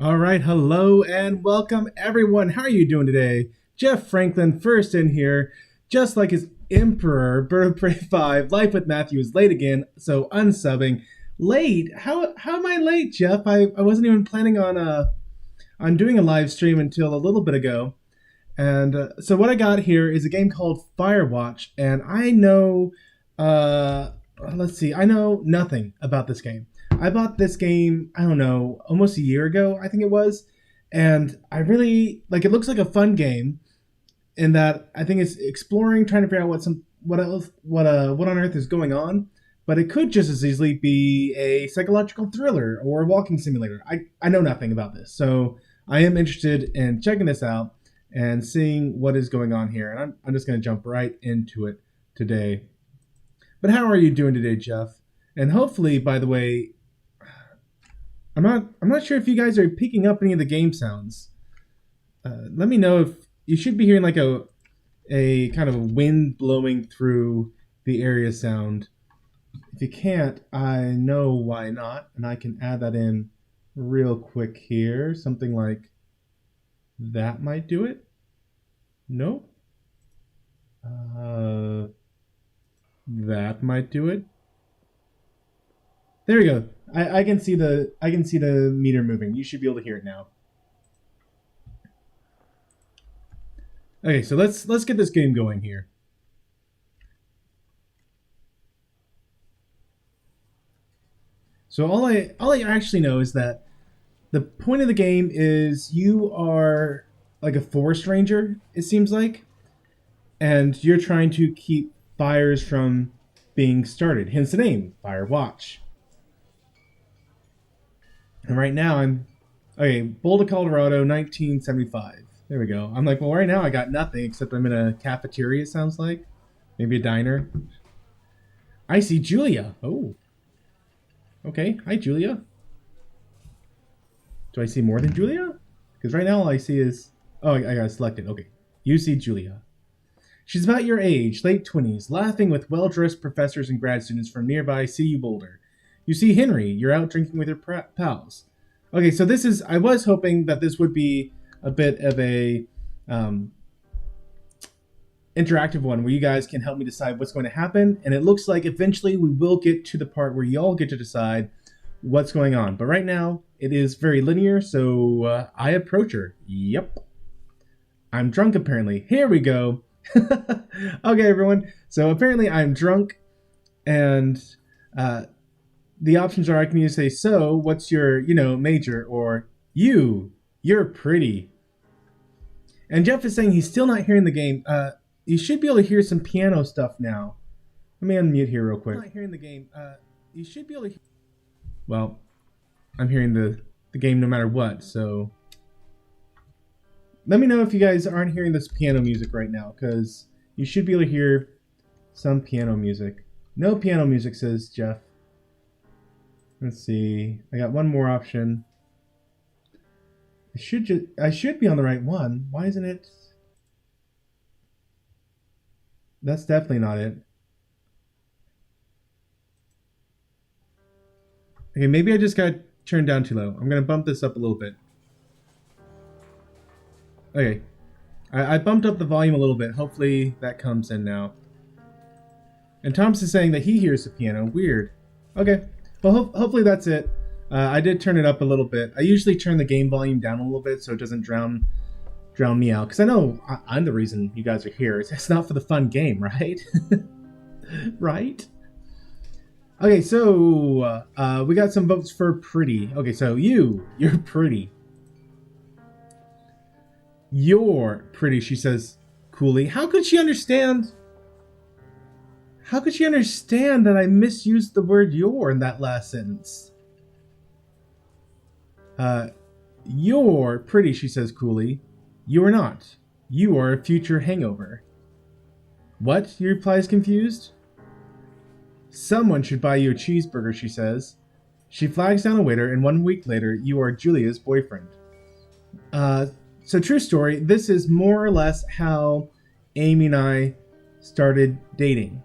All right, hello and welcome everyone. How are you doing today? Jeff Franklin first in here, just like his Emperor, Bird of Prey 5, Life with Matthew is late again, so unsubbing. Late? How am I late, Jeff? I wasn't even planning on doing a live stream until a little bit ago. And so what I got here is a game called Firewatch, and I know, let's see, I know nothing about this game. I bought this game, I don't know, almost a year ago, I think it was, and I really like. It looks like a fun game, in that I think it's exploring, trying to figure out what on earth is going on. But it could just as easily be a psychological thriller or a walking simulator. I know nothing about this, so I am interested in checking this out and seeing what is going on here. And I'm just going to jump right into it today. But how are you doing today, Jeff? And hopefully, by the way, I'm not sure if you guys are picking up any of the game sounds. Let me know if you should be hearing like a kind of a wind blowing through the area sound. If you can't, I know why not, and I can add that in real quick here. Something like that might do it. Nope. That might do it. There we go. I can see the meter moving. You should be able to hear it now. Okay, so let's get this game going here. So all I actually know is that the point of the game is you are like a forest ranger, it seems like, and you're trying to keep fires from being started. Hence the name, Firewatch. And right now okay, Boulder, Colorado, 1975. There we go. I'm like, well, right now I got nothing except I'm in a cafeteria, it sounds like. Maybe a diner. I see Julia. Oh. Okay. Hi, Julia. Do I see more than Julia? Because right now all I see is... Oh, I got selected. Okay. You see Julia. She's about your age, late 20s, laughing with well-dressed professors and grad students from nearby CU Boulder. You see Henry. You're out drinking with your pals. Okay, so this is... I was hoping that this would be a bit of a interactive one where you guys can help me decide what's going to happen, and it looks like eventually we will get to the part where y'all get to decide what's going on. But right now, it is very linear, so I approach her. Yep. I'm drunk, apparently. Here we go. Okay, everyone. So apparently I'm drunk, and the options are I can either say, so, what's your, major, or you're pretty. And Jeff is saying he's still not hearing the game. You should be able to hear some piano stuff now. Let me unmute here real quick. Not hearing the game. You should be able to. Well, I'm hearing the game no matter what. So let me know if you guys aren't hearing this piano music right now, because you should be able to hear some piano music. No piano music, says Jeff. Let's see. I got one more option. I should be on the right one. Why isn't it? That's definitely not it. Okay, maybe I just got turned down too low. I'm going to bump this up a little bit. Okay. I bumped up the volume a little bit. Hopefully that comes in now. And Thomas is saying that he hears the piano. Weird. Okay. Well, hopefully that's it. I did turn it up a little bit. I usually turn the game volume down a little bit so it doesn't drown me out. Because I know I'm the reason you guys are here. It's not for the fun game, right? Right? Okay, so we got some votes for pretty. Okay, so you're pretty. You're pretty, she says coolly. How could she understand that I misused the word "your" in that last sentence? You're pretty, she says coolly. You are not. You are a future hangover. What? He replies confused. Someone should buy you a cheeseburger, she says. She flags down a waiter, and 1 week later, you are Julia's boyfriend. So true story, this is more or less how Amy and I started dating.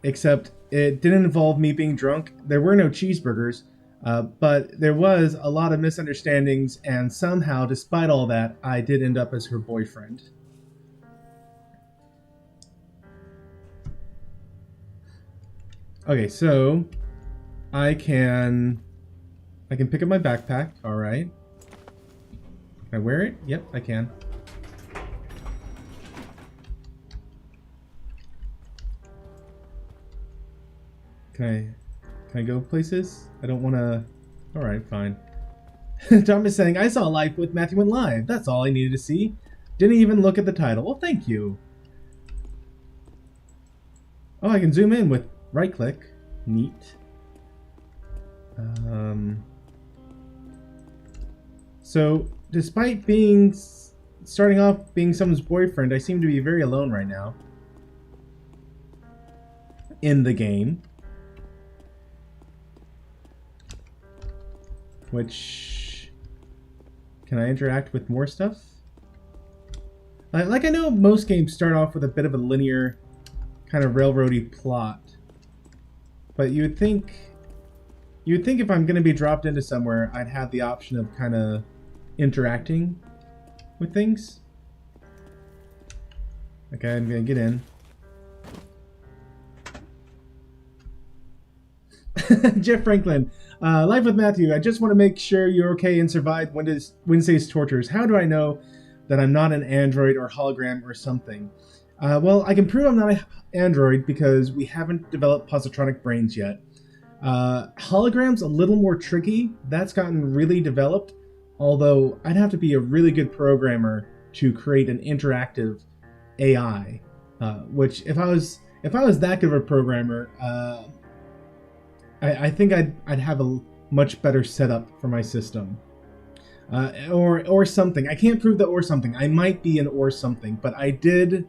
Except it didn't involve me being drunk. There were no cheeseburgers. But there was a lot of misunderstandings, and somehow, despite all that, I did end up as her boyfriend. Okay, so I can pick up my backpack. All right. Can I wear it? Yep, I can. Can I go places? I don't want to. All right, fine. Tom is saying, I saw Life with Matthew went live. That's all I needed to see. Didn't even look at the title. Well, thank you. Oh, I can zoom in with right click. Neat. So, despite starting off being someone's boyfriend, I seem to be very alone right now. In the game. Which... Can I interact with more stuff? Like, I know most games start off with a bit of a linear, kind of railroady plot. But you would think if I'm going to be dropped into somewhere, I'd have the option of kind of interacting with things. Okay, I'm going to get in. Jeff Franklin, Life with Matthew. I just want to make sure you're okay and survived Wednesday's tortures. How do I know that I'm not an android or hologram or something? Well, I can prove I'm not an android because we haven't developed positronic brains yet. Holograms a little more tricky. That's gotten really developed. Although I'd have to be a really good programmer to create an interactive AI. Which if I was that good of a programmer, I think I'd have a much better setup for my system. Or something. I can't prove the or something. I might be an or something, but I did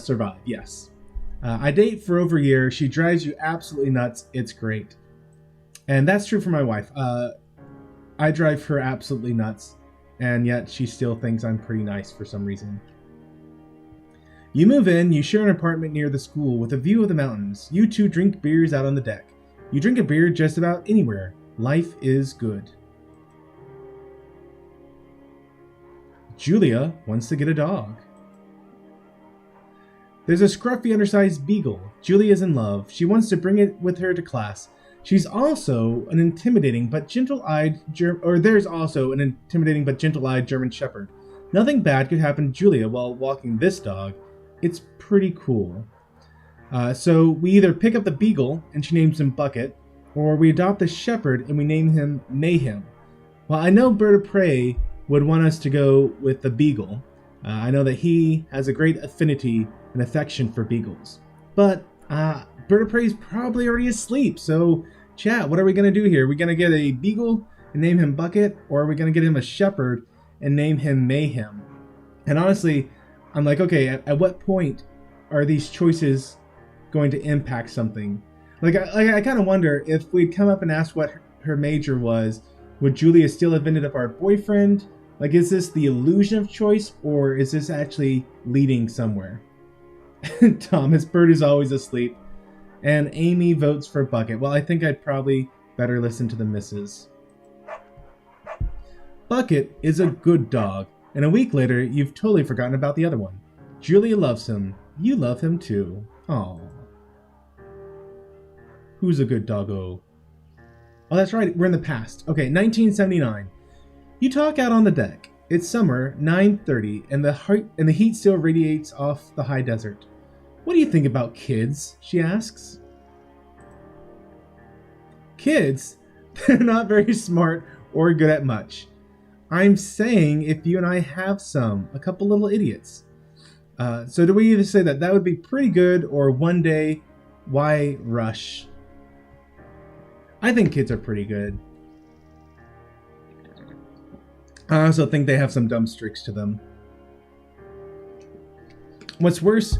survive, yes. I date for over a year. She drives you absolutely nuts. It's great. And that's true for my wife. I drive her absolutely nuts, and yet she still thinks I'm pretty nice for some reason. You move in, you share an apartment near the school with a view of the mountains. You two drink beers out on the deck. You drink a beer just about anywhere. Life is good. Julia wants to get a dog. There's a scruffy, undersized beagle. Julia's in love. She wants to bring it with her to class. She's also an intimidating but gentle-eyed there's also an intimidating but gentle-eyed German Shepherd. Nothing bad could happen to Julia while walking this dog. It's pretty cool. So we either pick up the beagle and she names him Bucket, or we adopt the shepherd and we name him Mayhem. Well, I know Bird of Prey would want us to go with the beagle. I know that he has a great affinity and affection for beagles. But Bird of Prey is probably already asleep, so chat, what are we going to do here? Are we going to get a beagle and name him Bucket, or are we going to get him a shepherd and name him Mayhem? And honestly, I'm like, okay, at what point are these choices going to impact something? Like I kind of wonder if we'd come up and asked what her major was, would Julia still have ended up our boyfriend? Like, is this the illusion of choice, or is this actually leading somewhere? Thomas Bird is always asleep. And Amy votes for Bucket. Well, I think I'd probably better listen to the missus. Bucket is a good dog, and a week later, you've totally forgotten about the other one. Julia loves him. You love him too. Aww. Who's a good doggo? Oh, that's right, we're in the past. Okay, 1979. You talk out on the deck. It's summer, 9:30, and the heat still radiates off the high desert. What do you think about kids? She asks. Kids? They're not very smart or good at much. I'm saying if you and I have a couple little idiots. So do we either say that would be pretty good, or one day, why rush? I think kids are pretty good. I also think they have some dumb streaks to them. What's worse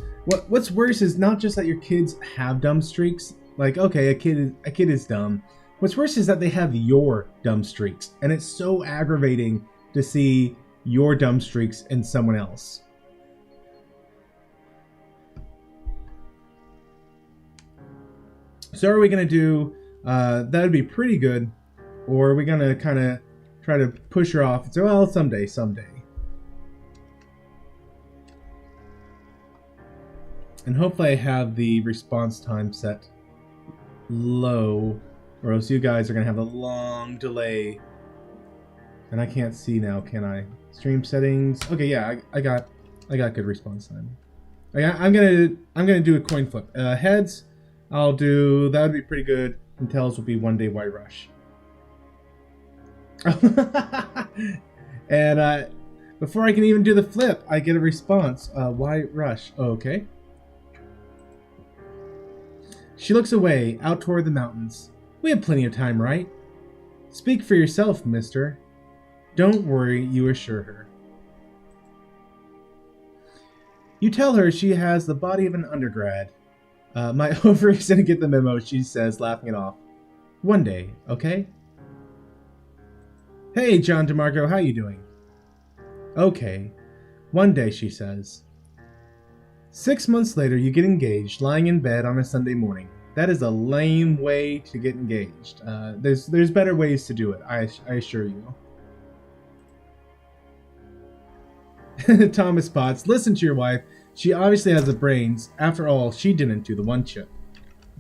is not just that your kids have dumb streaks. Like, okay, a kid is dumb. What's worse is that they have your dumb streaks, and it's so aggravating to see your dumb streaks in someone else. So are we gonna do That would be pretty good. Or are we gonna kind of try to push her off and say, well, someday. And hopefully I have the response time set low, or else you guys are gonna have a long delay. And I can't see now, can I? Stream settings. Okay, yeah, I got good response time. I'm gonna do a coin flip. Heads, I'll do, that would be pretty good. And tails will be One Day Why Rush. And before I can even do the flip, I get a response. Why rush? Oh, okay. She looks away, out toward the mountains. We have plenty of time, right? Speak for yourself, mister. Don't worry, you assure her. You tell her she has the body of an undergrad. My ovaries didn't get the memo, she says, laughing it off. One day, okay? Hey, John DeMarco, how you doing? Okay. One day, she says. 6 months later, you get engaged, lying in bed on a Sunday morning. That is a lame way to get engaged. There's better ways to do it, I assure you. Thomas Potts, listen to your wife. She obviously has the brains. After all, she didn't do the one chip.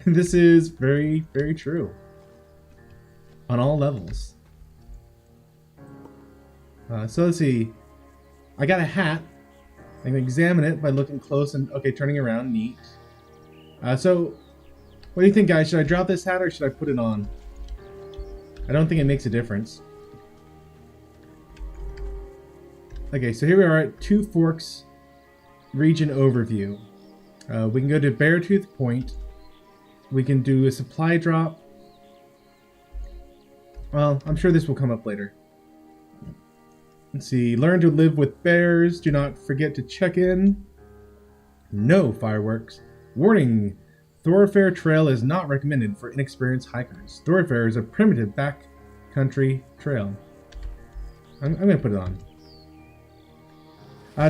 This is very, very true. On all levels. So let's see. I got a hat. I can examine it by looking close and, okay, turning around. Neat. So, what do you think, guys? Should I drop this hat or should I put it on? I don't think it makes a difference. Okay, so here we are at Two Forks region overview. We can go to Beartooth Point. We can do a supply drop. Well, I'm sure this will come up later. Let's see. Learn to live with bears. Do not forget to check in. No fireworks. Warning. Thoroughfare trail is not recommended for inexperienced hikers. Thoroughfare is a primitive backcountry trail. I'm going to put it on.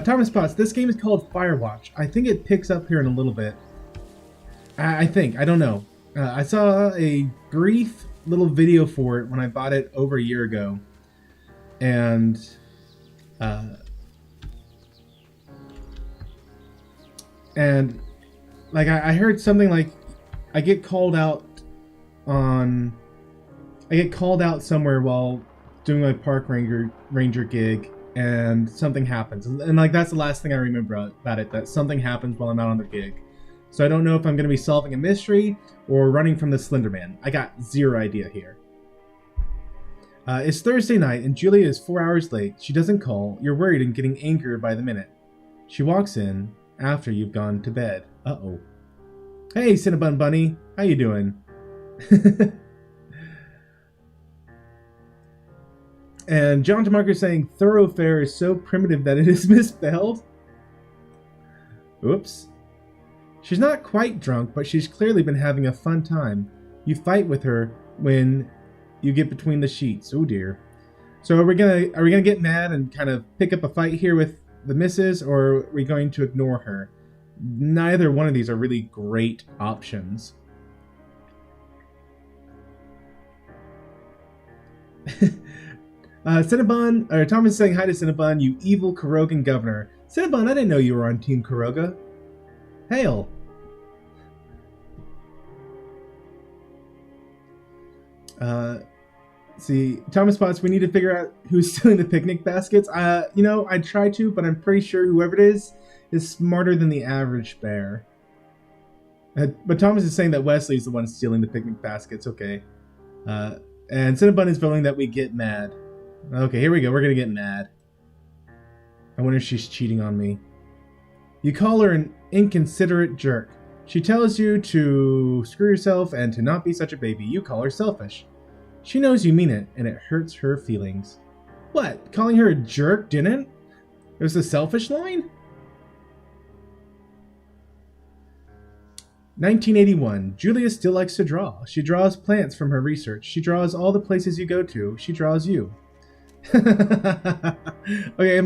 Thomas Potts, this game is called Firewatch. I think it picks up here in a little bit. I think. I don't know. I saw a brief little video for it when I bought it over a year ago. And like I heard something like I get called out somewhere while doing my park ranger gig, and something happens, and like that's the last thing I remember about it, that something happens while I'm out on the gig. So I don't know if I'm going to be solving a mystery or running from the Slender Man. I got zero idea here. It's Thursday night and Julia is 4 hours late. She doesn't call. You're worried and getting angrier by the minute. She walks in after you've gone to bed. Uh-oh. Hey, Cinnabon Bunny. How you doing? And John DeMarco saying thoroughfare is so primitive that it is misspelled. Oops. She's not quite drunk, but she's clearly been having a fun time. You fight with her when you get between the sheets. Oh dear. So are we gonna get mad and kind of pick up a fight here with the missus, or are we going to ignore her? Neither one of these are really great options. Cinnabon, or Thomas is saying hi to Cinnabon, you evil Kurogan governor. Cinnabon, I didn't know you were on Team Kuroga. Hail. See, Thomas Potts, we need to figure out who's stealing the picnic baskets. You know, I try to, but I'm pretty sure whoever it is smarter than the average bear. But Thomas is saying that Wesley's the one stealing the picnic baskets. Okay. And Cinnabon is voting that we get mad. Okay, here we go. We're gonna get mad. I wonder if she's cheating on me. You call her an inconsiderate jerk. She tells you to screw yourself and to not be such a baby. You call her selfish. She knows you mean it, and it hurts her feelings. What? Calling her a jerk didn't? It was the selfish line? 1981. Julia still likes to draw. She draws plants from her research. She draws all the places you go to. She draws you. Okay,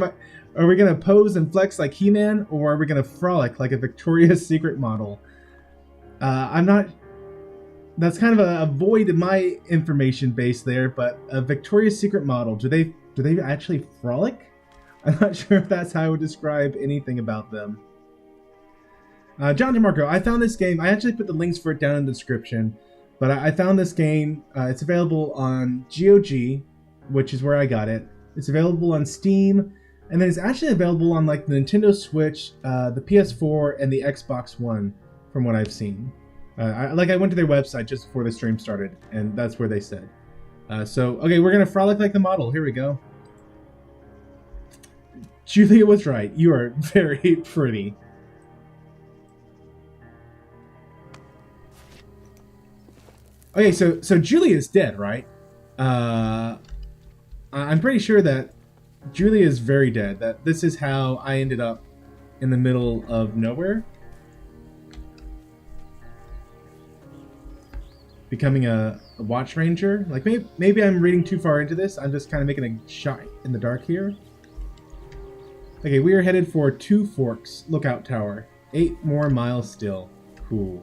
are we going to pose and flex like He-Man, or are we going to frolic like a Victoria's Secret model? I'm not... that's kind of a void in my information base there, but a Victoria's Secret model. Do they actually frolic? I'm not sure if that's how I would describe anything about them. John DeMarco, I found this game. I actually put the links for it down in the description, but I found this game. It's available on GOG, which is where I got it. It's available on Steam, and then it's actually available on like the Nintendo Switch, the PS4, and the Xbox One, from what I've seen. I went to their website just before the stream started, and that's where they said. Okay, we're gonna frolic like the model. Here we go. Julia was right. You are very pretty. Okay, so Julia is dead, right? I'm pretty sure that Julia is very dead. That this is how I ended up in the middle of nowhere. Becoming a watch ranger. Like maybe I'm reading too far into this. I'm just kind of making a shot in the dark here. Okay, we are headed for Two Forks Lookout Tower. 8 more miles still. Cool.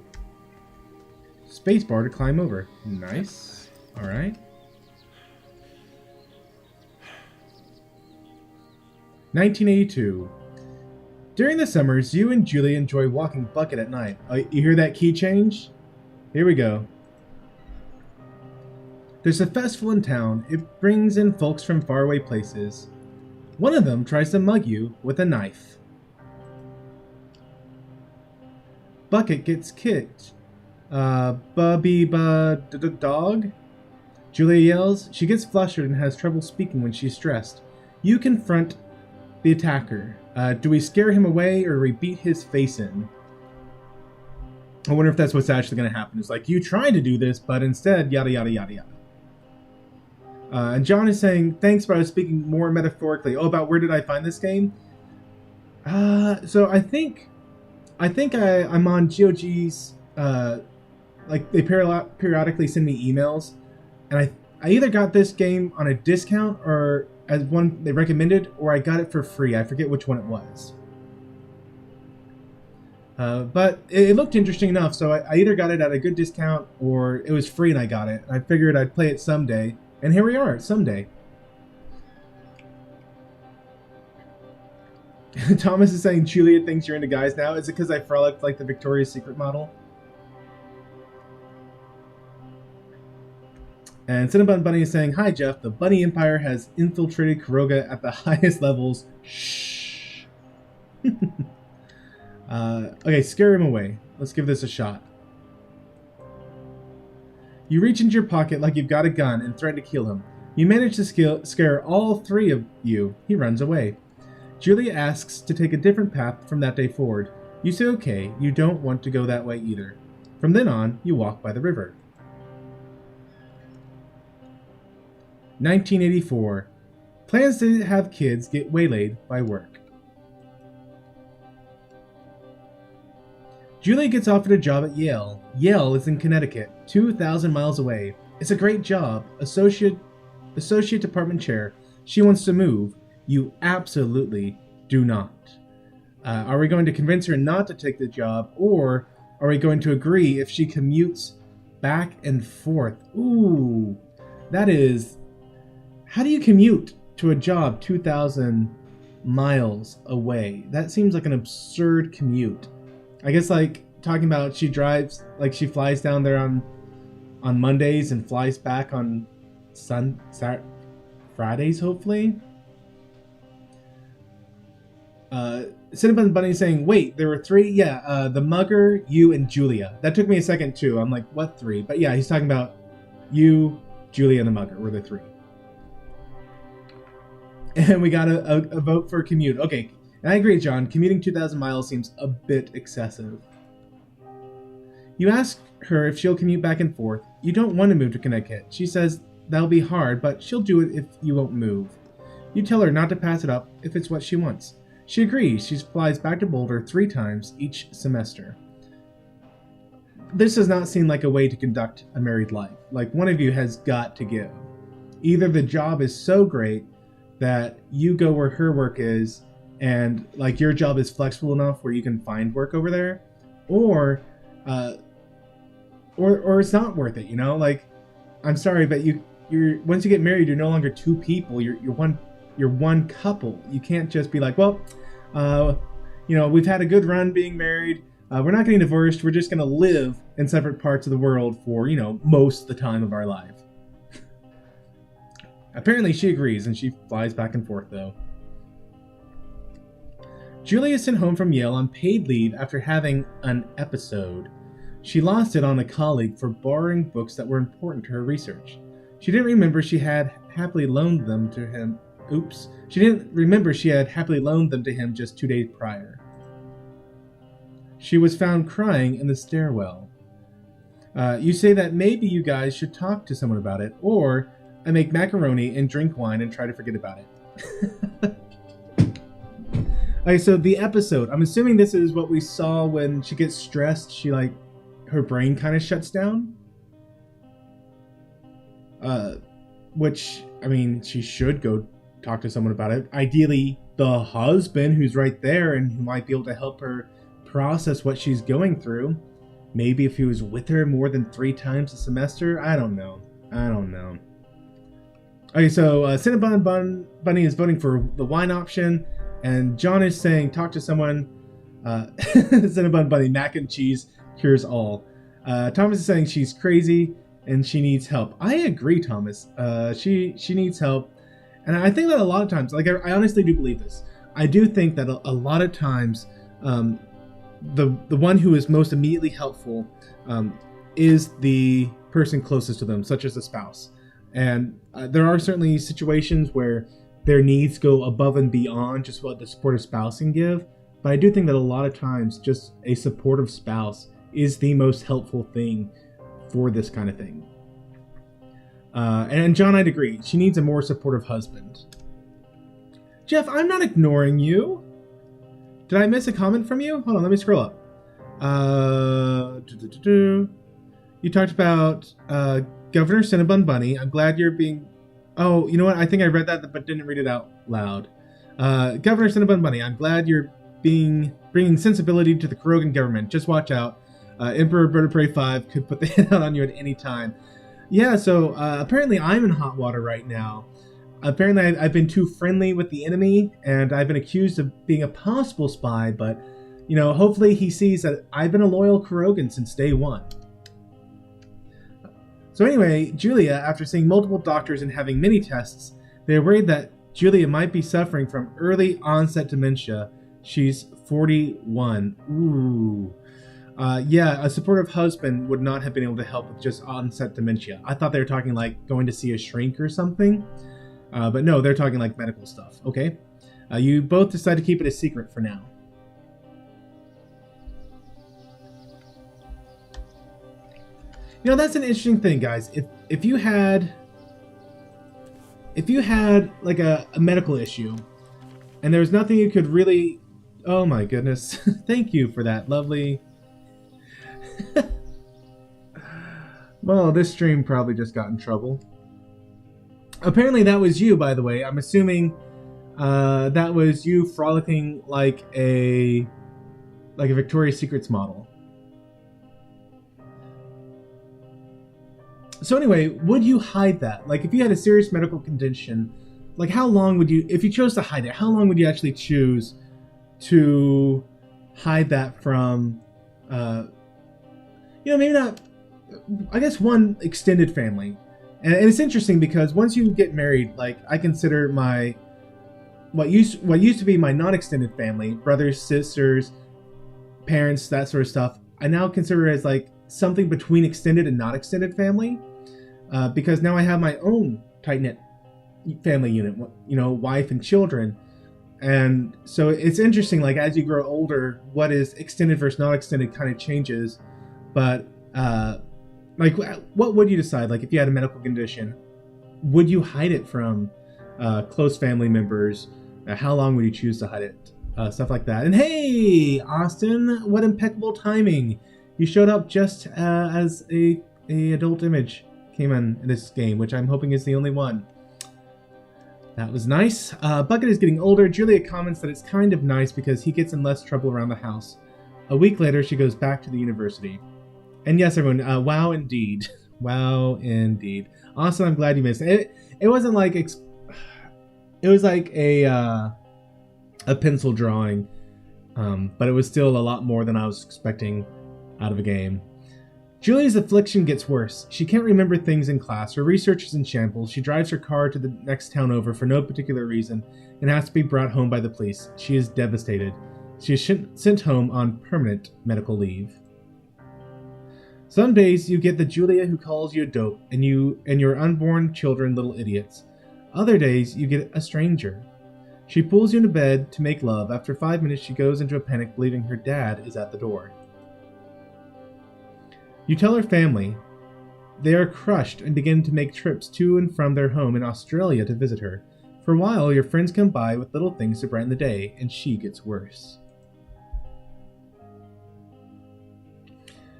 Spacebar to climb over. Nice. Alright. 1982. During the summers, you and Julie enjoy walking Bucket at night. You hear that key change? Here we go. There's a festival in town. It brings in folks from faraway places. One of them tries to mug you with a knife. Bucket gets kicked. Bubby dog? Julia yells. She gets flustered and has trouble speaking when she's stressed. You confront the attacker. Do we scare him away or we beat his face in? I wonder if that's what's actually going to happen. It's like, you tried to do this, but instead, yada yada yada yada. And John is saying, thanks, but I was speaking more metaphorically. Oh, about where did I find this game? So I think I'm on GOG's, like they periodically send me emails, and I either got this game on a discount or as one they recommended, or I got it for free. I forget which one it was. But it looked interesting enough, so I either got it at a good discount or it was free and I got it. I figured I'd play it someday. And here we are, someday. Thomas is saying Julia thinks you're into guys now. Is it because I frolicked like the Victoria's Secret model? And Cinnabon Bunny is saying, hi Jeff, the Bunny Empire has infiltrated Kuroga at the highest levels. Shh. Okay, scare him away. Let's give this a shot. You reach into your pocket like you've got a gun and threaten to kill him. You manage to scare all 3 of you. He runs away. Julia asks to take a different path from that day forward. You say okay, you don't want to go that way either. From then on, you walk by the river. 1984. Plans to have kids get waylaid by work. Julia gets offered a job at Yale. Yale is in Connecticut, 2,000 miles away. It's a great job. Associate department chair. She wants to move. You absolutely do not. Are we going to convince her not to take the job, or are we going to agree if she commutes back and forth? Ooh, that is... How do you commute to a job 2,000 miles away? That seems like an absurd commute. I guess like talking about she drives, like she flies down there on Mondays and flies back on Fridays, hopefully. Cinnabon Bunny saying, wait, there were 3? Yeah, the mugger, you, and Julia. That took me a second too. I'm like, what 3? But yeah, he's talking about you, Julia, and the mugger were the 3. And we got a vote for commute. Okay. And I agree, John. Commuting 2,000 miles seems a bit excessive. You ask her if she'll commute back and forth. You don't want to move to Connecticut. She says that'll be hard, but she'll do it if you won't move. You tell her not to pass it up if it's what she wants. She agrees. She flies back to Boulder 3 times each semester. This does not seem like a way to conduct a married life. Like, one of you has got to give. Either the job is so great that you go where her work is, and like your job is flexible enough where you can find work over there, or or it's not worth it, you know? Like, I'm sorry, but you're once you get married, you're no longer two people. You're one couple. You can't just be like, well, we've had a good run being married. We're not getting divorced. We're just going to live in separate parts of the world for, most of the time of our life. Apparently she agrees, and she flies back and forth, though. Julia is sent home from Yale on paid leave after having an episode. She lost it on a colleague for borrowing books that were important to her research. She didn't remember she had happily loaned them to him. She didn't remember she had happily loaned them to him just 2 days prior. She was found crying in the stairwell. You say that maybe you guys should talk to someone about it, or I make macaroni and drink wine and try to forget about it. Okay, so the episode. I'm assuming this is what we saw when she gets stressed. Her brain kind of shuts down. Which, I mean, she should go talk to someone about it. Ideally, the husband who's right there and who might be able to help her process what she's going through. Maybe if he was with her more than 3 times a semester. I don't know. Okay, so Cinnabon Bunny is voting for the wine option, and John is saying talk to someone. Cinnabon Bunny, mac and cheese cures all. Thomas is saying she's crazy and she needs help. I agree, Thomas. She needs help, and I think that a lot of times, I honestly do believe this. I do think that a lot of times, the one who is most immediately helpful is the person closest to them, such as a spouse. And there are certainly situations where their needs go above and beyond just what the supportive spouse can give. But I do think that a lot of times just a supportive spouse is the most helpful thing for this kind of thing. And John, I'd agree. She needs a more supportive husband. Jeff, I'm not ignoring you. Did I miss a comment from you? Hold on, let me scroll up. You talked about Governor Cinnabon Bunny. I'm glad you're being... Oh, you know what? I think I read that, but didn't read it out loud. Governor Cinnabon Bunny, I'm glad you're bringing sensibility to the Krogan government. Just watch out. Emperor Bird of Prey 5 could put the hit out on you at any time. Yeah, so apparently I'm in hot water right now. Apparently I've been too friendly with the enemy, and I've been accused of being a possible spy, but, hopefully he sees that I've been a loyal Krogan since day one. So anyway, Julia, after seeing multiple doctors and having many tests, they're worried that Julia might be suffering from early onset dementia. She's 41. Ooh. Yeah, a supportive husband would not have been able to help with just onset dementia. I thought they were talking like going to see a shrink or something. But no, they're talking like medical stuff. Okay. You both decide to keep it a secret for now. That's an interesting thing, guys. If you had like a medical issue and there was nothing you could really... Oh my goodness. Thank you for that lovely... Well, this stream probably just got in trouble. Apparently that was you, by the way. I'm assuming that was you frolicking like a Victoria's Secrets model. So anyway, would you hide that? Like, if you had a serious medical condition, like how long would you, if you chose to hide it, how long would you actually choose to hide that from, maybe not, I guess one extended family. And it's interesting because once you get married, like I consider what used to be my non-extended family, brothers, sisters, parents, that sort of stuff, I now consider it as like something between extended and not extended family. Because now I have my own tight-knit family unit, wife and children. And so it's interesting, like as you grow older, what is extended versus not extended kind of changes. But what would you decide? Like if you had a medical condition, would you hide it from close family members? How long would you choose to hide it? Stuff like that. And hey, Austin, what impeccable timing. You showed up just as a adult image came in this game, which I'm hoping is the only one. That was nice. Bucket is getting older. Julia comments that it's kind of nice because he gets in less trouble around the house. A week later, she goes back to the university. And yes, everyone, wow indeed. Wow indeed. Awesome, I'm glad you missed it. It wasn't like it was like a pencil drawing, but it was still a lot more than I was expecting out of a game. Julia's affliction gets worse. She can't remember things in class. Her research is in shambles. She drives her car to the next town over for no particular reason and has to be brought home by the police. She is devastated. She is sent home on permanent medical leave. Some days you get the Julia who calls you a dope and you and your unborn children little idiots. Other days you get a stranger. She pulls you into bed to make love. After 5 minutes she goes into a panic believing her dad is at the door. You tell her family. They are crushed and begin to make trips to and from their home in Australia to visit her. For a while, your friends come by with little things to brighten the day, and she gets worse.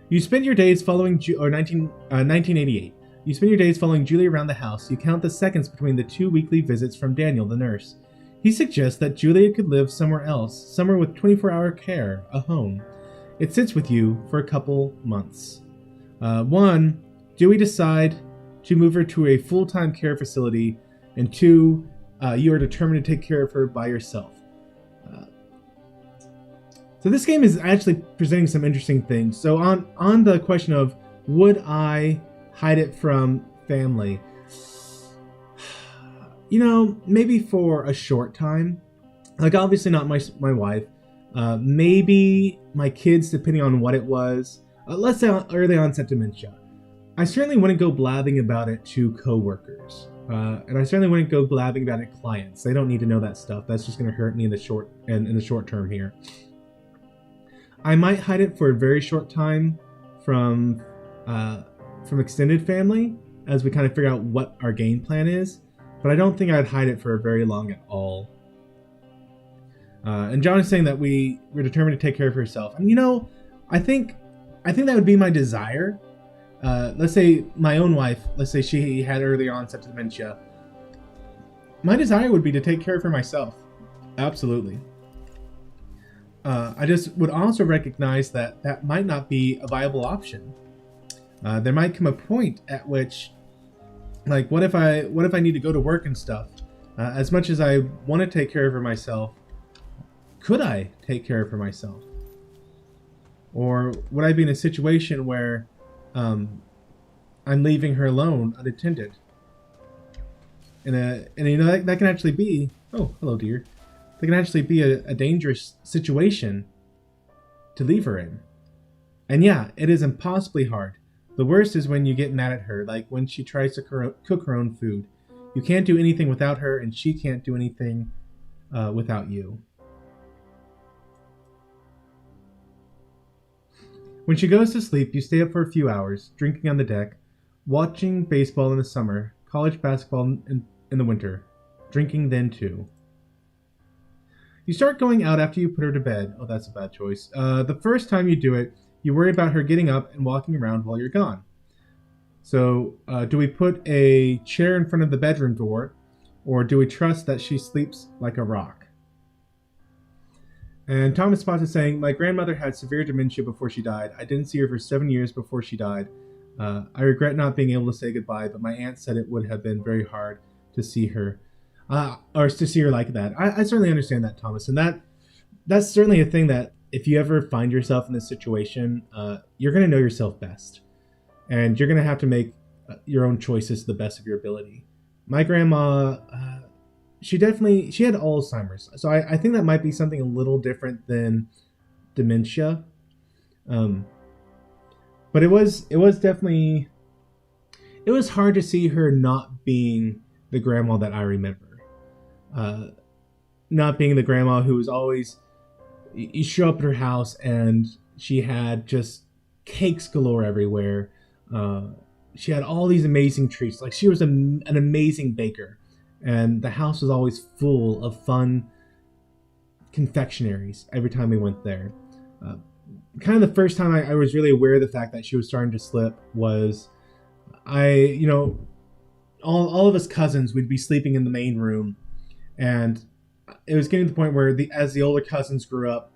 You spend your days following 1988. You spend your days following Julie around the house. You count the seconds between the 2 weekly visits from Daniel, the nurse. He suggests that Julia could live somewhere else, somewhere with 24-hour care, a home. It sits with you for a couple months. 1, do we decide to move her to a full-time care facility? And 2, you are determined to take care of her by yourself. So this game is actually presenting some interesting things. So on the question of would I hide it from family? You know, maybe for a short time. Like obviously not my wife. Maybe my kids, depending on what it was. Let's say early onset dementia. I certainly wouldn't go blabbing about it to coworkers. And I certainly wouldn't go blabbing about it to clients. They don't need to know that stuff. That's just going to hurt me in the short term here. I might hide it for a very short time from extended family as we kind of figure out what our game plan is, but I don't think I'd hide it for very long at all. And John is saying that we're determined to take care of herself. And you know, I think that would be my desire. Let's say my own wife, let's say she had early onset dementia. My desire would be to take care of her myself. Absolutely. I just would also recognize that that might not be a viable option. There might come a point at which, like, what if I need to go to work and stuff? As much as I want to take care of her myself, could I take care of her myself? Or would I be in a situation where I'm leaving her alone, unattended? And you know that can actually be. Oh, hello, dear. That can actually be a dangerous situation to leave her in. And yeah, it is impossibly hard. The worst is when you get mad at her, like when she tries to cook her own food. You can't do anything without her, and she can't do anything without you. When she goes to sleep, you stay up for a few hours, drinking on the deck, watching baseball in the summer, college basketball in the winter, drinking then too. You start going out after you put her to bed. Oh, that's a bad choice. The first time you do it, you worry about her getting up and walking around while you're gone. So, do we put a chair in front of the bedroom door, or do we trust that she sleeps like a rock? And Thomas Spots is saying, my grandmother had severe dementia before she died. I didn't see her for 7 years before she died. I regret not being able to say goodbye, but my aunt said it would have been very hard to see her. Or to see her like that. I certainly understand that, Thomas. And that's certainly a thing that if you ever find yourself in this situation, you're going to know yourself best. And you're going to have to make your own choices to the best of your ability. My grandma, she had Alzheimer's. So I think that might be something a little different than dementia. But it was definitely, it was hard to see her not being the grandma that I remember. Not being the grandma who was always, you show up at her house and she had just cakes galore everywhere. She had all these amazing treats. Like she was an amazing baker, and the house was always full of fun confectionaries every time we went there. Kind of the first time I was really aware of the fact that she was starting to slip was all of us cousins, we'd be sleeping in the main room, and it was getting to the point where as the older cousins grew up,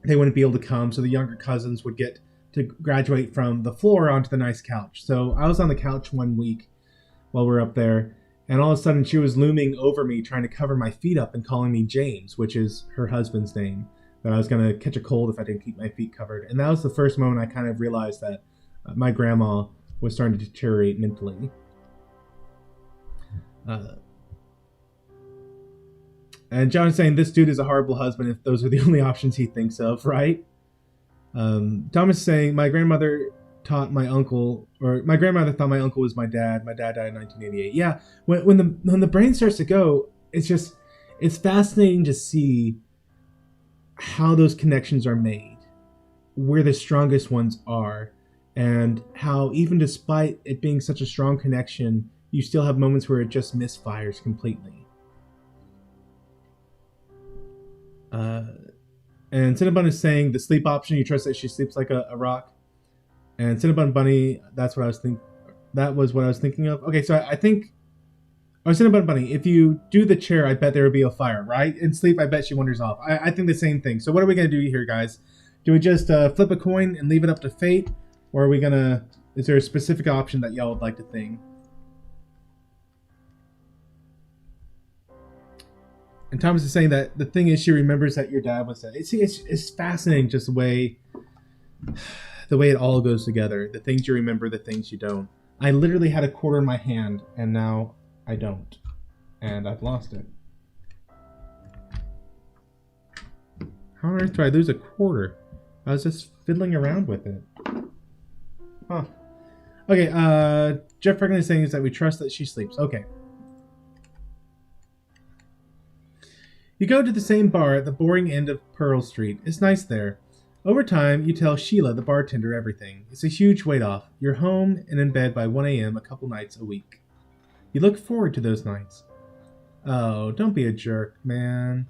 they wouldn't be able to come, so the younger cousins would get to graduate from the floor onto the nice couch. So I was on the couch one week while we were up there, and all of a sudden she was looming over me trying to cover my feet up and calling me James, which is her husband's name, that I was going to catch a cold if I didn't keep my feet covered. And that was the first moment I kind of realized that my grandma was starting to deteriorate mentally. And John is saying this dude is a horrible husband if those are the only options he thinks of, right? Thomas is saying my grandmother thought my uncle was my dad. My dad died in 1988. Yeah, when the brain starts to go, it's fascinating to see how those connections are made, where the strongest ones are, and how even despite it being such a strong connection, you still have moments where it just misfires completely. And Cinnabon is saying the sleep option, you trust that she sleeps like a rock. And Cinnabon Bunny, that was what I was thinking of. Okay, so I think, Cinnabon Bunny, if you do the chair, I bet there would be a fire, right? In sleep, I bet she wanders off. I think the same thing. So what are we going to do here, guys? Do we just flip a coin and leave it up to fate? Or are we going to, is there a specific option that y'all would like to think? And Thomas is saying that the thing is she remembers that your dad was dead. It's fascinating just the way it all goes together. The things you remember, the things you don't. I literally had a quarter in my hand, and now I don't. And I've lost it. How on earth do I lose a quarter? I was just fiddling around with it. Huh. Okay, Jeff Franklin is saying is that we trust that she sleeps. Okay. You go to the same bar at the boring end of Pearl Street. It's nice there. Over time, you tell Sheila, the bartender, everything. It's a huge weight off. You're home and in bed by 1 a.m. a couple nights a week. You look forward to those nights. Oh, don't be a jerk, man.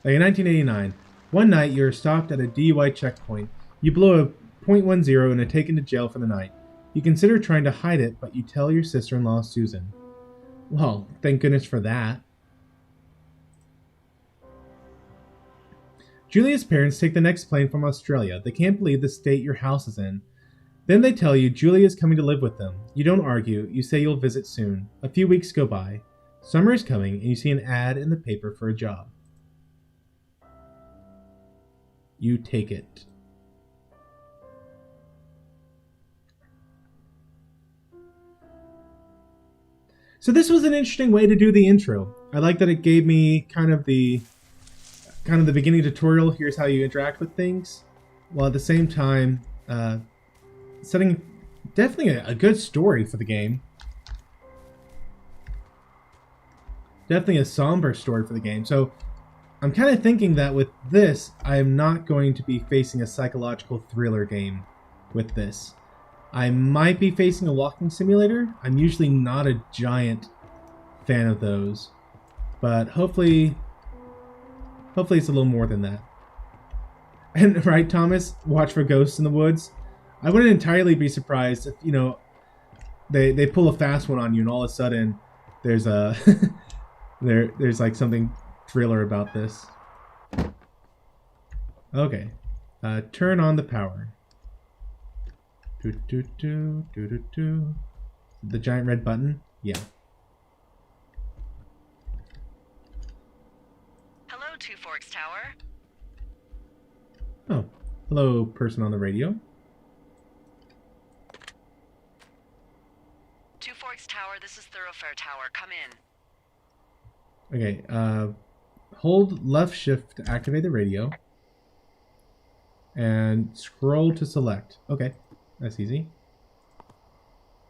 Like in 1989, one night you're stopped at a DUI checkpoint. You blow a .10 and are taken to jail for the night. You consider trying to hide it, but you tell your sister-in-law, Susan. Well, thank goodness for that. Julia's parents take the next plane from Australia. They can't believe the state your house is in. Then they tell you Julia's coming to live with them. You don't argue. You say you'll visit soon. A few weeks go by. Summer is coming, and you see an ad in the paper for a job. You take it. So this was an interesting way to do the intro. I like that it gave me kind of the beginning tutorial. Here's how you interact with things, while at the same time setting definitely a good story for the game. Definitely a somber story for the game. So I'm kind of thinking that with this, I am not going to be facing a psychological thriller game with this. I might be facing a walking simulator. I'm usually not a giant fan of those, but hopefully it's a little more than that. And right, Thomas, watch for ghosts in the woods. I wouldn't entirely be surprised if, you know, they pull a fast one on you and all of a sudden there's a there's like something thriller about this. Okay, turn on the power. The giant red button? Yeah. Hello, Two Forks Tower. Oh, hello, person on the radio. Two Forks Tower, this is Thoroughfare Tower. Come in. Okay, hold left shift to activate the radio. And scroll to select. Okay. That's easy.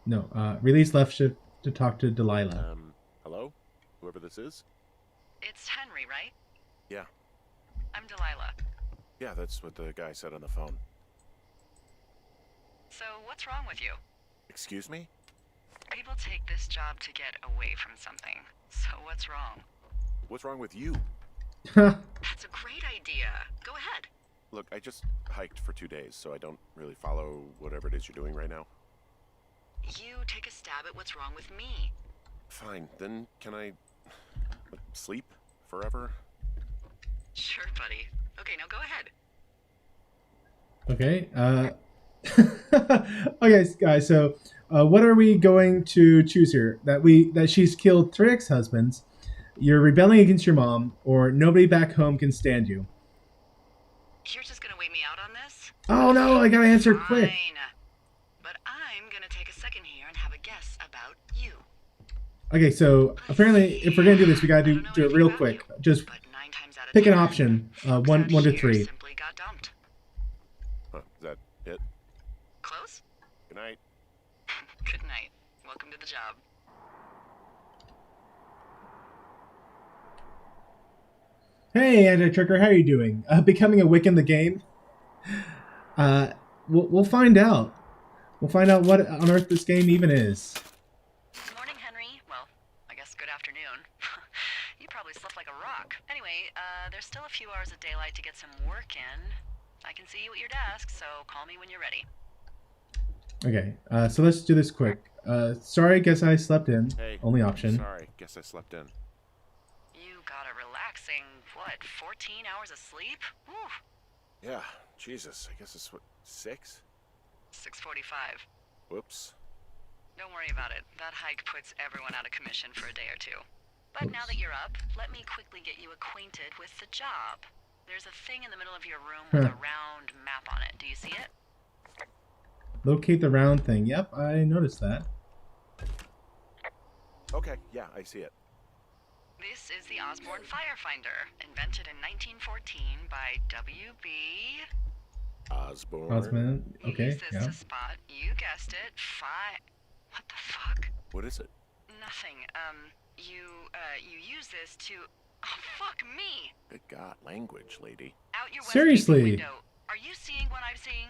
No, release left shift to talk to Delilah. Hello? Whoever this is? It's Henry, right? Yeah. I'm Delilah. Yeah, that's what the guy said on the phone. So, what's wrong with you? Excuse me? People take this job to get away from something. So, what's wrong? What's wrong with you? That's a great idea. Go ahead. Look, I just hiked for 2 days, so I don't really follow whatever it is you're doing right now. You take a stab at what's wrong with me. Fine, then can I sleep forever? Sure, buddy. Okay, now go ahead. Okay. Okay, guys. So, what are we going to choose here? That she's killed 3 ex-husbands, you're rebelling against your mom, or nobody back home can stand you. You're just gonna wait me out on this? Oh no! I gotta answer quick. Fine. But I'm gonna take a second here and have a guess about you. Okay, so apparently, if we're gonna do this, we gotta I don't know do it anything real about quick. you, Just but 9 times out of pick an 10, option. folks One out to here 3. simply got dumped. Huh, is that it? Close? Good night. Good night. Welcome to the job. Hey, Anti-Tricker, how are you doing? Becoming a Wick in the game? We'll find out. We'll find out what on earth this game even is. Good morning, Henry. Well, I guess good afternoon. You probably slept like a rock. Anyway, there's still a few hours of daylight to get some work in. I can see you at your desk, so call me when you're ready. Okay, so let's do this quick. Sorry, guess I slept in. Hey. Only option. Sorry, guess I slept in. You got a relaxing, 14 hours of sleep? Whew. Yeah, Jesus, I guess it's what, 6? 6:45. Whoops. Don't worry about it. That hike puts everyone out of commission for a day or two. But now that you're up, let me quickly get you acquainted with the job. There's a thing in the middle of your room with a round map on it. Do you see it? Locate the round thing. Yep, I noticed that. Okay, yeah, I see it. This is the Osborne Firefinder, invented in 1914 by W.B. Osborne. Osman. You Okay, use this yeah. to spot, you guessed it, What the fuck? What is it? Nothing. You use this to... Oh, fuck me! Good God, language, lady. Out your Seriously? west-facing window. Are you seeing what I'm seeing?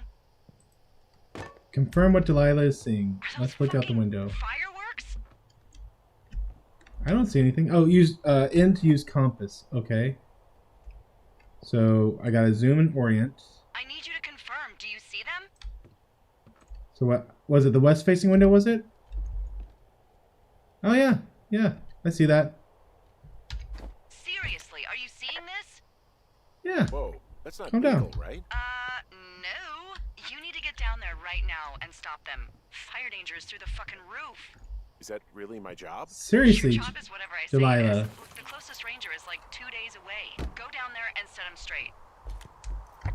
Confirm what Delilah is seeing. Are those Let's look out the fucking window. Fireworks? I don't see anything. Oh, use in to use compass. Okay. So I gotta zoom and orient. I need you to confirm. Do you see them? So what was it? The west-facing window, was it? Oh yeah, yeah. I see that. Seriously, are you seeing this? Yeah. Whoa, that's not Calm down. legal, right? No. You need to get down there right now and stop them. Fire danger is through the fucking roof. Is that really my job? Seriously, Your job is whatever I say it Delilah. is. Look, the closest ranger is like 2 days away. Go down there and set him straight.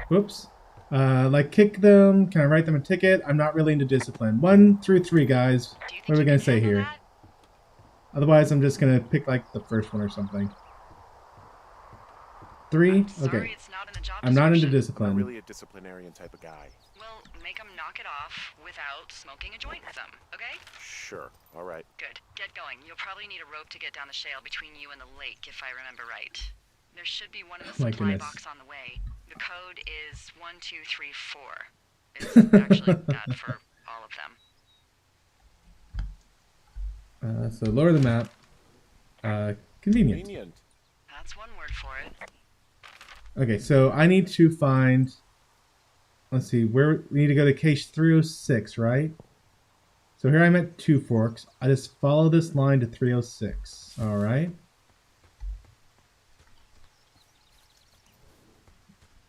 Whoops. Like kick them. Can I write them a ticket? I'm not really into discipline. 1 through 3, guys. Do you think What are we you gonna can say handle here? that? Otherwise, I'm just gonna pick like the first one or something. 3. I'm sorry, Okay. it's not in the job I'm not into description. I'm discipline. not really a disciplinarian type of guy. Well, make him knock it off without smoking a joint with them, okay? Sure, all right. Good. Get going. You'll probably need a rope to get down the shale between you and the lake, if I remember right. There should be one in the Oh my supply goodness. box on the way. The code is 1234. It's actually that for all of them. So lower the map. Convenient. Convenient. That's one word for it. Okay, so I need to find. Let's see, where we need to go to case 306, right? So here I'm at Two Forks. I just follow this line to 306. All right.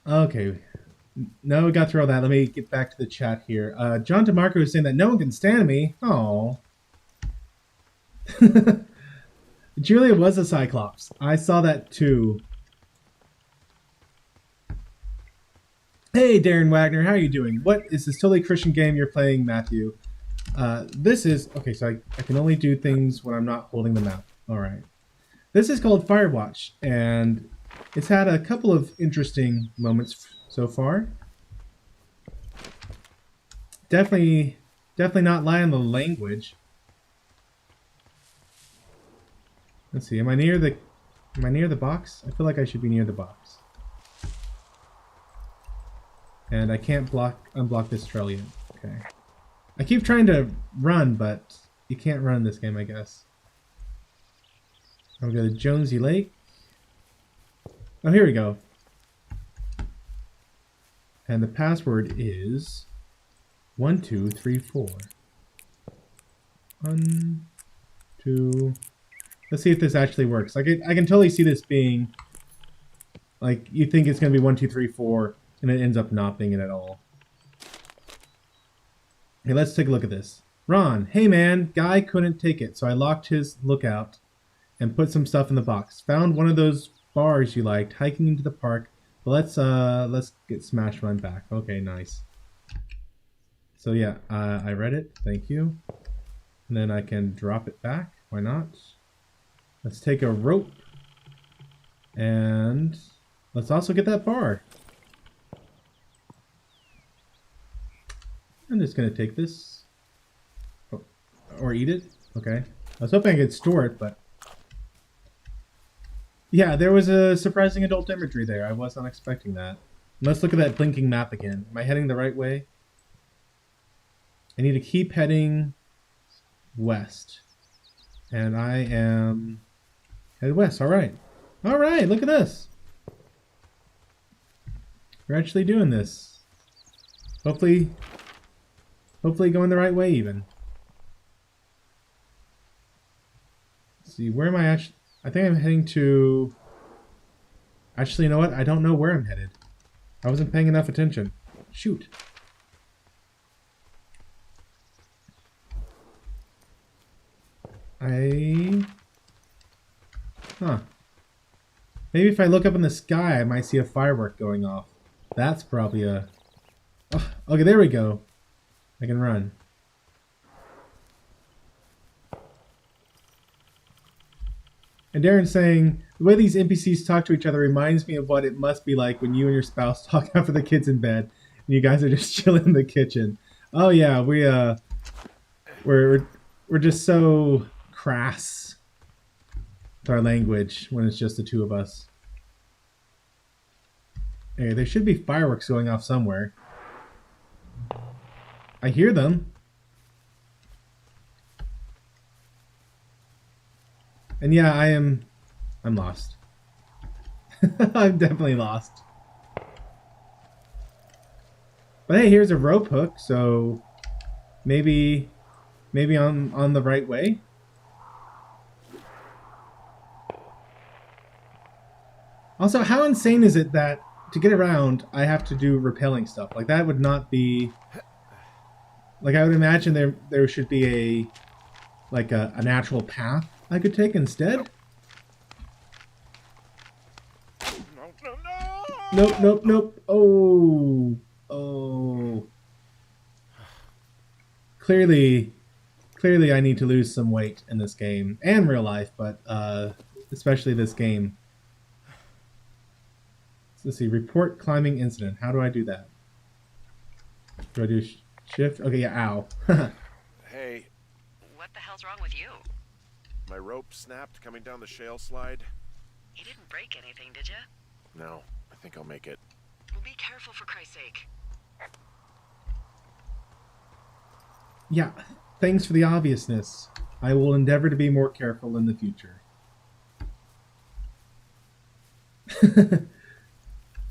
Okay. No, we got through all that. Let me get back to the chat here. John DeMarco is saying that no one can stand me. Oh. Julia was a Cyclops. I saw that too. Hey, Darren Wagner, how are you doing? What is this totally Christian game you're playing, Matthew? This is... Okay, so I can only do things when I'm not holding the map. All right. This is called Firewatch, and it's had a couple of interesting moments so far. Definitely not lie on the language. Let's see. Am I near the box? I feel like I should be near the box. And I can't unblock this trail yet. Okay. I keep trying to run, but you can't run in this game, I guess. I'll go to Jonesy Lake. Oh, here we go. And the password is 1234. 1, 2. Let's see if this actually works. I can totally see this being like you think it's gonna be 1, 2, 3, 4, and it ends up not being it at all. Okay, let's take a look at this. Ron, hey man, guy couldn't take it, so I locked his lookout and put some stuff in the box. Found one of those bars you liked, hiking into the park. But let's get Smash Run back. Okay, nice. So yeah, I read it. Thank you. And then I can drop it back. Why not? Let's take a rope. And let's also get that bar. I'm just gonna take this. Oh, or eat it. Okay. I was hoping I could store it, but yeah, there was a surprising adult imagery there. I was not expecting that. Let's look at that blinking map again. Am I heading the right way? I need to keep heading west. And I am headed west. All right. All right, look at this. We're actually doing this. Hopefully going the right way even. Let's see, where am I actually? I think I'm heading to... Actually, you know what? I don't know where I'm headed. I wasn't paying enough attention. Shoot. Huh. Maybe if I look up in the sky, I might see a firework going off. That's probably a... Oh, okay, there we go. I can run. And Darren's saying, the way these NPCs talk to each other reminds me of what it must be like when you and your spouse talk after the kids in bed and you guys are just chilling in the kitchen. Oh yeah, we're just so crass with our language when it's just the two of us. Hey, there should be fireworks going off somewhere. I hear them. And yeah, I'm lost. I'm definitely lost. But hey, here's a rope hook, so maybe I'm on the right way. Also, how insane is it that to get around, I have to do rappelling stuff? Like, that would not be... Like, I would imagine there should be a natural path I could take instead. Nope. Oh. Clearly I need to lose some weight in this game and real life, but especially this game. So let's see. Report climbing incident. How do I do that? Do I do shift? Okay, yeah. Ow. Hey, What the hell's wrong with you? my rope snapped coming down the shale slide. You didn't break anything, did you? No, I think I'll make it. Well, be careful for Christ's sake. Yeah, thanks for the obviousness. I will endeavor to be more careful in the future.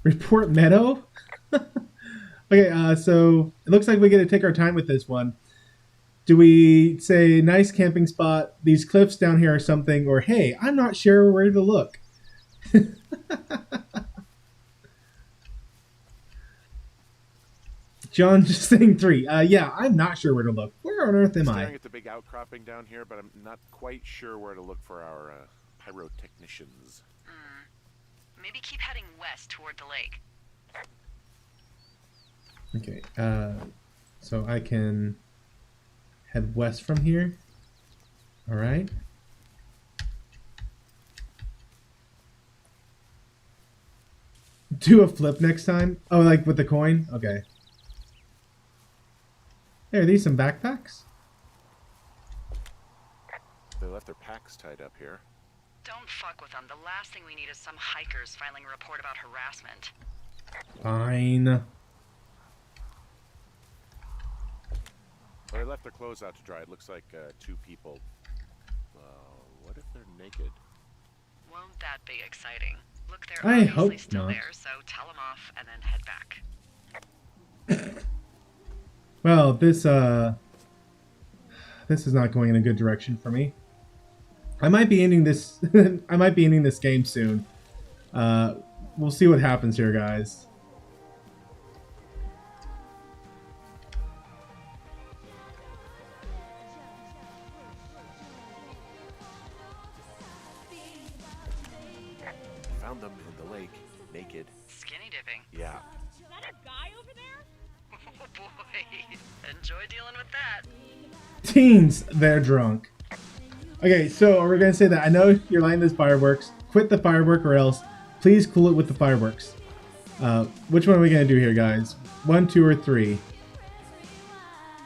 Report Meadow? Okay, so it looks like we get to take our time with this one. Do we say, nice camping spot, these cliffs down here or something, or hey, I'm not sure where to look? John just saying 3. Yeah, I'm not sure where to look. Where on earth am Staring I? at the big outcropping down here, but I'm not quite sure where to look for our pyrotechnicians. Maybe keep heading west toward the lake. Okay, so I can head west from here. All right. Do a flip next time? Oh, like with the coin? Okay. Hey, are these some backpacks? They left their packs tied up here. Don't fuck with them. The last thing we need is some hikers filing a report about harassment. Fine. Well, they left their clothes out to dry. It looks like 2 people. What if they're naked? Won't that be exciting? Look, they're I obviously hope still not. there, so tell them off and then head back. Well, this is not going in a good direction for me. I might be ending this. I might be ending this game soon. We'll see what happens here, guys. Yeah. Is that a guy over there? Oh boy. Enjoy dealing with that. Teens, they're drunk. Okay, so we're gonna say that I know you're lighting those fireworks. Quit the firework or else please cool it with the fireworks. Which one are we gonna do here, guys? 1, 2, or 3?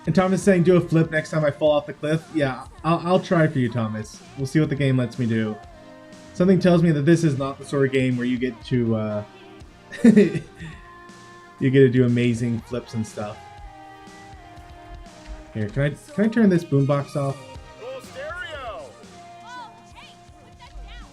And Thomas is saying do a flip next time I fall off the cliff. Yeah, I'll try for you, Thomas. We'll see what the game lets me do. Something tells me that this is not the sort of game where you get to you get to do amazing flips and stuff. Here, can I turn this boombox off? Full stereo! Whoa, hey, put that down.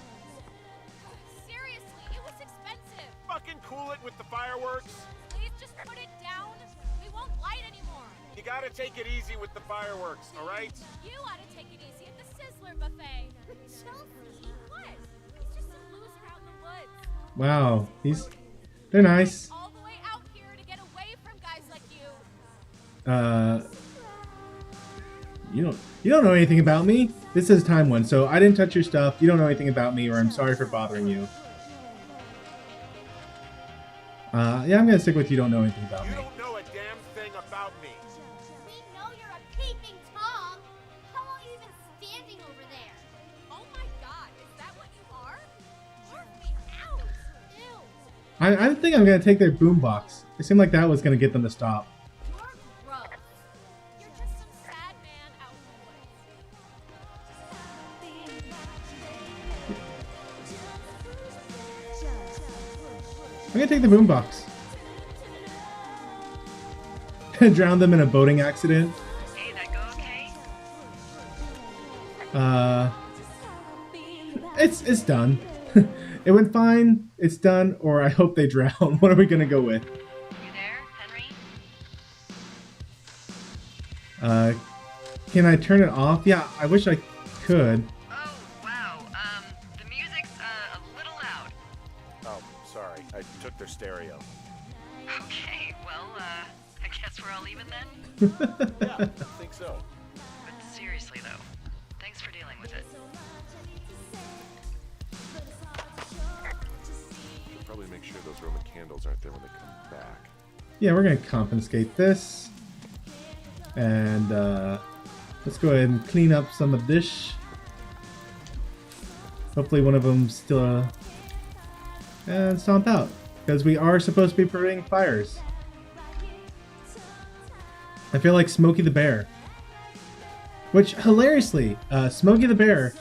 Seriously, it was expensive. Fucking cool it with the fireworks. Please just put it down. We won't light anymore. You gotta take it easy with the fireworks, all right? You ought to take it easy at the Sizzler buffet. Chelsea, what? He's just some loser out in the woods. Wow, they're nice. All the way out here to get away from guys like you. You don't know anything about me. This is time one, so I didn't touch your stuff. You don't know anything about me, or I'm sorry for bothering you. Yeah, I'm gonna stick with you don't know anything about You me. don't know a damn thing about me. We know you're a peeping Tom. How long are you even standing over there? Oh my god, is that what you are? Work me out. Ew. I think I'm gonna take their boombox. It seemed like that was gonna get them to stop. You're gross. You're just some sad man out in the woods. I'm gonna take the boombox. Drown them in a boating accident. Hey, that go okay? It's done. It went fine. It's done. Or I hope they drown. What are we gonna go with? You there, Henry? Can I turn it off? Yeah, I wish I could. Oh, wow. The music's a little loud. Oh, sorry. I took their stereo. Okay, well, I guess we're all even then? Yeah, I think so. But seriously, though, thanks for dealing with it. Should probably make sure those Roman candles aren't there when they come back. Yeah, we're gonna confiscate this. And let's go ahead and clean up some of this. Hopefully one of them's still and stomp out. Because we are supposed to be preventing fires. I feel like Smokey the Bear. Which, hilariously, Smokey the Bear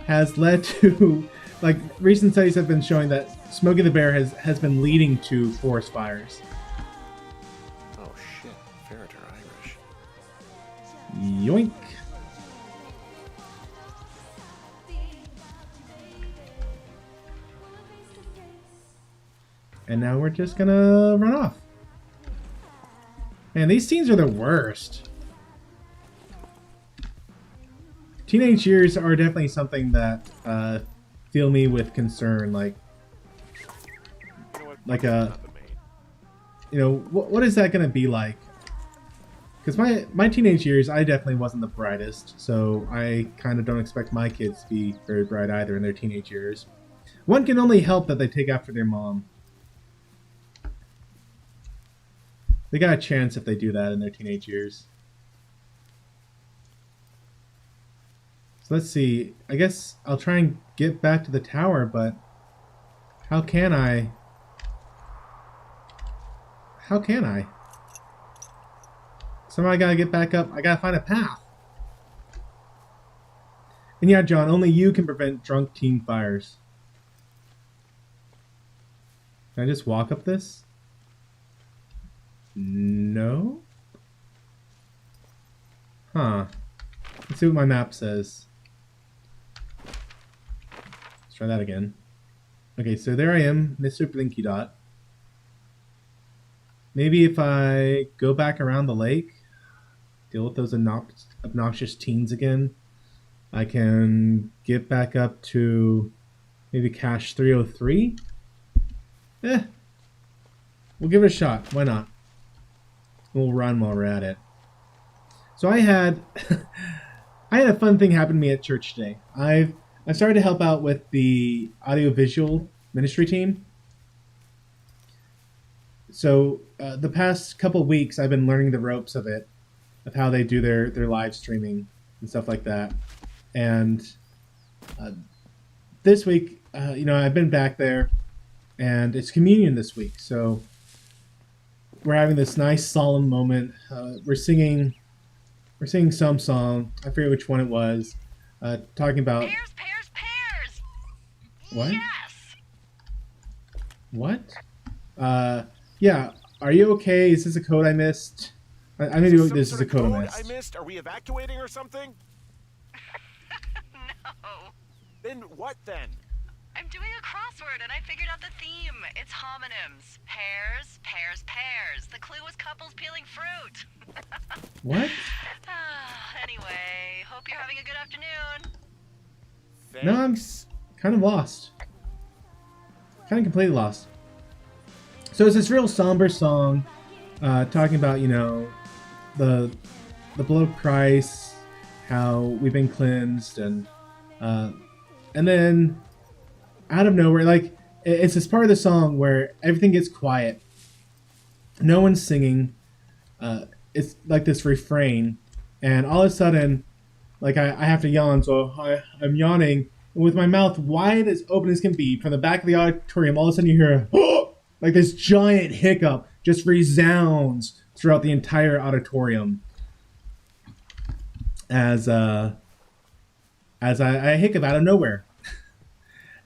has led to, like, recent studies have been showing that Smokey the Bear has been leading to forest fires. Oh shit, ferret are Irish. Yoink. And now we're just gonna run off. Man, these scenes are the worst. Teenage years are definitely something that fill me with concern. Like You know what? Like Not the main. you know, what is that gonna be like? Because my teenage years, I definitely wasn't the brightest, so I kind of don't expect my kids to be very bright either in their teenage years. One can only help that they take after their mom. They got a chance if they do that in their teenage years. So let's see. I guess I'll try and get back to the tower, but how can I? How can I? Somehow I gotta get back up. I gotta find a path. And yeah, John, only you can prevent drunk teen fires. Can I just walk up this? No? Huh. Let's see what my map says. Let's try that again. Okay, so there I am, Mr. Blinky Dot. Maybe if I go back around the lake, deal with those obnoxious teens again, I can get back up to maybe cache 303? We'll give it a shot. Why not? We'll run while we're at it. So I had a fun thing happen to me at church today. I started to help out with the audiovisual ministry team. So the past couple weeks, I've been learning the ropes of it, of how they do their live streaming and stuff like that. And this week, I've been back there, and it's communion this week. So we're having this nice solemn moment. We're singing some song. I forget which one it was. Talking about Pears, pears, pears! what? Yes! What? Yeah. Are you okay? Is this a code I missed? I maybe Some this is sort a of code I I missed. missed. Are we evacuating or something? No. Then what then? I'm doing a crossword and I figured out the theme. It's homonyms. Pears, pears, pears. The clue was couples peeling fruit. What? Anyway, hope you're having a good afternoon. Thanks. No, I'm kind of lost. Kind of completely lost. So it's this real somber song, talking about the blood of Christ, how we've been cleansed, and then out of nowhere, like it's this part of the song where everything gets quiet. No one's singing. It's like this refrain, and all of a sudden, like I have to yawn, so I'm yawning with my mouth wide as open as can be. From the back of the auditorium, all of a sudden you hear like this giant hiccup just resounds throughout the entire auditorium as I hiccup out of nowhere.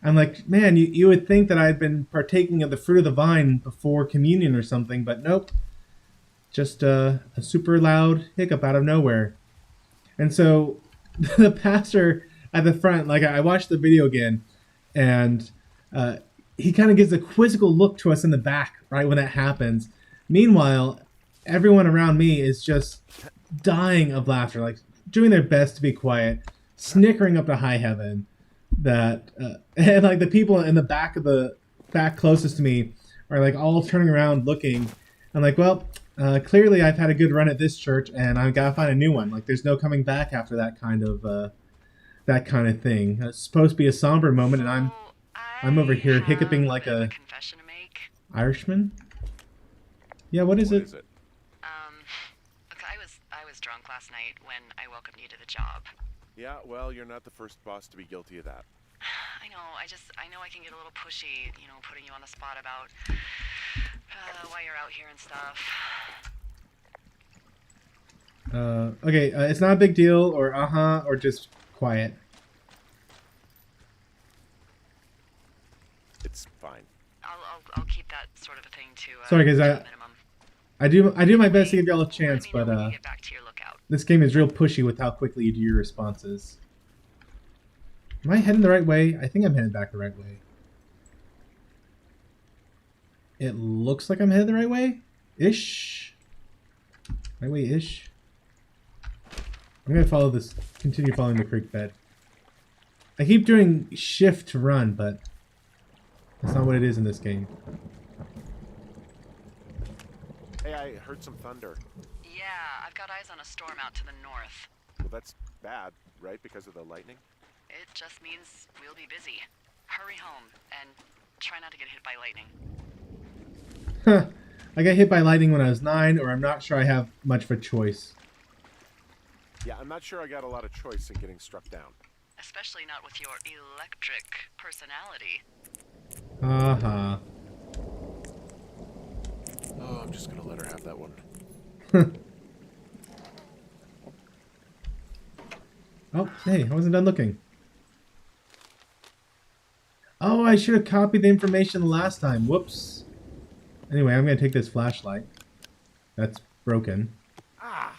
I'm like, man, you would think that I'd been partaking of the fruit of the vine before communion or something, but nope. Just a super loud hiccup out of nowhere. And so the pastor at the front, like I watched the video again, and he kind of gives a quizzical look to us in the back right when that happens. Meanwhile, everyone around me is just dying of laughter, like doing their best to be quiet, snickering up to high heaven. And like the people in the back closest to me are like all turning around looking. I'm like, well, clearly I've had a good run at this church, and I've got to find a new one. Like there's no coming back after that kind of thing. It's supposed to be a somber moment, and I'm over here hiccuping like a confession to make. Irishman. Yeah, what is it? Is it? Look, I was drunk last night when I welcomed you to the job. Yeah, well, you're not the first boss to be guilty of that. I know, I know I can get a little pushy, putting you on the spot about why you're out here and stuff. Okay, it's not a big deal, or just quiet. It's fine. I'll keep that sort of a thing to Sorry, guys, to a minimum. I do my best to give y'all a chance, Let me know but when you get back to your lookout. this game is real pushy with how quickly you do your responses. Am I heading the right way? I think I'm headed back the right way. It looks like I'm headed the right way? Ish. Right way ish. I'm gonna continue following the creek bed. I keep doing shift to run, but that's not what it is in this game. Hey, I heard some thunder. Yeah, I've got eyes on a storm out to the north. Well, that's bad, right? Because of the lightning? It just means we'll be busy. Hurry home and try not to get hit by lightning. Huh. I got hit by lightning when I was 9, or I'm not sure I have much of a choice. Yeah, I'm not sure I got a lot of choice in getting struck down. Especially not with your electric personality. Uh-huh. Oh, I'm just gonna let her have that one. Oh, hey, I wasn't done looking. Oh, I should have copied the information the last time. Whoops. Anyway, I'm going to take this flashlight. That's broken. Ah!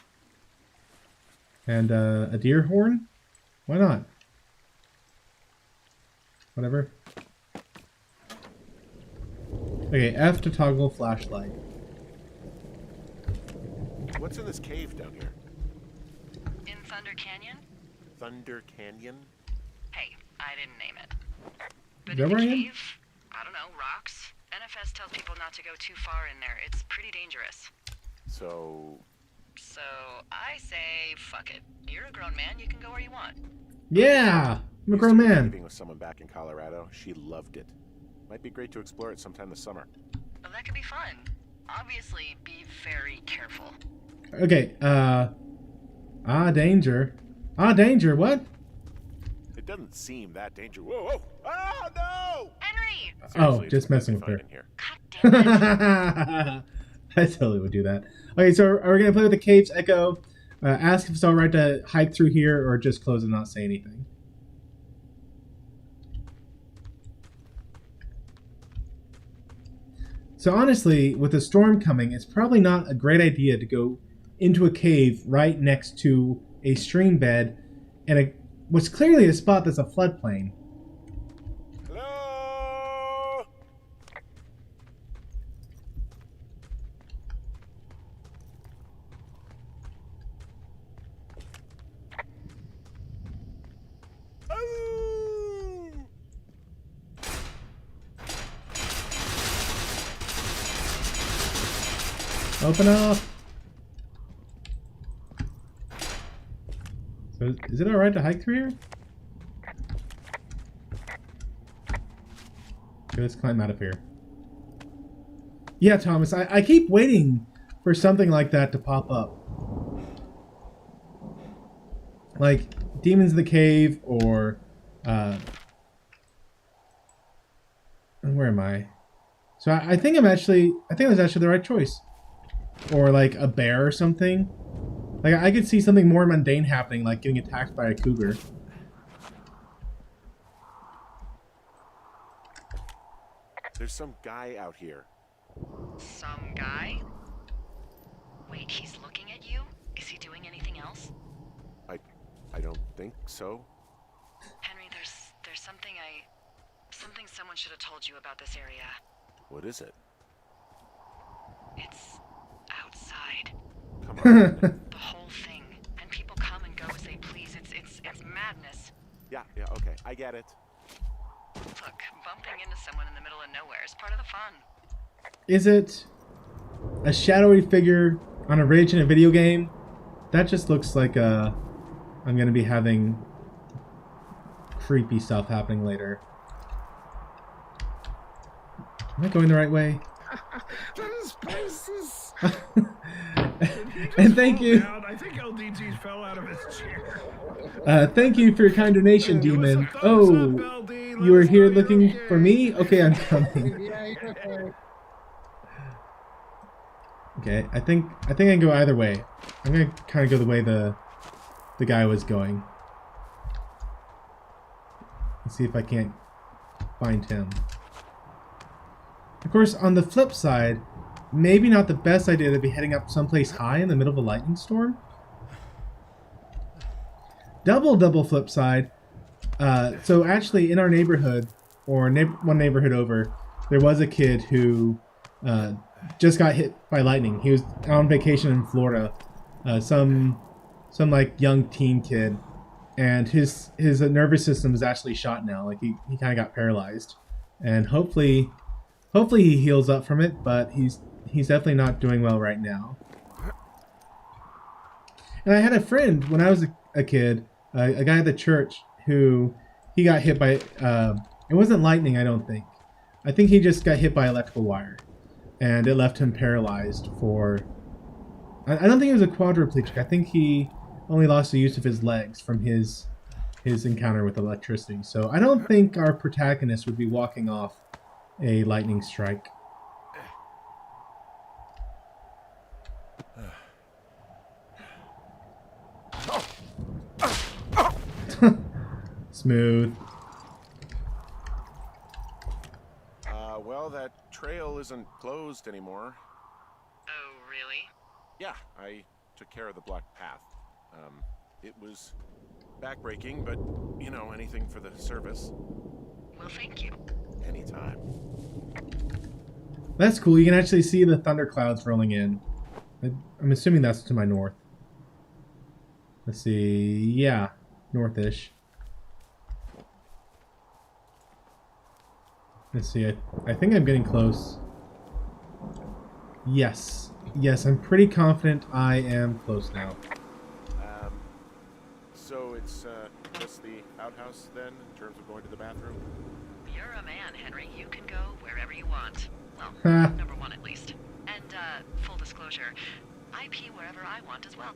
And a deer horn? Why not? Whatever. Okay, F to toggle flashlight. What's in this cave down here? In Thunder Canyon? Thunder Canyon? Hey, I didn't name it. But Is that in the where I am? cave, I don't know, rocks. NFS tells people not to go too far in there. It's pretty dangerous. So So I say, fuck it. You're a grown man. You can go where you want. Yeah! I'm a used grown to be man. living with someone back in Colorado. She loved it. Might be great to explore it sometime this summer. Well, that could be fun. Obviously, be very careful. Okay, danger. Danger, what? It doesn't seem that dangerous. Whoa, whoa! Ah, no! Henry! Seriously, Just it's messing with completely her. fine in here. God damn it. I totally would do that. Okay, so are we gonna play with the cave's echo? Ask if it's all right to hike through here, or just close and not say anything. So honestly, with a storm coming, it's probably not a great idea to go into a cave right next to a stream bed and what's clearly a spot that's a floodplain. Hello? Oh! Open up! So is it alright to hike through here? Okay, let's climb out of here. Yeah, Thomas, I keep waiting for something like that to pop up. Like Demons in the Cave or where am I? So I think it was actually the right choice. Or like a bear or something. Like I could see something more mundane happening, like getting attacked by a cougar. There's some guy out here. Some guy? Wait, he's looking at you? Is he doing anything else? I don't think so. Henry, there's something someone should have told you about this area. What is it? It's outside. Come on. The whole thing. And people come and go as they please. It's madness. Yeah, okay. I get it. Look, bumping into someone in the middle of nowhere is part of the fun. Is it a shadowy figure on a ridge in a video game? That just looks like I'm gonna be having creepy stuff happening later. Am I going the right way? This place is... And thank you. I think LDG fell out of his chair. Thank you for your kind donation, Demon. Oh, you were here looking for me? Okay, I'm coming. Okay, I think I can go either way. I'm gonna kind of go the way the guy was going. Let's see if I can't find him. Of course, on the flip side, maybe not the best idea to be heading up someplace high in the middle of a lightning storm. Double flip side. So actually, in our neighborhood, or one neighborhood over, there was a kid who just got hit by lightning. He was on vacation in Florida, some like young teen kid, and his nervous system is actually shot now. Like he kind of got paralyzed, and hopefully he heals up from it. But he's definitely not doing well right now. And I had a friend when I was a kid, a guy at the church who he got hit by. It wasn't lightning, I don't think. I think he just got hit by electrical wire, and it left him paralyzed for. I don't think he was a quadriplegic. I think he only lost the use of his legs from his encounter with electricity. So I don't think our protagonist would be walking off a lightning strike. Smooth. Well, that trail isn't closed anymore. Oh, really? Yeah, I took care of the blocked path. It was backbreaking, but, you know, anything for the service. Well, thank you. Anytime. That's cool. You can actually see the thunderclouds rolling in. I'm assuming that's to my north. Let's see. Yeah, northish. Let's see. I think I'm getting close. Yes. Yes, I'm pretty confident I am close now. So it's just the outhouse then, in terms of going to the bathroom? You're a man, Henry. You can go wherever you want. Well, number one at least. And, disclosure. I pee wherever I want as well.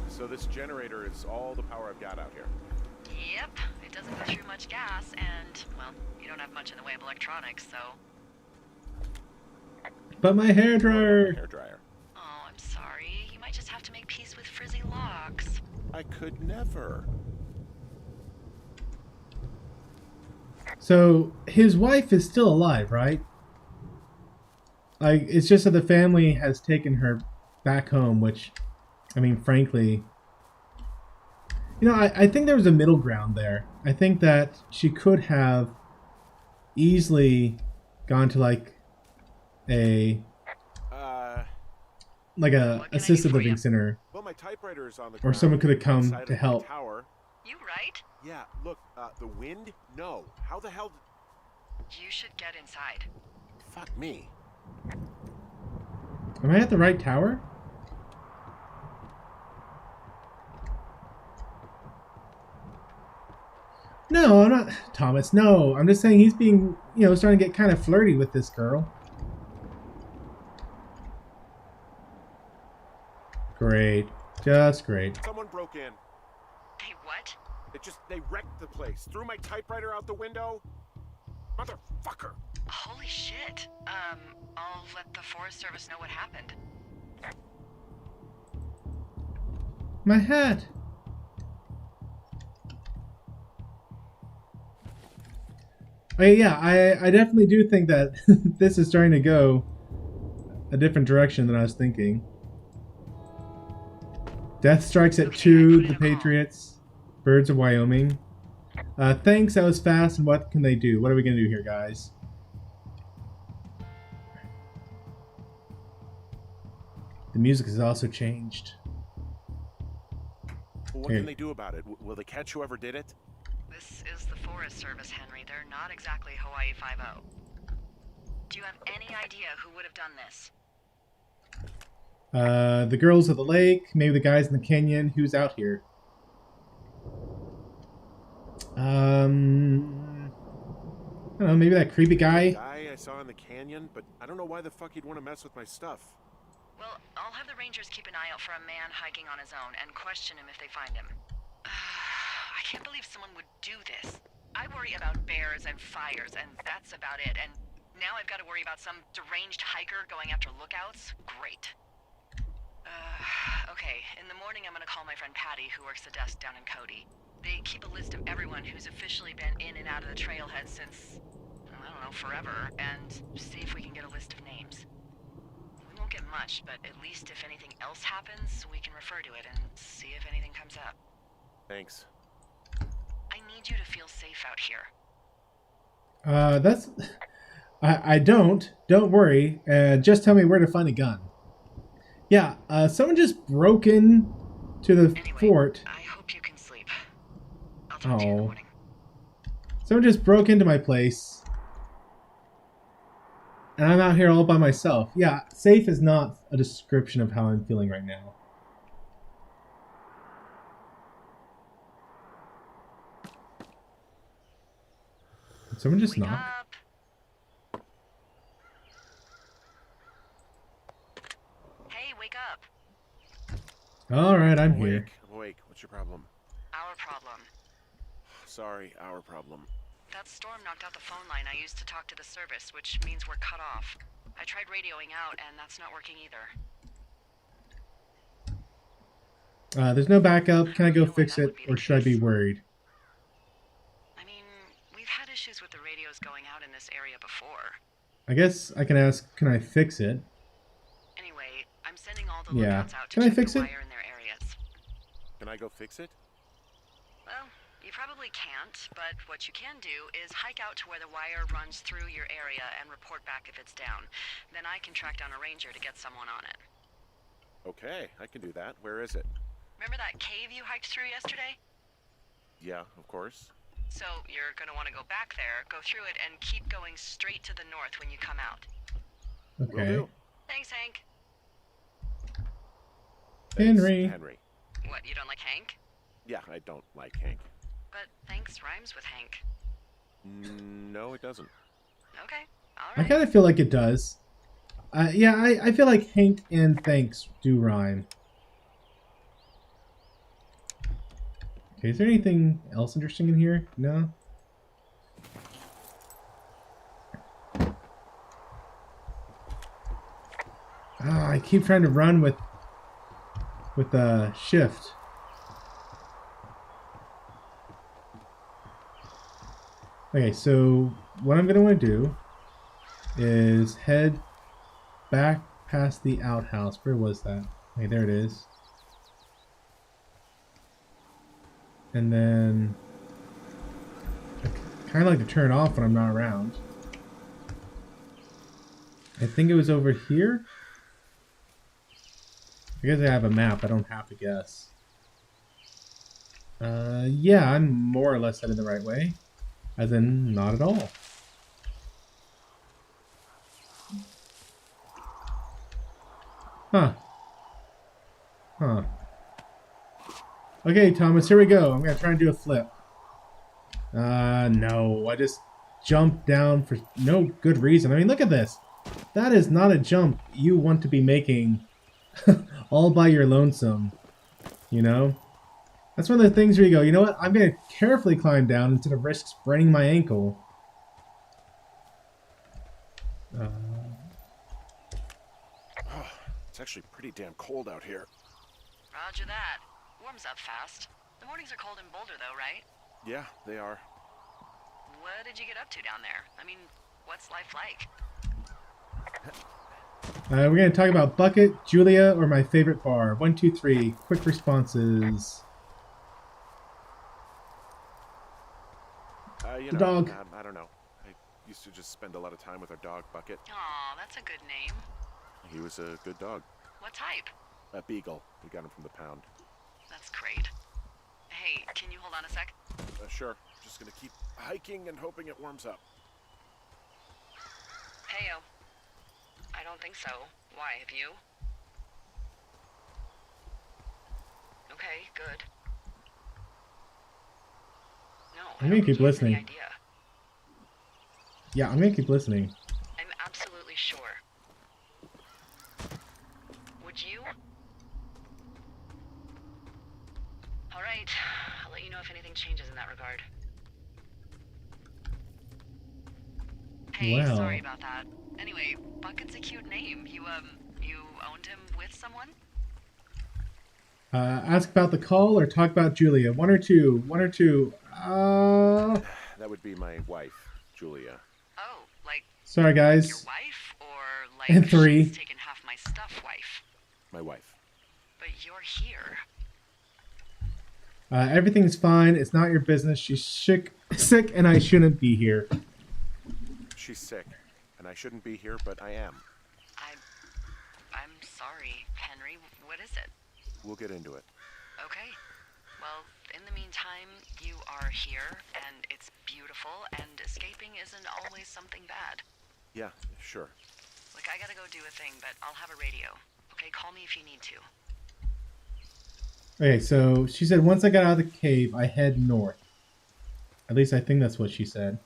So this generator is all the power I've got out here. Yep, it doesn't go through much gas, and, well, you don't have much in the way of electronics, so... But my hairdryer. Hairdryer. Oh, I'm sorry. You might just have to make peace with frizzy locks. I could never. So his wife is still alive, right? Like, it's just that the family has taken her back home, which, I mean, frankly, you know, I think there was a middle ground there. I think that she could have easily gone to like a assisted living center, Well, my typewriter is on the or ground someone could have come outside of to my help. Tower. You right? Yeah, look, the wind? No. How the hell? You should get inside. Fuck me. Am I at the right tower? No, I'm not, Thomas. No, I'm just saying he's being, you know, starting to get kind of flirty with this girl. Great. Just great. Someone broke in. Hey, what? They wrecked the place. Threw my typewriter out the window. Motherfucker. Holy shit. I'll let the Forest Service know what happened. My hat. Yeah, I definitely do think that this is starting to go a different direction than I was thinking. Death strikes at 2, the Patriots. Birds of Wyoming. Thanks, that was fast, and what can they do? What are we going to do here, guys? The music has also changed. Well, what can they do about it? Will they catch whoever did it? This is the Forest Service, Henry. They're not exactly Hawaii Five-0. Do you have any idea who would have done this? The girls of the lake, maybe the guys in the canyon. Who's out here? I don't know, maybe that creepy guy. The guy I saw in the canyon, but I don't know why the fuck he'd want to mess with my stuff. Well, I'll have the Rangers keep an eye out for a man hiking on his own and question him if they find him. I can't believe someone would do this. I worry about bears and fires, and that's about it. And now I've got to worry about some deranged hiker going after lookouts? Great. Okay, in the morning I'm gonna call my friend Patty, who works the desk down in Cody. They keep a list of everyone who's officially been in and out of the trailhead since, I don't know, forever, and see if we can get a list of names. We won't get much, but at least if anything else happens, we can refer to it and see if anything comes up. Thanks. I need you to feel safe out here. That's... I don't. Don't worry. Just tell me where to find a gun. Yeah, someone just broke in to the fort. I hope you can sleep. I'll talk to you in the morning. Someone just broke into my place. And I'm out here all by myself. Yeah, safe is not a description of how I'm feeling right now. Did someone just knock? Hey, wake up. Alright, I'm I'm here. I'm awake. What's your problem? Our problem. Sorry, our problem. That storm knocked out the phone line I used to talk to the service, which means we're cut off. I tried radioing out, and that's not working either. There's no backup. Can I go fix it, or should I be worried? I mean, we've had issues with the radios going out in this area before. I guess I can ask, can I fix it? Anyway, I'm sending all the Yeah. lookouts out to Can I check fix the it? wire in their areas. Can I go fix it? Well, you probably can't, but what you can do is hike out to where the wire runs through your area and report back if it's down. Then I can track down a ranger to get someone on it. Okay, I can do that. Where is it? Remember that cave you hiked through yesterday? Yeah, of course. So you're going to want to go back there, go through it, and keep going straight to the north when you come out. Will Okay. do. Thanks, Hank. Thanks, Henry. Henry. What, you don't like Hank? Yeah, I don't like Hank. But thanks rhymes with Hank. No, it doesn't. Okay, all I right. kind of feel like it does. Yeah, I feel like Hank and thanks do rhyme. Okay, is there anything else interesting in here? No? Ah, I keep trying to run with shift. Okay, so what I'm going to want to do is head back past the outhouse. Where was that? Okay, there it is. And then I kind of like to turn it off when I'm not around. I think it was over here. I guess I have a map. I don't have to guess. Yeah, I'm more or less headed the right way. As in, not at all. Huh. Huh. Okay, Thomas, here we go. I'm gonna try and do a flip. No. I just jumped down for no good reason. I mean, look at this. That is not a jump you want to be making all by your lonesome. You know? That's one of the things where you go, you know what? I'm gonna carefully climb down instead of risk spraining my ankle. It's actually pretty damn cold out here. Roger that. Warms up fast. The mornings are cold in Boulder, though, right? Yeah, they are. What did you get up to down there? I mean, what's life like? We're gonna talk about Bucket, Julia, or my favorite bar. 1, 2, 3. Quick responses. You The know, dog. I don't know. I used to just spend a lot of time with our dog, Bucket. Aw, that's a good name. He was a good dog. What type? A beagle. We got him from the pound. That's great. Hey, can you hold on a sec? Sure. Just gonna keep hiking and hoping it warms up. Heyo. I don't think so. Why, have you? Okay, good. No, I'm gonna keep listening. Any idea. Yeah, I'm gonna keep listening. I'm absolutely sure. Would you? All right. I'll let you know if anything changes in that regard. Hey, Wow. sorry about that. Anyway, Bucket's a cute name. You owned him with someone? Ask about the call or talk about Julia. One or two. One or two. That would be my wife, Julia. Oh, like Sorry, your guys. wife? Or like And 3. she's taken half my stuff wife? My wife. But you're here. Everything's fine. It's not your business. She's sick, and I shouldn't be here. She's sick, and I shouldn't be here, but I am. I'm sorry, Henry. What is it? We'll get into it. Okay. Well, in the meantime, you are here, and it's beautiful, and escaping isn't always something bad. Yeah, sure. Look, I gotta go do a thing, but I'll have a radio. Okay, call me if you need to. Okay, so she said once I got out of the cave, I head north. At least I think that's what she said.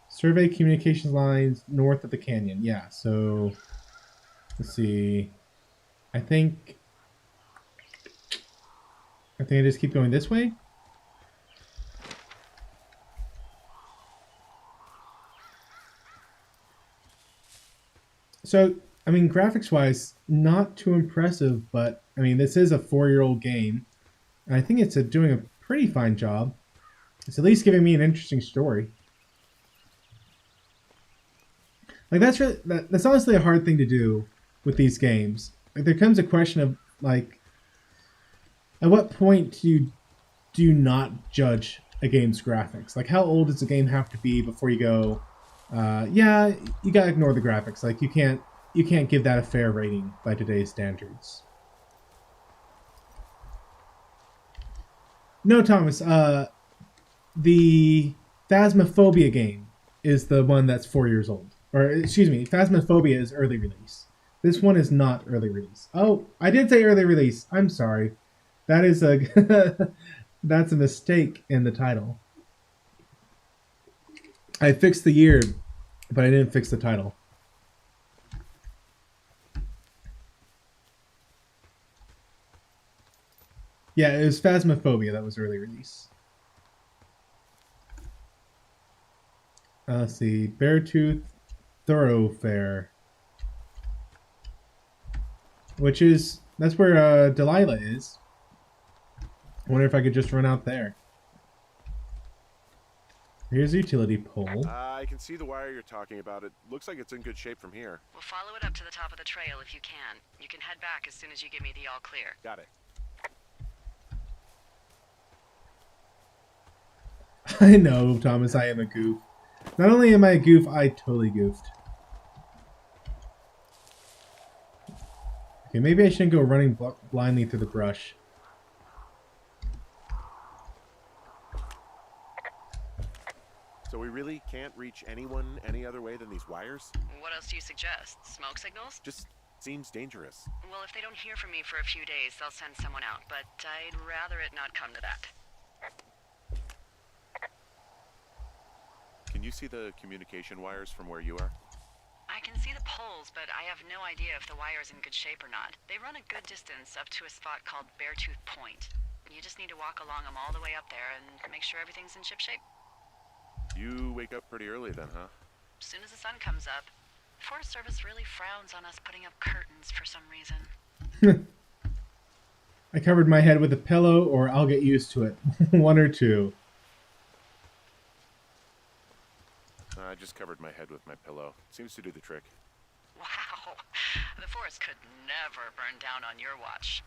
Survey communications lines north of the canyon. Yeah, so let's see. I think I just keep going this way. So, I mean, graphics-wise, not too impressive, but I mean, this is a 4-year-old game, and I think it's doing a pretty fine job. It's at least giving me an interesting story. Like that's honestly a hard thing to do with these games. Like there comes a question of like, at what point do you not judge a game's graphics? Like how old does a game have to be before you go, yeah, you gotta ignore the graphics. Like you can't give that a fair rating by today's standards. No, Thomas. The Phasmophobia game is the one that's 4 years old. Or, excuse me, Phasmophobia is early release. This one is not early release. Oh, I did say early release. I'm sorry. That is a that's a mistake in the title. I fixed the year, but I didn't fix the title. Yeah, it was Phasmophobia. That was early release. Let's see. Beartooth Thoroughfare. Which is... That's where Delilah is. I wonder if I could just run out there. Here's a utility pole. I can see the wire you're talking about. It looks like it's in good shape from here. We'll follow it up to the top of the trail if you can. You can head back as soon as you give me the all clear. Got it. I know, Thomas, I am a goof. Not only am I a goof, I totally goofed. Okay, maybe I shouldn't go running blindly through the brush. So we really can't reach anyone any other way than these wires? What else do you suggest? Smoke signals? Just seems dangerous. Well, if they don't hear from me for a few days, they'll send someone out, but I'd rather it not come to that. Can you see the communication wires from where you are? I can see the poles, but I have no idea if the wire's in good shape or not. They run a good distance up to a spot called Beartooth Point. You just need to walk along them all the way up there and make sure everything's in ship shape. You wake up pretty early then, huh? As soon as the sun comes up. The Forest Service really frowns on us putting up curtains for some reason. I covered my head with a pillow, or I'll get used to it. One or two. I just covered my head with my pillow. Seems to do the trick. Wow. The forest could never burn down on your watch.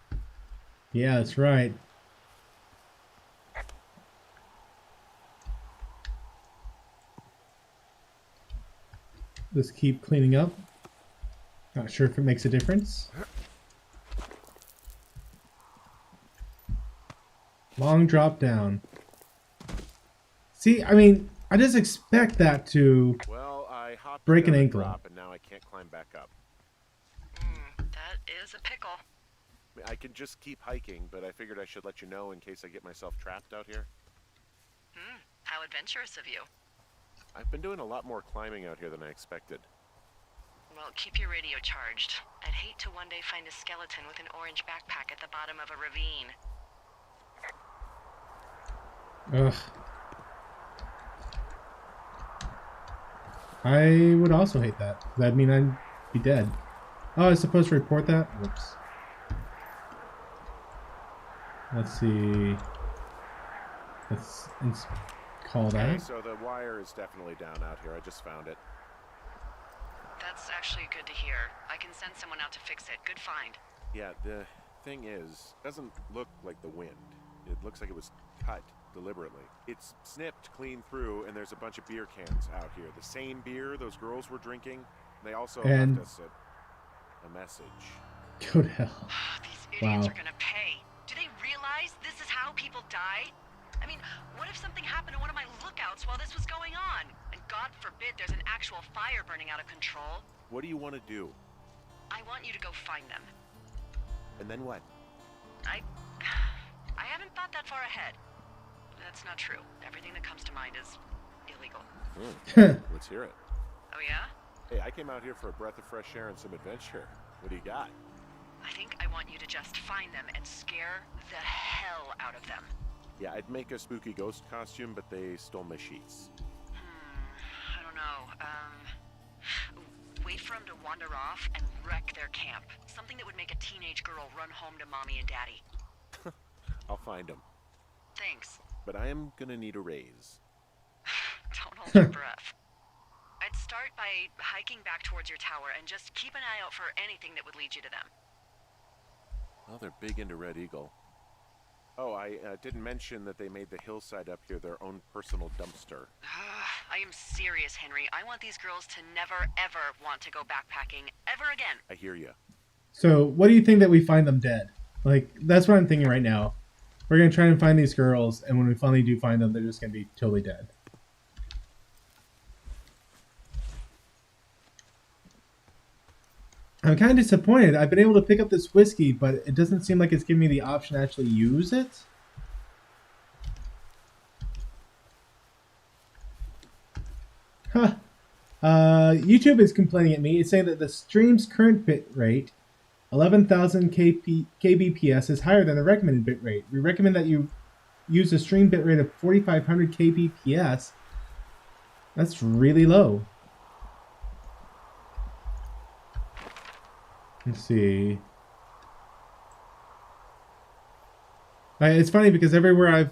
Yeah, that's right. Just keep cleaning up. Not sure if it makes a difference. Long drop down. See, I mean, I just expect that to Well, I hopped break an down a ankle. drop and now I can't climb back up. That is a pickle. I mean, I can just keep hiking, but I figured I should let you know in case I get myself trapped out here. How adventurous of you. I've been doing a lot more climbing out here than I expected. Well, keep your radio charged. I'd hate to one day find a skeleton with an orange backpack at the bottom of a ravine. Ugh. I would also hate that. That'd mean I'd be dead. Oh, I was supposed to report that? Whoops. Let's see. Let's call Okay, that. so the wire is definitely down out here. I just found it. That's actually good to hear. I can send someone out to fix it. Good find. Yeah, the thing is, it doesn't look like the wind. It looks like it was cut deliberately. It's snipped clean through, and there's a bunch of beer cans out here. The same beer those girls were drinking. They also And- left us a message. Go to hell. These idiots Wow. are gonna pay. Do they realize this is how people die? I mean, what if something happened to one of my lookouts while this was going on? And God forbid there's an actual fire burning out of control. What do you want to do? I want you to go find them. And then what? I haven't thought that far ahead. That's not true. Everything that comes to mind is illegal. Let's hear it. Oh yeah? Hey, I came out here for a breath of fresh air and some adventure. What do you got? I think I want you to just find them and scare the hell out of them. Yeah, I'd make a spooky ghost costume, but they stole my sheets. I don't know. Wait for them to wander off and wreck their camp. Something that would make a teenage girl run home to mommy and daddy. I'll find them. Thanks. But I am gonna need a raise. Don't hold your breath. I'd start by hiking back towards your tower and just keep an eye out for anything that would lead you to them. Well, they're big into Red Eagle. Oh, I didn't mention that they made the hillside up here their own personal dumpster. I am serious, Henry. I want these girls to never, ever want to go backpacking ever again. I hear you. So, what do you think that we find them dead? Like, that's what I'm thinking right now. We're going to try and find these girls, and when we finally do find them, they're just going to be totally dead. I'm kind of disappointed. I've been able to pick up this whiskey, but it doesn't seem like it's giving me the option to actually use it. Huh. YouTube is complaining at me. It's saying that the stream's current bit rate, 11,000 kbps, is higher than the recommended bit rate. We recommend that you use a stream bit rate of 4,500 kbps. That's really low. Let's see. It's funny because everywhere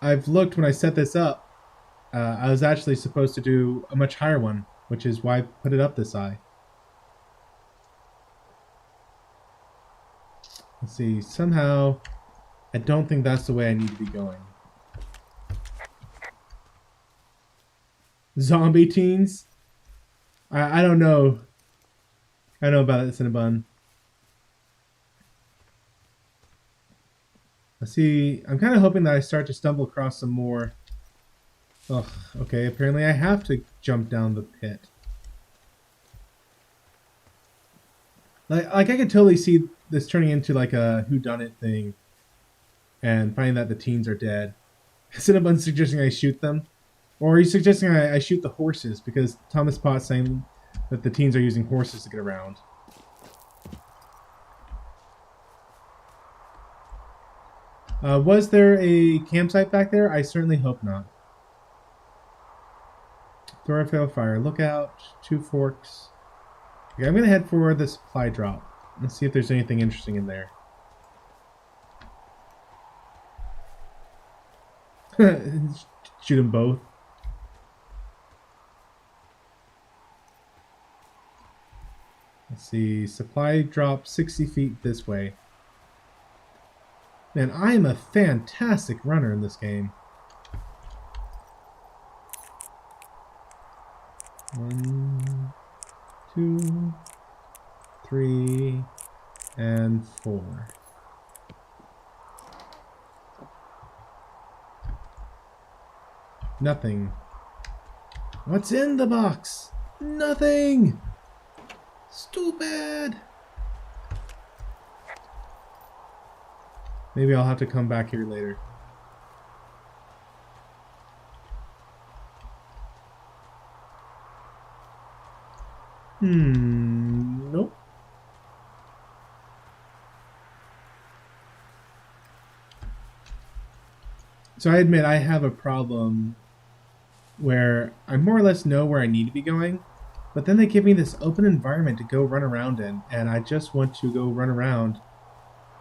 I've looked when I set this up, I was actually supposed to do a much higher one, which is why I put it up this high. Let's see. Somehow, I don't think that's the way I need to be going. Zombie teens? I don't know. I know about it, Cinnabon. Let's see. I'm kind of hoping that I start to stumble across some more. Ugh, okay, apparently I have to jump down the pit. Like I could totally see this turning into like a whodunit thing. And finding that the teens are dead. Cinnabon's suggesting I shoot them. Or he's suggesting I shoot the horses, because Thomas Potts saying that the teens are using horses to get around. Was there a campsite back there? I certainly hope not. Thoroughfare fire. Lookout. 2 forks. Okay, I'm going to head for the supply drop. Let's see if there's anything interesting in there. Shoot them both. Let's see. Supply drop 60 feet this way. Man, I am a fantastic runner in this game. 1, 2, 3, and 4. Nothing. What's in the box? Nothing! Stupid! Maybe I'll have to come back here later. Nope. So I admit I have a problem where I more or less know where I need to be going, but then they give me this open environment to go run around in, and I just want to go run around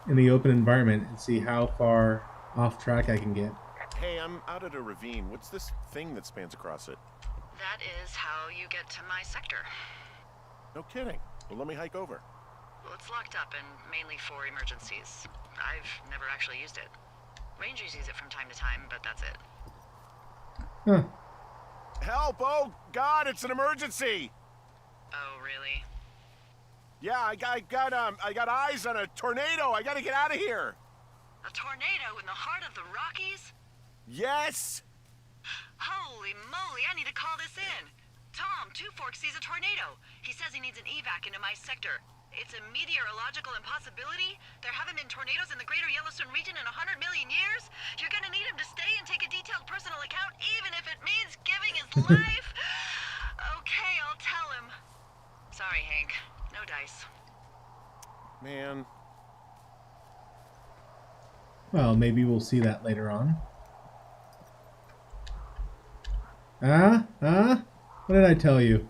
in the open environment and see how far off track I can get. Hey, I'm out at a ravine. What's this thing that spans across it? That is how you get to my sector. No kidding. Well, let me hike over. Well, it's locked up and mainly for emergencies. I've never actually used it. Rangers use it from time to time, but that's it. Huh. Help! Oh, God, it's an emergency! Oh, really? Yeah, I got eyes on a tornado. I gotta get out of here. A tornado in the heart of the Rockies? Yes! Holy moly, I need to call this in. Tom, Two Forks sees a tornado. He says he needs an evac into my sector. It's a meteorological impossibility. There haven't been tornadoes in the greater Yellowstone region in 100 million years. You're gonna need him to stay and take a detailed personal account, even if it means giving his life. Okay, I'll tell him. Sorry, Hank. No dice. Man. Well, maybe we'll see that later on. What did I tell you?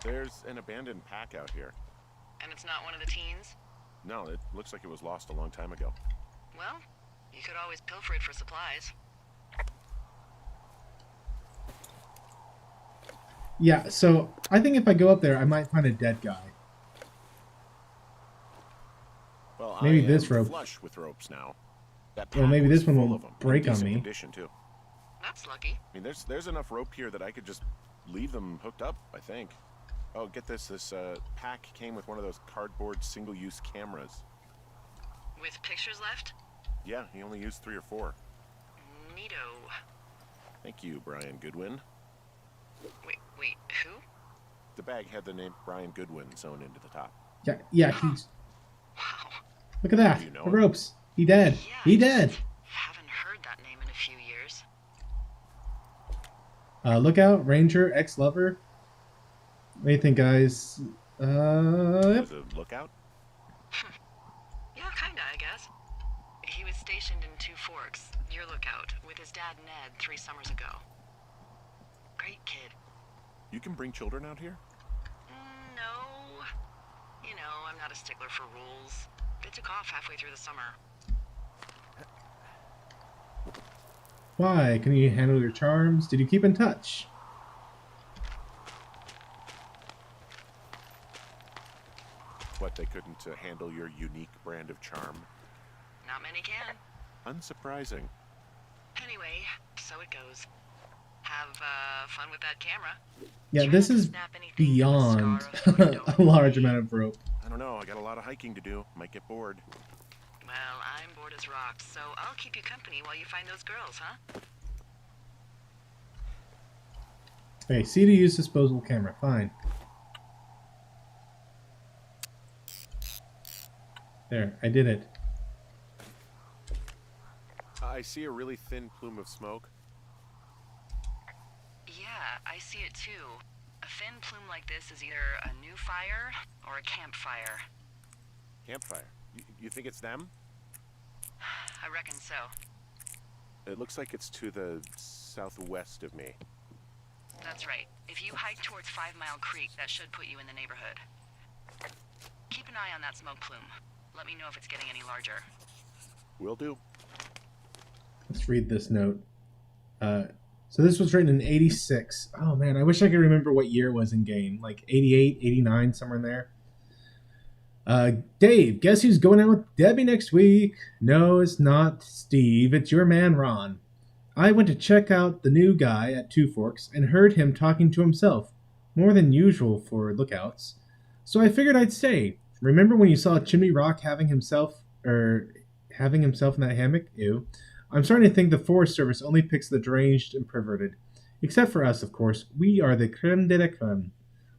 There's an abandoned pack out here. And it's not one of the teens? No, it looks like it was lost a long time ago. Well, you could always pilfer it for supplies. Yeah, so I think if I go up there, I might find a dead guy. Well, Maybe I this am rope. flush with ropes now. That Well, pack maybe was this one full won't of 'em, in break on decent me. Condition too. That's lucky. I mean, there's enough rope here that I could just leave them hooked up, I think. Oh, get this. This pack came with one of those cardboard single-use cameras. With pictures left? Yeah, he only used 3 or 4. Neato. Thank you, Brian Goodwin. Wait, who? The bag had the name Brian Goodwin sewn into the top. Yeah, he's... Wow. Look at that, You know the him? ropes. He dead. Yeah, He I just dead. haven't heard that name in a few years. Lookout, Ranger, ex-lover. What do you think, guys? Yep. Was a lookout? Yeah, kinda, I guess. He was stationed in Two Forks, your lookout, with his dad Ned 3 summers ago. Great kid. You can bring children out here? No. You know, I'm not a stickler for rules. They took off halfway through the summer. Why? Can you handle your charms? Did you keep in touch? What, they couldn't handle your unique brand of charm? Not many can. Unsurprising. Anyway, so it goes. Have fun with that camera. Yeah, Try this not to is snap anything from a beyond scar of window. a large amount of rope. I don't know, I got a lot of hiking to do. Might get bored. Well, I'm bored as rocks, so I'll keep you company while you find those girls, huh? Hey, see to use disposable camera. Fine. There, I did it. I see a really thin plume of smoke. Yeah, I see it too. A thin plume like this is either a new fire or a campfire. Campfire. You think it's them? I reckon so. It looks like it's to the southwest of me. That's right. If you hike towards 5 Mile Creek, that should put you in the neighborhood. Keep an eye on that smoke plume. Let me know if it's getting any larger. Will do. Let's read this note. So this was written in 86. Oh man, I wish I could remember what year it was in game. Like 88, 89, somewhere in there. Dave, guess who's going out with Debbie next week? No, it's not Steve. It's your man, Ron. I went to check out the new guy at Two Forks and heard him talking to himself. More than usual for lookouts. So I figured I'd stay. Remember when you saw Chimney Rock having himself in that hammock? Ew. I'm starting to think the Forest Service only picks the deranged and perverted. Except for us, of course. We are the creme de la creme.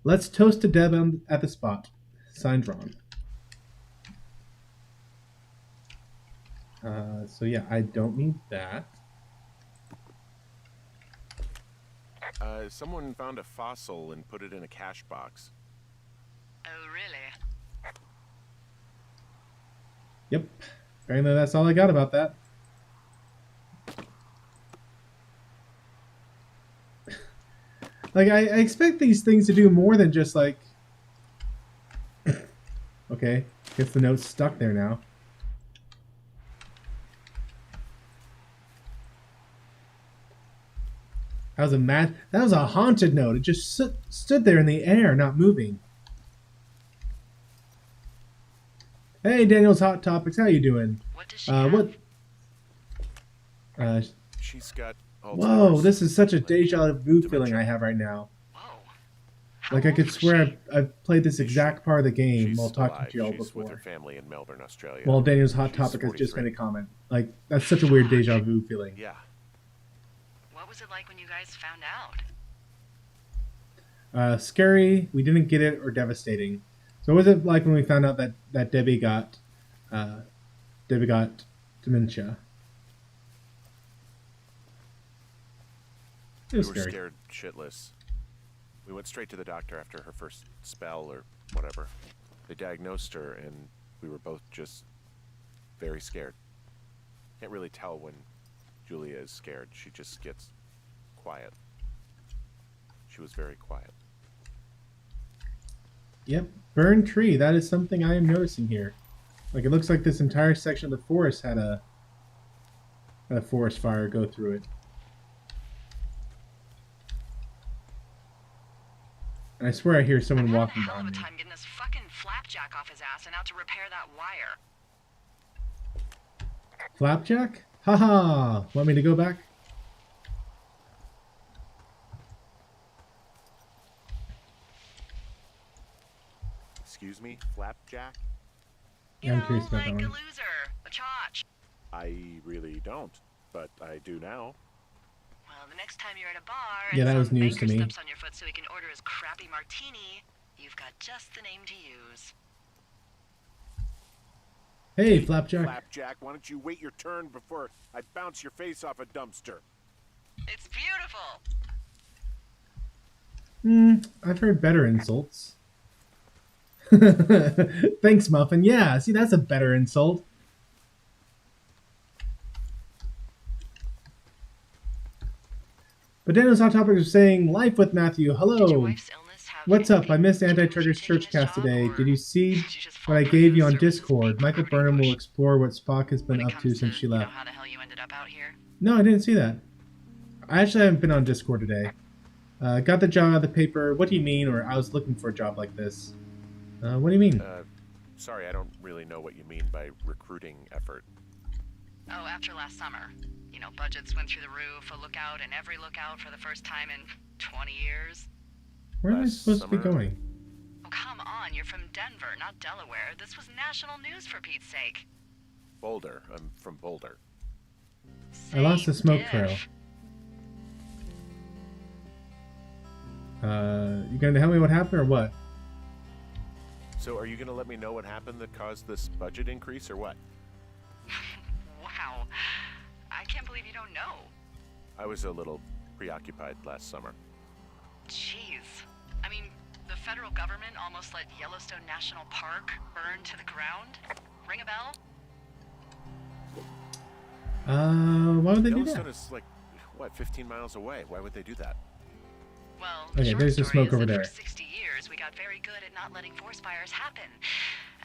Let's toast to Deb at the spot. Signed, Ron. So yeah, I don't need that. Someone found a fossil and put it in a cache box. Oh, really? Yep. Apparently that's all I got about that. Like, I expect these things to do more than just, like... Okay. Guess the note's stuck there now. That was a haunted note. It just stood there in the air, not moving. Hey, Daniel's Hot Topics. How you doing? What does she have? She's got Whoa, Alzheimer's. this is such a deja vu feeling I have right now. Whoa. How Like I old could was swear she? I've played this exact part of the game She's while still talking alive. to y'all She's with her before. family in Melbourne, Australia. While Daniel's Hot She's Topic has just 43. made a comment. Like, that's such a weird deja vu feeling. Yeah. What was it like when you guys found out? Scary, we didn't get it, or devastating. So what was it like when we found out that Debbie got dementia? It We was were scary. scared shitless. We went straight to the doctor after her first spell or whatever. They diagnosed her and we were both just very scared. Can't really tell when Julia is scared. She just gets quiet. She was very quiet. Yep, burned tree. That is something I am noticing here. Like, it looks like this entire section of the forest had a forest fire go through it. And I swear I hear someone I'm having walking a hell of behind a me. time getting this fucking flapjack off his ass and out to repair that wire. Flapjack? Haha! Want me to go back? Excuse me, Flapjack? Yeah, I'm You curious know, about that like a one. loser, a chotch. I really don't, but I do now. Well, the next time you're at a bar Yeah, and that was some news banker to me. steps on your foot so he can order his crappy martini, you've got just the name to use. Hey, Flapjack. Flapjack, why don't you wait your turn before I bounce your face off a dumpster? It's beautiful. I've heard better insults. Thanks, Muffin. Yeah, see, that's a better insult. But Daniel's Hot Topic is saying, Life with Matthew. Did your Hello. wife's illness have What's up? anything I missed to do with you Anti-Trigger's taking Church his cast job, today. or Did you see did you just fall what I prey gave to you the on services Discord? being Michael pretty Burnham will bush? explore what Spock has When been it up to comes since to, she left. how the hell you ended up out here? No, I didn't see that. I actually haven't been on Discord today. Got the job out of the paper. What do you mean? Or I was looking for a job like this. What do you mean? Sorry, I don't really know what you mean by recruiting effort. Oh, after last summer. You know, budgets went through the roof, a lookout in every lookout for the first time in 20 years. Where am I last supposed to be summer? going? Oh, come on, you're from Denver, not Delaware. This was national news, for Pete's sake. Boulder. I'm from Boulder. I lost the Same smoke diff. trail. You going to tell me what happened or what? So are you going to let me know what happened that caused this budget increase or what? Wow. I can't believe you don't know. I was a little preoccupied last summer. Jeez. I mean, the federal government almost let Yellowstone National Park burn to the ground. Ring a bell? Why would they do Yellowstone that? is like, what, 15 miles away? Why would they do that? Well, Okay, short there's the story smoke is over that there. For 60 years, we got very good at not letting forest fires happen.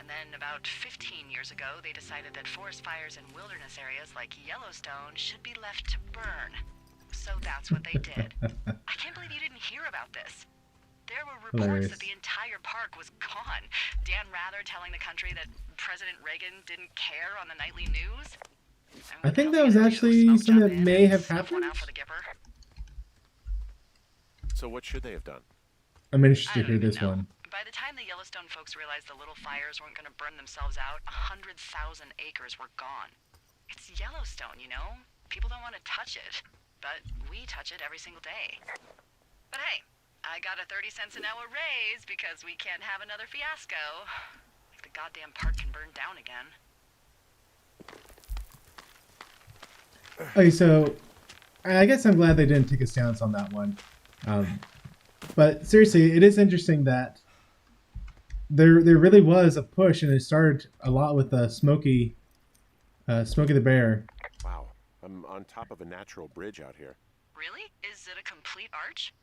And then about 15 years ago, they decided that forest fires in wilderness areas like Yellowstone should be left to burn. So that's what they did. I can't believe you didn't hear about this. There were reports Hilarious. that the entire park was gone. Dan Rather telling the country that President Reagan didn't care on the nightly news. I think that what was else are actually you gonna do? Smoke something jump that in may and have snuff one happened. out for the Gipper? So what should they have done? I'm interested I to don't hear even this know. one. By the time the Yellowstone folks realized the little fires weren't going to burn themselves out, 100,000 acres were gone. It's Yellowstone, you know? People don't want to touch it, but we touch it every single day. But hey, I got a 30 cents an hour raise because we can't have another fiasco. Like the goddamn park can burn down again. Okay, so I guess I'm glad they didn't take a stance on that one. But seriously, it is interesting that there really was a push, and it started a lot with Smokey the Bear. Wow, I'm on top of a natural bridge out here. Really? Is it a complete arch?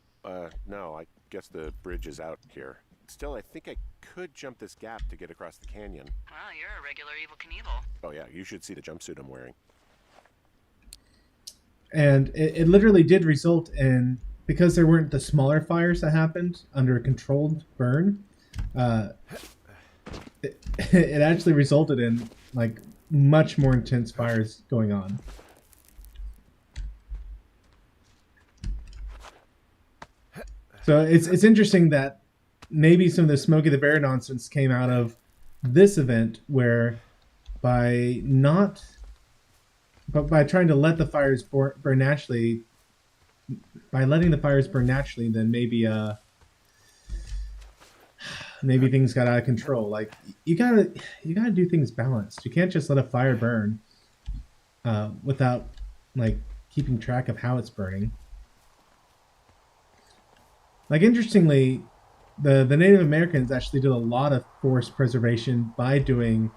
No, I guess the bridge is out here. Still, I think I could jump this gap to get across the canyon. Well, you're a regular Evel Knievel. Oh yeah, you should see the jumpsuit I'm wearing. And it literally did result in, because there weren't the smaller fires that happened under a controlled burn, it actually resulted in like much more intense fires going on. So it's interesting that maybe some of the Smokey the Bear nonsense came out of this event, where by trying to let the fires burn naturally, by letting the fires burn naturally, then maybe things got out of control. Like you gotta do things balanced. You can't just let a fire burn without like keeping track of how it's burning. Like interestingly, the Native Americans actually did a lot of forest preservation by doing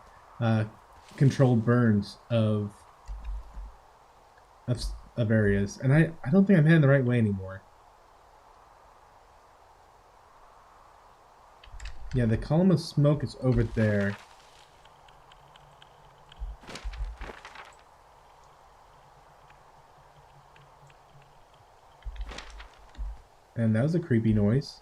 controlled burns of areas, and I don't think I'm heading the right way anymore. Yeah, the column of smoke is over there. And that was a creepy noise.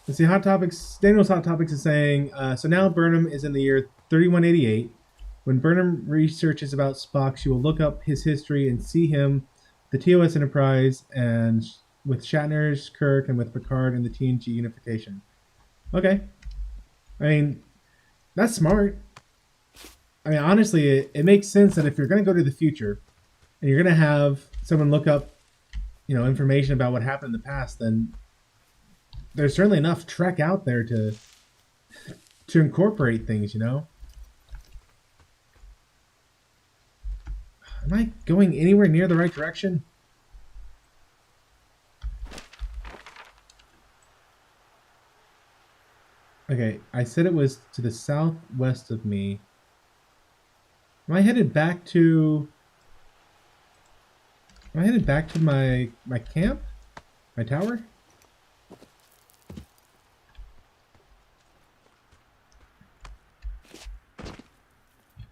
Let's see, Hot Topics. Daniel's Hot Topics is saying, so now Burnham is in the year 3188. When Burnham researches about Spock, she will look up his history and see him, the TOS Enterprise, and with Shatner's Kirk, and with Picard and the TNG unification. Okay. I mean, that's smart. I mean, honestly, it makes sense that if you're going to go to the future, and you're going to have someone look up, information about what happened in the past, then there's certainly enough Trek out there to to incorporate things, you know? Am I going anywhere near the right direction? Okay, I said it was to the southwest of me. Am I headed back to... Am I headed back to my camp? My tower?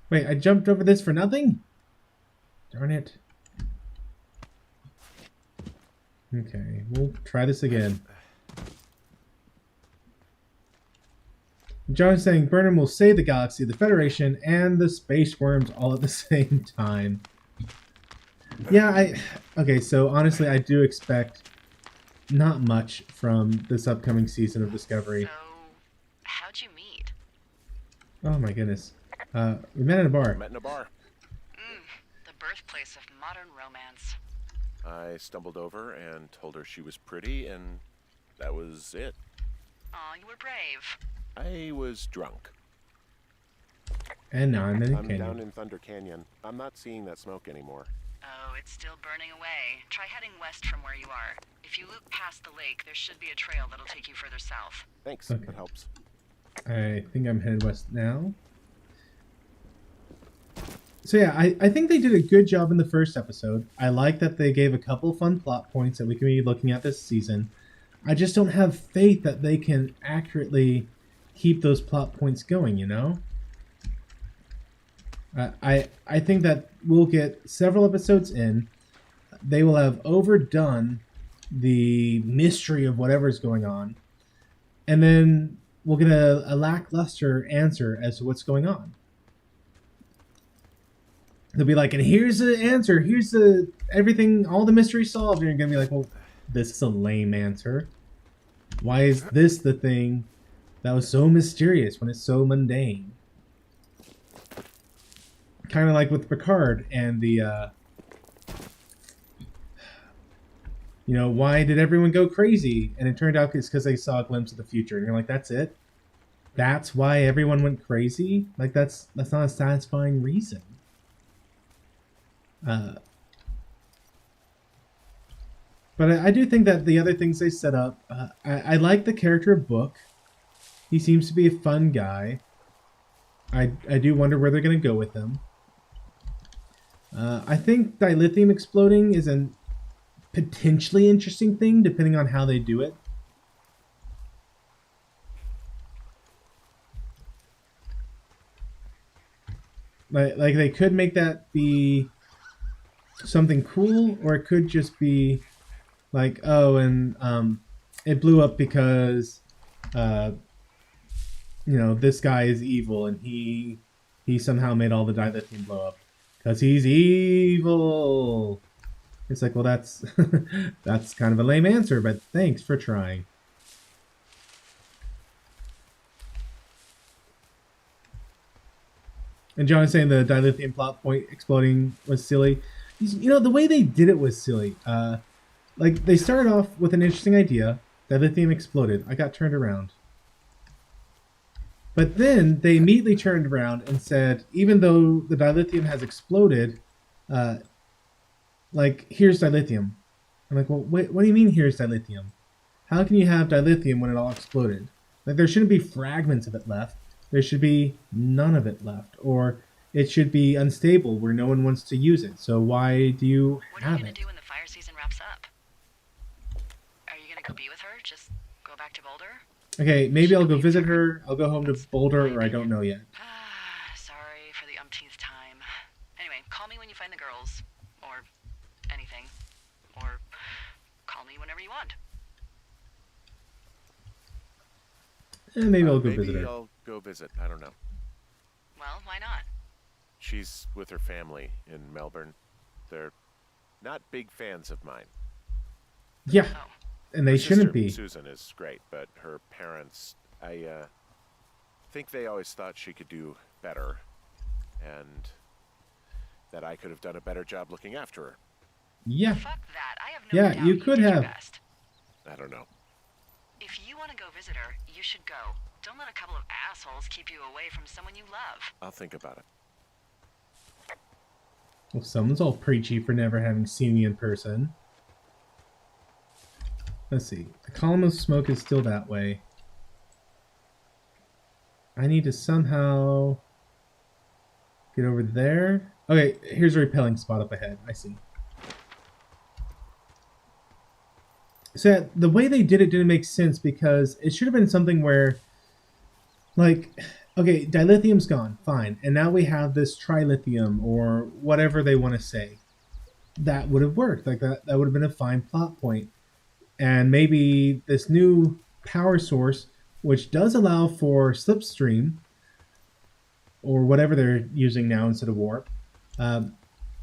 Wait, I jumped over this for nothing? Darn it. Okay, we'll try this again. John's saying Burnham will save the galaxy, the Federation, and the space worms all at the same time. Yeah, okay, so honestly, I do expect not much from this upcoming season of Discovery. So, how'd you meet? Oh my goodness. We met at a bar. Met in a bar. The birthplace of modern romance. I stumbled over and told her she was pretty, and that was it. Aw, you were brave. I was drunk. And now I'm in a I'm canyon. down in Thunder Canyon. I'm not seeing that smoke anymore. Oh, it's still burning away. Try heading west from where you are. If you loop past the lake, there should be a trail that'll take you further south. Thanks, Okay. that helps. I think I'm headed west now. So yeah, I think they did a good job in the first episode. I like that they gave a couple fun plot points that we can be looking at this season. I just don't have faith that they can accurately keep those plot points going, you know? I think that we'll get several episodes in. They will have overdone the mystery of whatever's going on. And then we'll get a lackluster answer as to what's going on. They'll be like, and here's the answer. Here's the everything, all the mystery solved. And you're going to be like, well, this is a lame answer. Why is this the thing that was so mysterious when it's so mundane? Kind of like with Picard and the, you know, why did everyone go crazy? And it turned out it's because they saw a glimpse of the future. And you're like, that's it? That's why everyone went crazy? Like, that's not a satisfying reason. But I do think that the other things they set up, I like the character of Book. He seems to be a fun guy. I do wonder where they're going to go with him. I think dilithium exploding is a potentially interesting thing, depending on how they do it. Like they could make that be something cool, or it could just be like, oh, and it blew up because you know, this guy is evil and he somehow made all the dilithium blow up because he's evil. It's like, well, that's that's kind of a lame answer, but thanks for trying. And John is saying the dilithium plot point exploding was silly. You know, the way they did it was silly. Like, they started off with an interesting idea. Dilithium exploded. I got turned around. But then they immediately turned around and said, even though the dilithium has exploded, like, here's dilithium. I'm like, well, wait, what do you mean here's dilithium? How can you have dilithium when it all exploded? Like, there shouldn't be fragments of it left. There should be none of it left. Or it should be unstable where no one wants to use it. So why do you What are you have gonna it? do when the fire season wraps up? Are you gonna go be with her? Just go back to Boulder? Okay, maybe I'll go visit her. I'll go home to Boulder, or I don't know yet. Sorry for the umpteenth time. Anyway, call me when you find the girls. Or anything. Or call me whenever you want. Maybe I'll go Maybe visit her. I'll go visit. I don't know. Well, why not? She's with her family in Melbourne. They're not big fans of mine. Yeah, Oh, and they Her shouldn't sister, be. Susan is great, but her parents, I think they always thought she could do better, and that I could have done a better job looking after her. Yeah, fuck that. I have no Yeah, doubt you could did your have. best. I don't know. If you want to go visit her, you should go. Don't let a couple of assholes keep you away from someone you love. I'll think about it. Well, someone's all preachy for never having seen me in person. Let's see. The column of smoke is still that way. I need to somehow get over there. Okay, here's a repelling spot up ahead. I see. So the way they did it didn't make sense because it should have been something where, like, okay, dilithium's gone, fine, and now we have this trilithium or whatever they want to say. That would have worked. Like that would have been a fine plot point. And maybe this new power source, which does allow for slipstream or whatever they're using now instead of warp,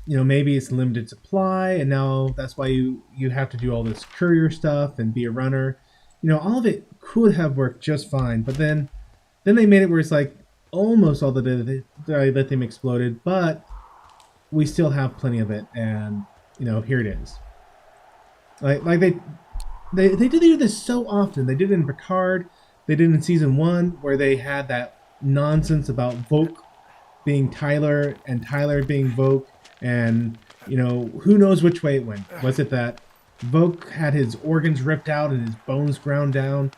you know, maybe it's limited supply, and now that's why you have to do all this courier stuff and be a runner. You know, all of it could have worked just fine, but then they made it where it's like almost all the dilithium exploded, but we still have plenty of it, and you know, here it is. Like they did do this so often. They did it in Picard. They did it in season 1 where they had that nonsense about Voq being Tyler and Tyler being Voq. And, you know, who knows which way it went. Was it that Voq had his organs ripped out and his bones ground down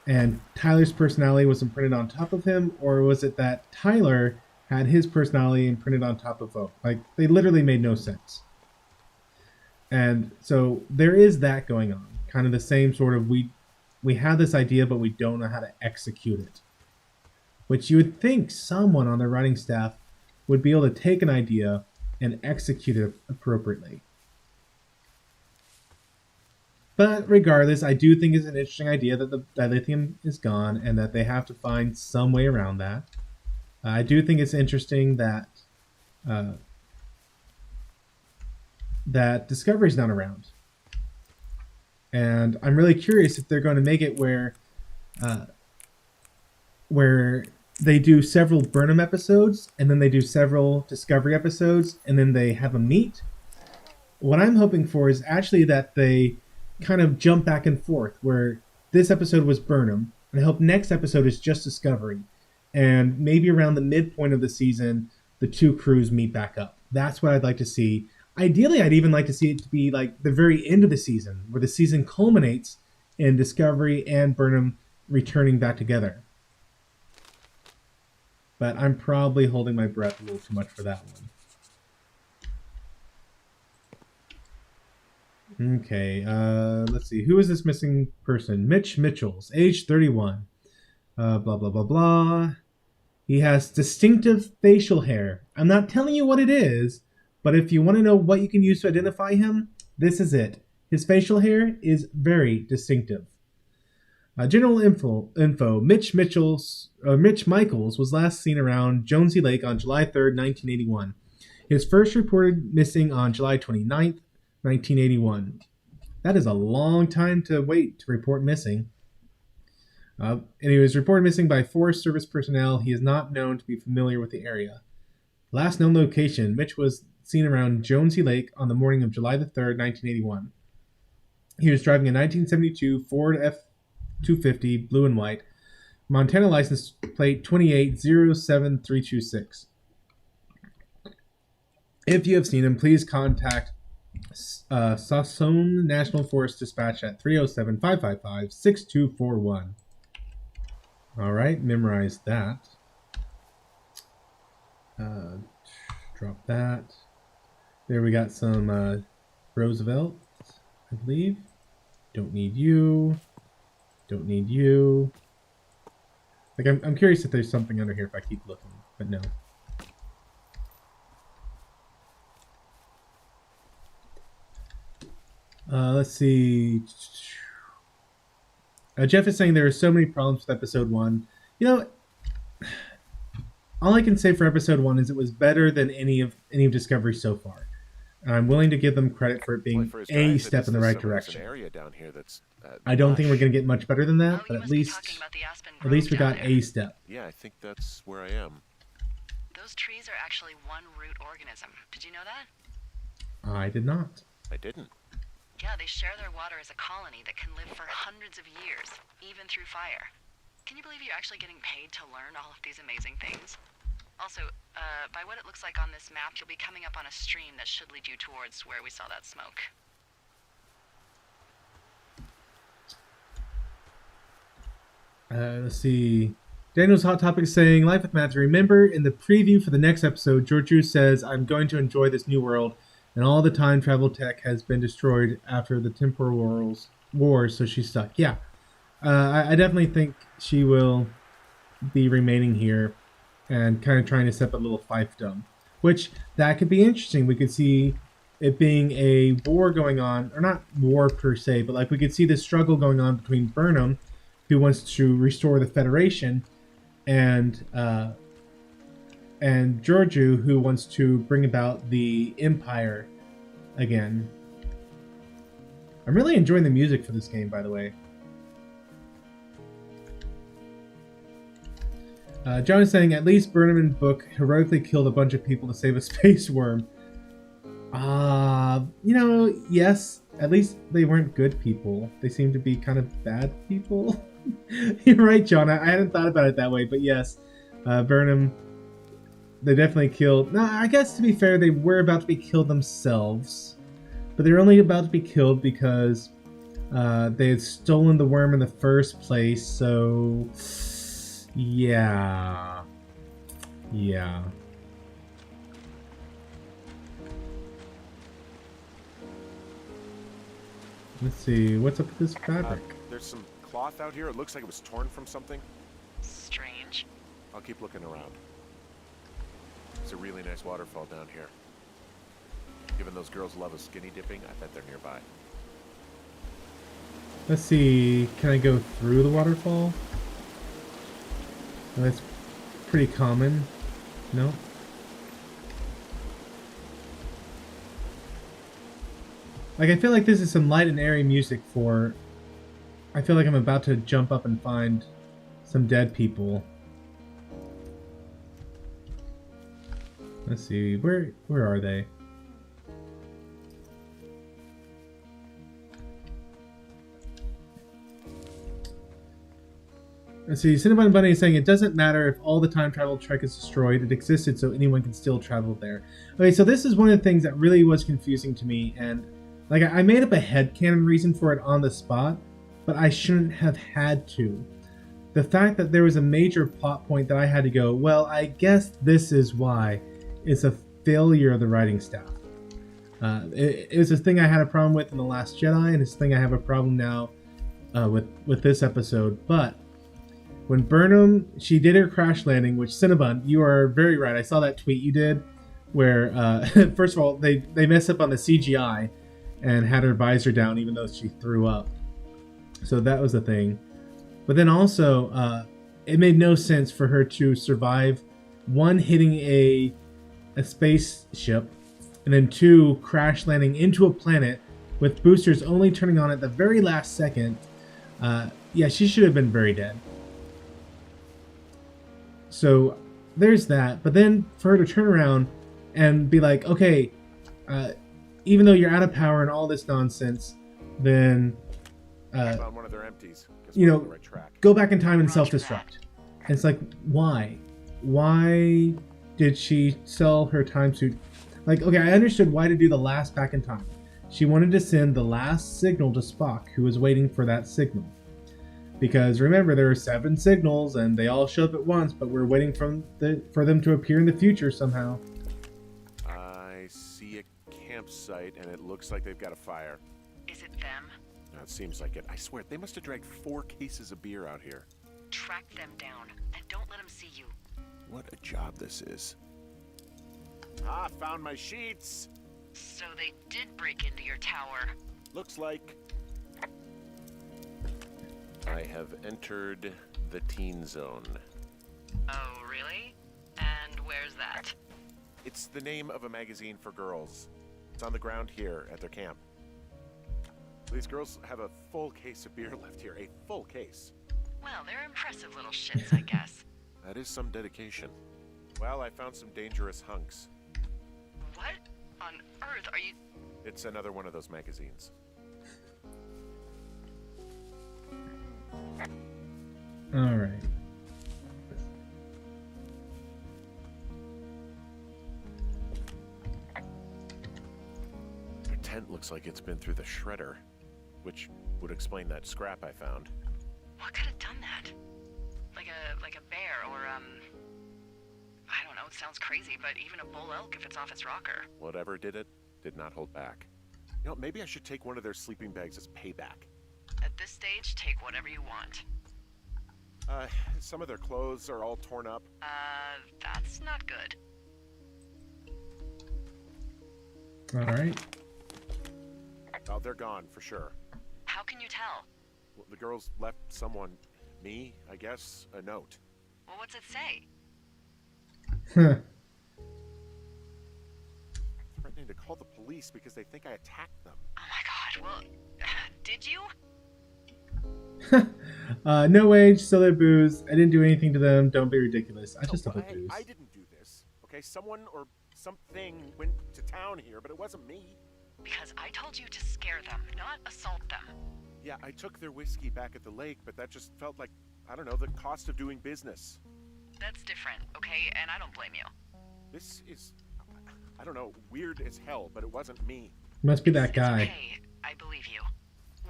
and Tyler's personality was imprinted on top of him? Or was it that Tyler had his personality imprinted on top of Voq? Like, they literally made no sense. And so there is that going on. Kind of the same sort of, we have this idea, but we don't know how to execute it. Which you would think someone on the writing staff would be able to take an idea and execute it appropriately. But regardless, I do think it's an interesting idea that the dilithium is gone and that they have to find some way around that. I do think it's interesting that that Discovery's not around. And I'm really curious if they're going to make it where they do several Burnham episodes, and then they do several Discovery episodes, and then they have a meet. What I'm hoping for is actually that they kind of jump back and forth, where this episode was Burnham, and I hope next episode is just Discovery. And maybe around the midpoint of the season, the two crews meet back up. That's what I'd like to see. Ideally, I'd even like to see it to be like the very end of the season, where the season culminates in Discovery and Burnham returning back together. But I'm probably holding my breath a little too much for that one. Okay, let's see. Who is this missing person? Mitch Mitchells, age 31. Blah, blah, blah, blah. He has distinctive facial hair. I'm not telling you what it is, but if you want to know what you can use to identify him, this is it. His facial hair is very distinctive. General info. Mitch Michaels was last seen around Jonesy Lake on July 3rd, 1981. He was first reported missing on July 29th, 1981. That is a long time to wait to report missing. And he was reported missing by Forest Service personnel. He is not known to be familiar with the area. Last known location, Mitch was seen around Jonesy Lake on the morning of July the 3rd, 1981. He was driving a 1972 Ford F-250, blue and white, Montana license plate 2807326. If you have seen him, please contact Sassone National Forest Dispatch at 307-555-6241. All right, memorize that. Drop that. There we got some Roosevelt, I believe. Don't need you. Don't need you. Like, I'm curious if there's something under here if I keep looking, but no. Let's see. Jeff is saying there are so many problems with episode 1. You know, all I can say for episode 1 is it was better than any of Discovery so far. And I'm willing to give them credit for it being a step in the right direction. I don't think we're going to get much better than that, but at least we got a step. Yeah, I think that's where I am. Those trees are actually one root organism. Did you know that? I did not. I didn't. Yeah, they share their water as a colony that can live for hundreds of years, even through fire. Can you believe you're actually getting paid to learn all of these amazing things? Also, by what it looks like on this map, you'll be coming up on a stream that should lead you towards where we saw that smoke. Let's see. Daniel's Hot Topic is saying, Life with Matthew. Remember in the preview for the next episode, Georgiou says, I'm going to enjoy this new world, and all the time travel tech has been destroyed after the temporal wars, so she's stuck. Yeah. I definitely think she will be remaining here and kind of trying to set up a little fiefdom, which that could be interesting. We could see it being a war going on, or not war per se, but like we could see this struggle going on between Burnham, who wants to restore the Federation, and Georgiou, who wants to bring about the Empire again. I'm really enjoying the music for this game, by the way. John is saying, at least Burnham and Book heroically killed a bunch of people to save a space worm. Yes, at least they weren't good people. They seemed to be kind of bad people. You're right, John. I hadn't thought about it that way, but yes, Burnham, they definitely killed. No, I guess to be fair, they were about to be killed themselves, but they were only about to be killed because they had stolen the worm in the first place, so yeah. Let's see, what's up with this fabric? There's some cloth out here. It looks like it was torn from something. Strange. I'll keep looking around. There's a really nice waterfall down here. Given those girls love a skinny dipping, I bet they're nearby. Let's see, can I go through the waterfall? Well, that's pretty common. No? Like, I feel like this is some light and airy music for... I feel like I'm about to jump up and find some dead people. Let's see, where are they? Let's see, Cinnabon Bunny is saying it doesn't matter if all the time travel trek is destroyed, it existed so anyone can still travel there. Okay, so this is one of the things that really was confusing to me, and like I made up a headcanon reason for it on the spot, but I shouldn't have had to. The fact that there was a major plot point that I had to go, well, I guess this is why, is a failure of the writing staff. It was a thing I had a problem with in The Last Jedi, and it's a thing I have a problem now with this episode, but when Burnham, she did her crash landing, which Cinnabon, you are very right. I saw that tweet you did where, first of all, they messed up on the CGI and had her visor down even though she threw up. So that was the thing. But then also, it made no sense for her to survive, one, hitting a spaceship, and then two, crash landing into a planet with boosters only turning on at the very last second. Yeah, she should have been very dead. So there's that. But then for her to turn around and be like, okay, even though you're out of power and all this nonsense, then Found one of their empties. Guess you we're know, on the right track. go back in time and self-destruct. And it's like, why? Why did she sell her time suit? Like, okay, I understood why to do the last back in time. She wanted to send the last signal to Spock, who was waiting for that signal. Because remember, there are 7 signals, and they all show up at once, but we're waiting for them to appear in the future somehow. I see a campsite, and it looks like they've got a fire. Is it them? No, it seems like it. I swear, they must have dragged 4 cases of beer out here. Track them down, and don't let them see you. What a job this is. Ah, found my sheets! So they did break into your tower. Looks like... I have entered the teen zone. Oh, really? And where's that? It's the name of a magazine for girls. It's on the ground here at their camp. These girls have a full case of beer left here. A full case. Well, they're impressive little shits, I guess. That is some dedication. Well, I found some dangerous hunks. What on earth are you... It's another one of those magazines. All right. Their tent looks like it's been through the shredder, which would explain that scrap I found. What could have done that? Like a bear or I don't know, it sounds crazy, but even a bull elk if it's off its rocker. Whatever did it, did not hold back. You know, maybe I should take one of their sleeping bags as payback. At this stage, take whatever you want. Some of their clothes are all torn up. That's not good. All right. Oh, they're gone for sure. How can you tell? Well, the girls left someone, me, I guess, a note. Well, what's it say? Huh. Threatening to call the police because they think I attacked them. Oh my god, well, did you? No wage, still their booze. I didn't do anything to them. Don't be ridiculous. I just No, stole the booze. I didn't do this. Okay, someone or something went to town here, but it wasn't me. Because I told you to scare them, not assault them. Yeah, I took their whiskey back at the lake, but that just felt like, I don't know, the cost of doing business. That's different, okay? And I don't blame you. This is, I don't know, weird as hell, but it wasn't me. Must be that guy. It's okay, I believe you.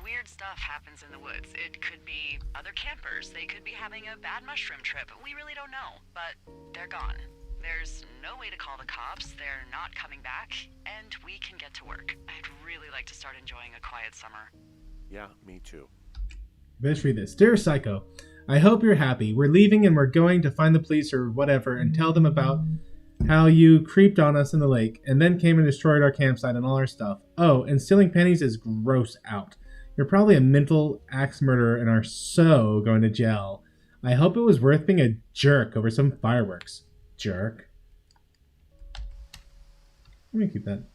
Weird stuff happens in the woods. It could be other campers. They could be having a bad mushroom trip. We really don't know, but they're gone. There's no way to call the cops. They're not coming back, and we can get to work. I'd really like to start enjoying a quiet summer. Yeah, me too. Let's read this. Dear Psycho, I hope you're happy. We're leaving and we're going to find the police or whatever and tell them about how you creeped on us in the lake and then came and destroyed our campsite and all our stuff. Oh, and stealing pennies is gross out. You're probably a mental axe murderer and are so going to jail. I hope it was worth being a jerk over some fireworks. Jerk. Let me keep that.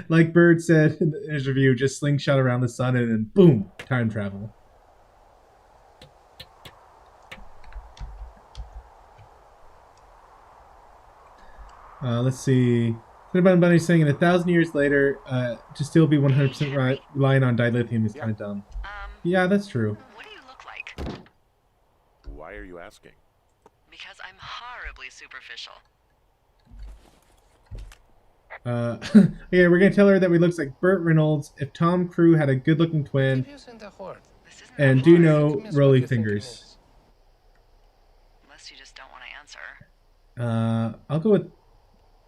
Like Bird said in the interview, just slingshot around the sun and then boom, time travel. Let's see. Bunny saying, in 1,000 years later, to still be 100% relying on dilithium is kind of dumb. Yeah, that's true. What do you look like? Why are you asking? Because I'm horribly superficial. Yeah, we're gonna tell her that we looks like Burt Reynolds if Tom Cruise had a good-looking twin, This isn't and that do hard. know Rolly Fingers. Unless you just don't want to answer. I'll go with,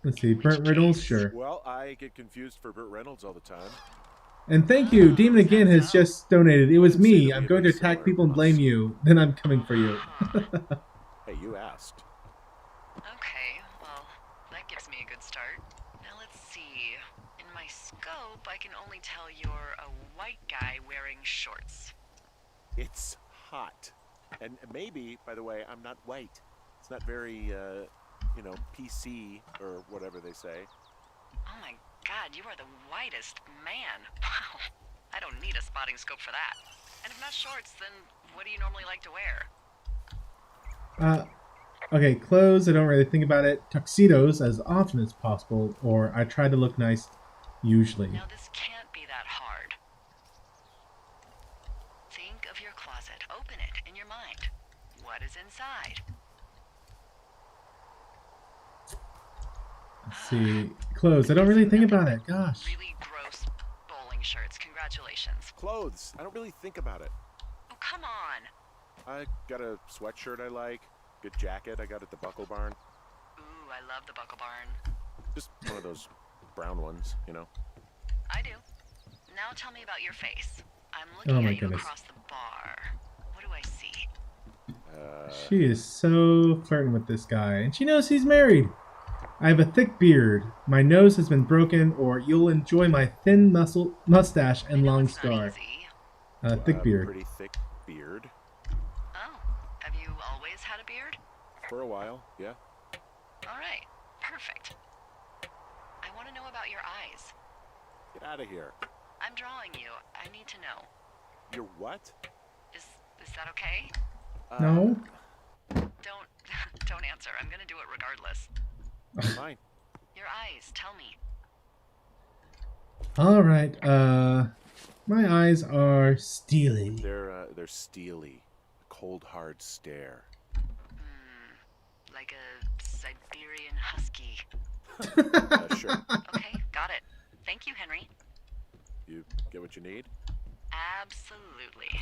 let's see, Burt Reynolds, sure. Well, I get confused for Burt Reynolds all the time. And thank you, Demon again has just donated. It was me. I'm going to attack people and blame you. Then I'm coming for you. Hey, you asked. Okay, well, that gives me a good start. Now let's see. In my scope, I can only tell you're a white guy wearing shorts. It's hot. And maybe, by the way, I'm not white. It's not very, PC or whatever they say. Oh my god, you are the whitest man. Wow. I don't need a spotting scope for that. And if not shorts, then what do you normally like to wear? Okay, clothes, I don't really think about it. Tuxedos as often as possible, or I try to look nice usually. Now this can't be that hard. Think of your closet. Open it in your mind. What is inside? Let's see. Clothes, I don't really think about it. Gosh. Really gross bowling shirts. Congratulations. Clothes. I don't really think about it. Oh, come on. I got a sweatshirt I like. Good jacket I got at the Buckle Barn. Ooh, I love the Buckle Barn. Just one of those brown ones, you know. I do. Now tell me about your face. I'm Oh looking my at you goodness. across the bar. What do I see? She is so flirting with this guy, and she knows he's married. I have a thick beard. My nose has been broken, or you'll enjoy my thin mustache and I know long it's not scar. easy. Thick beard. Pretty thick beard. Oh, have you always had a beard? For a while, yeah. All right, perfect. I want to know about your eyes. Get out of here. I'm drawing you. I need to know. You're what? Is that okay? No? Don't answer. I'm gonna do it regardless. Fine. Your eyes, tell me. All right. My eyes are steely. They're steely, a cold, hard stare. Like a Siberian husky. Sure. Okay, got it. Thank you, Henry. You get what you need? Absolutely.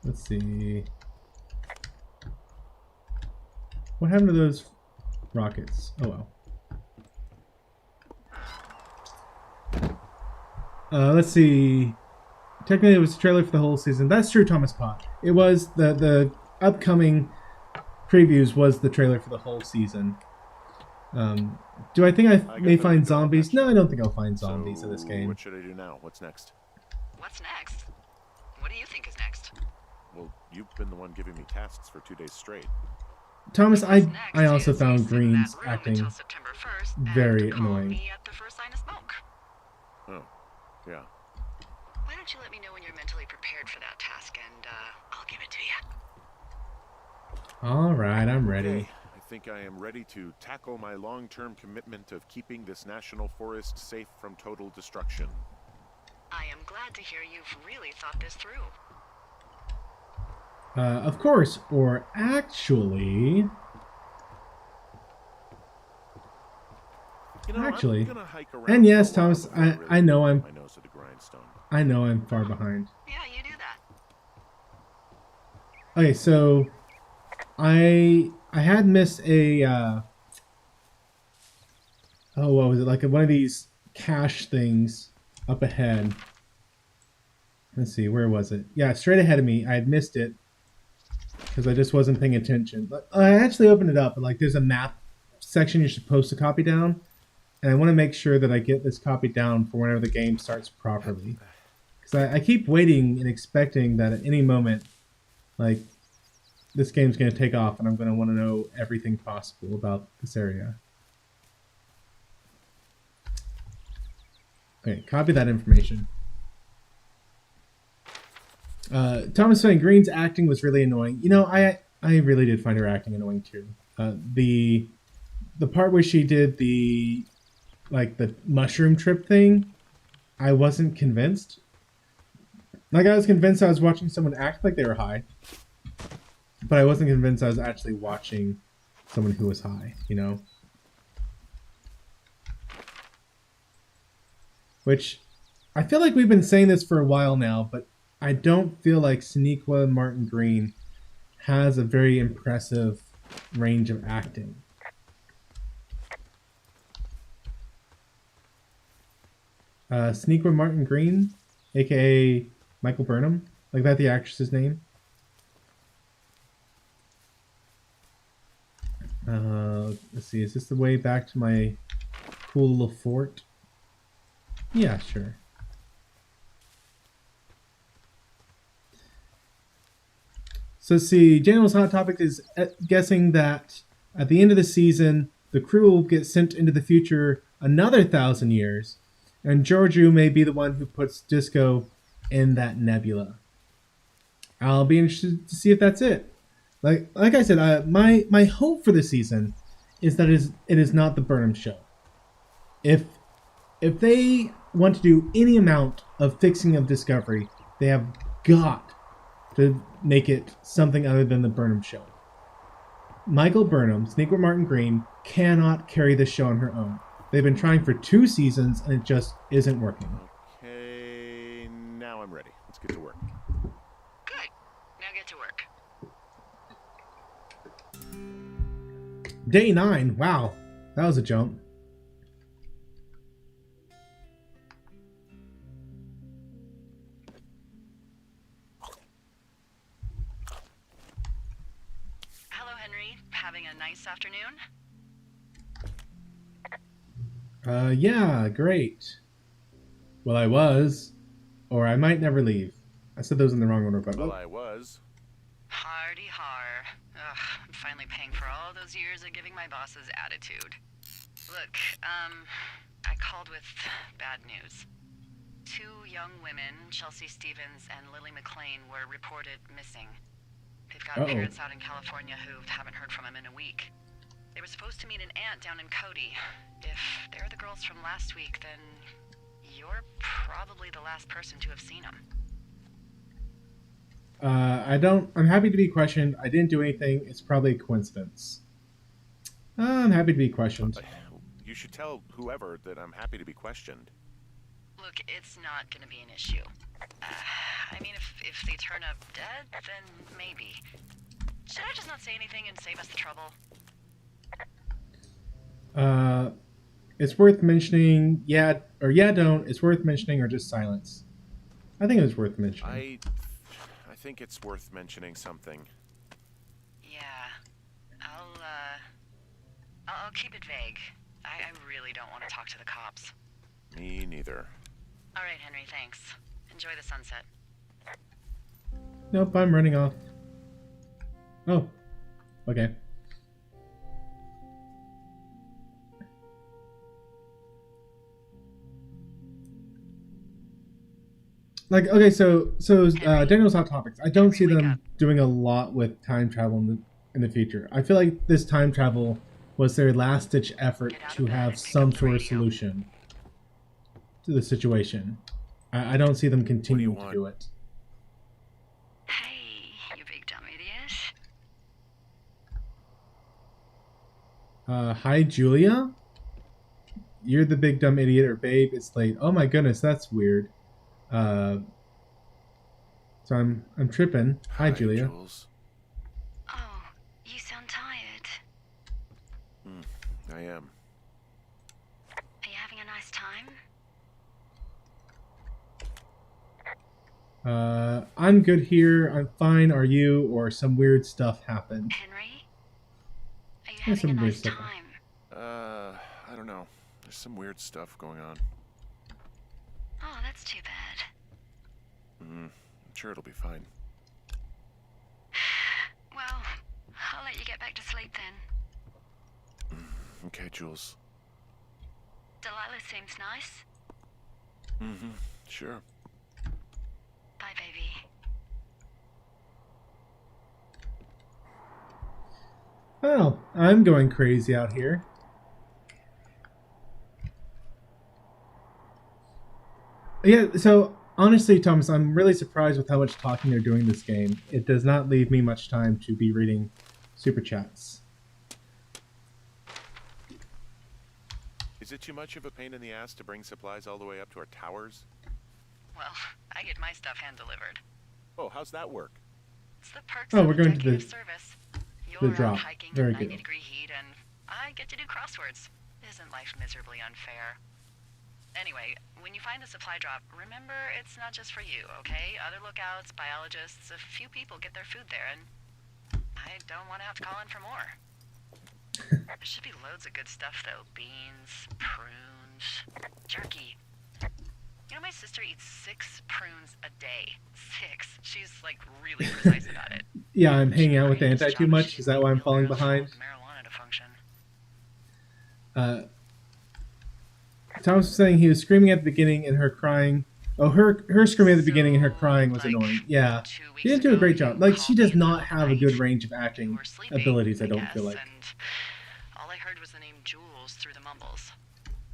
Let's see. What happened to those rockets? Oh well. Let's see. Technically, it was a trailer for the whole season. That's true, Thomas Pott. It was the upcoming previews was the trailer for the whole season. Do I think I may find zombies? No, I don't think I'll find zombies in this game. What should I do now? What's next? What's next? What do you think is next? Well, you've been the one giving me tasks for 2 days straight. Thomas, What's next I also is you found sit in Green's that room acting until September 1st very and call annoying. me at the first sign of smoke. Oh, yeah. Why don't you let me know when you're mentally prepared for that task, and I'll give it to you. All right, I'm ready. Okay, I think I am ready to tackle my long-term commitment of keeping this national forest safe from total destruction. I am glad to hear you've really thought this through. Of course, or actually, You know, Actually, I'm gonna hike around and yes, for a while Thomas, before really I know put my nose to the grindstone. I'm far behind. Yeah, you do that. Okay, so I had missed a what was it, like one of these cache things up ahead. Let's see, where was it? Yeah, straight ahead of me. I had missed it because I just wasn't paying attention. But I actually opened it up, and like there's a map section you're supposed to copy down, and I want to make sure that I get this copied down for whenever the game starts properly. Because I keep waiting and expecting that at any moment, like, this game's going to take off, and I'm going to want to know everything possible about this area. Okay, copy that information. Thomas saying Green's acting was really annoying. You know, I really did find her acting annoying too. The part where she did the mushroom trip thing, I wasn't convinced. Like, I was convinced I was watching someone act like they were high, but I wasn't convinced I was actually watching someone who was high, you know? Which, I feel like we've been saying this for a while now, but I don't feel like Sonequa Martin Green has a very impressive range of acting. Sonequa Martin Green, aka Michael Burnham, like that the actress's name. Let's see, is this the way back to my cool little fort? Yeah, sure. So see, Daniel's hot topic is guessing that at the end of the season, the crew will get sent into the future another 1,000 years, and Georgiou may be the one who puts Disco in that nebula. I'll be interested to see if that's it. Like I said, my hope for the season is that it is not the Burnham show. If they want to do any amount of fixing of Discovery, they have got to make it something other than the Burnham show. Michael Burnham, Sonequa Martin Green, cannot carry this show on her own. They've been trying for 2 seasons, and it just isn't working. Okay, now I'm ready. Let's get to work. Good. Now get to work. Day 9. Wow, that was a jump. Hello, Henry. Having a nice afternoon? Yeah, great. Well, I was. Or I might never leave. I said those in the wrong order, but... Well, I was. Hardy har. Ugh, I'm finally paying for all those years of giving my bosses attitude. Look, I called with bad news. 2 young women, Chelsea Stevens and Lily McLean, were reported missing. They've got parents out in California who haven't heard from them in a week. They were supposed to meet an aunt down in Cody. If they're the girls from last week, then you're probably the last person to have seen them. I'm happy to be questioned. I didn't do anything. It's probably a coincidence. I'm happy to be questioned. You should tell whoever that I'm happy to be questioned. Look, it's not gonna be an issue. I mean, if they turn up dead, then maybe. Should I just not say anything and save us the trouble? It's worth mentioning. Yeah, or yeah, don't. It's worth mentioning, or just silence. I think it was worth mentioning. I think it's worth mentioning something. Yeah. I'll keep it vague. I really don't want to talk to the cops. Me neither. All right, Henry, thanks. Enjoy the sunset. Nope, I'm running off. Oh, okay. Like, okay, so Daniel's Hot Topics. I don't see them doing a lot with time travel in the future. I feel like this time travel was their last-ditch effort to have some sort of solution to the situation. I don't see them continuing to do it. Hey, you big dumb idiot. Hi, Julia? You're the big dumb idiot, or babe, it's late. Oh my goodness, that's weird. So I'm tripping. Hi, Julia. Jules. Oh, you sound tired. I am. Are you having a nice time? I'm good here. I'm fine. Are you? Or some weird stuff happened? Henry? Are you There's having a some weird nice stuff. time? I don't know. There's some weird stuff going on. Oh, that's too bad. I'm sure it'll be fine. Well, I'll let you get back to sleep then. Okay, Jules. Delilah seems nice. Sure. Bye, baby. Oh, I'm going crazy out here. Yeah, so honestly, Thomas, I'm really surprised with how much talking they're doing this game. It does not leave me much time to be reading super chats. Is it too much of a pain in the ass to bring supplies all the way up to our towers? Well, I get my stuff hand-delivered. Oh, how's that work? It's the perks Oh, of we're a going to decade the- of service. You're out drop. hiking Very in good. 90-degree heat, and I get to do crosswords. Isn't life miserably unfair? Anyway, when you find the supply drop, remember it's not just for you, okay? Other lookouts, biologists, a few people get their food there, and I don't want to have to call in for more. There should be loads of good stuff, though. Beans, prunes, jerky. You know, my sister eats 6 prunes a day. 6. She's, like, really precise about it. Yeah, I'm hanging out with the anti too much. Is that why I'm falling behind? Marijuana to function. Thomas was saying he was screaming at the beginning and her crying. Oh, her screaming at the beginning and her crying was like, annoying. Yeah, 2 weeks she didn't do a ago, great you job. Like, she called does me not late have a night. good range of You acting were sleeping, abilities, I don't guess, feel like. And all I heard was the name Jules through the mumbles.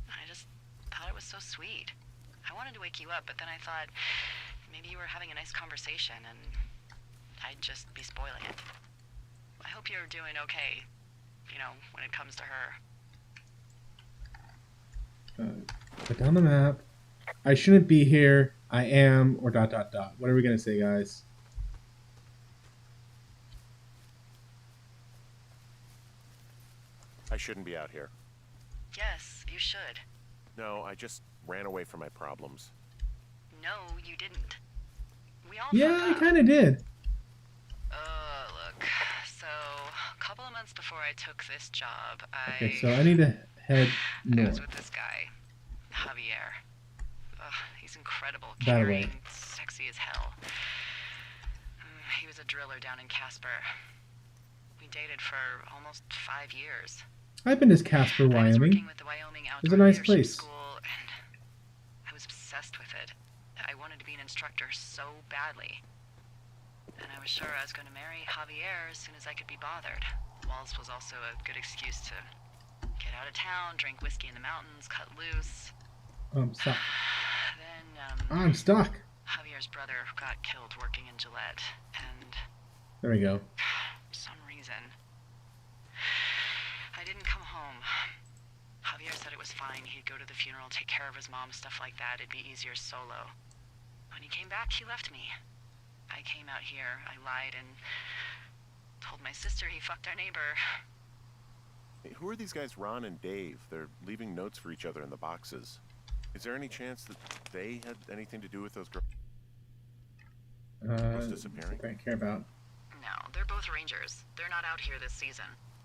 I just thought it was so sweet. I wanted to wake you up, but then I thought maybe you were having a nice conversation and I'd just be spoiling it. I hope you're doing okay, you know, when it comes to her. Put down the map. I shouldn't be here. I am, or ... What are we gonna say, guys? I shouldn't be out here. Yes, you should. No, I just ran away from my problems. No, you didn't. We all Yeah, fucked I up. kind of did. Look, so a couple of months before I took this job, Okay, so I need to head I north. was with this guy, Javier. Ugh, he's incredible, That way. caring, sexy as hell. He was a driller down in Casper. We dated for almost 5 years. I've been to Casper, I was working Wyoming. with the Wyoming It's Outdoor a nice Leadership place. School, and I was obsessed with it. I wanted to be an instructor so badly. And I was sure I was going to marry Javier as soon as I could be bothered. walls was also a good excuse to get out of town, drink whiskey in the mountains, cut loose. I'm stuck. Then, I'm stuck. Javier's brother got killed working in Gillette, and There we go. for some reason, I didn't come home. Javier said it was fine. He'd go to the funeral, take care of his mom, stuff like that. It'd be easier solo. When he came back, he left me. I came out here, I lied, and told my sister he fucked our neighbor. Hey, who are these guys, Ron and Dave? They're leaving notes for each other in the boxes. Is there any chance that they had anything to do with those girls disappearing? I care about. No, they're both rangers. They're not out here this season.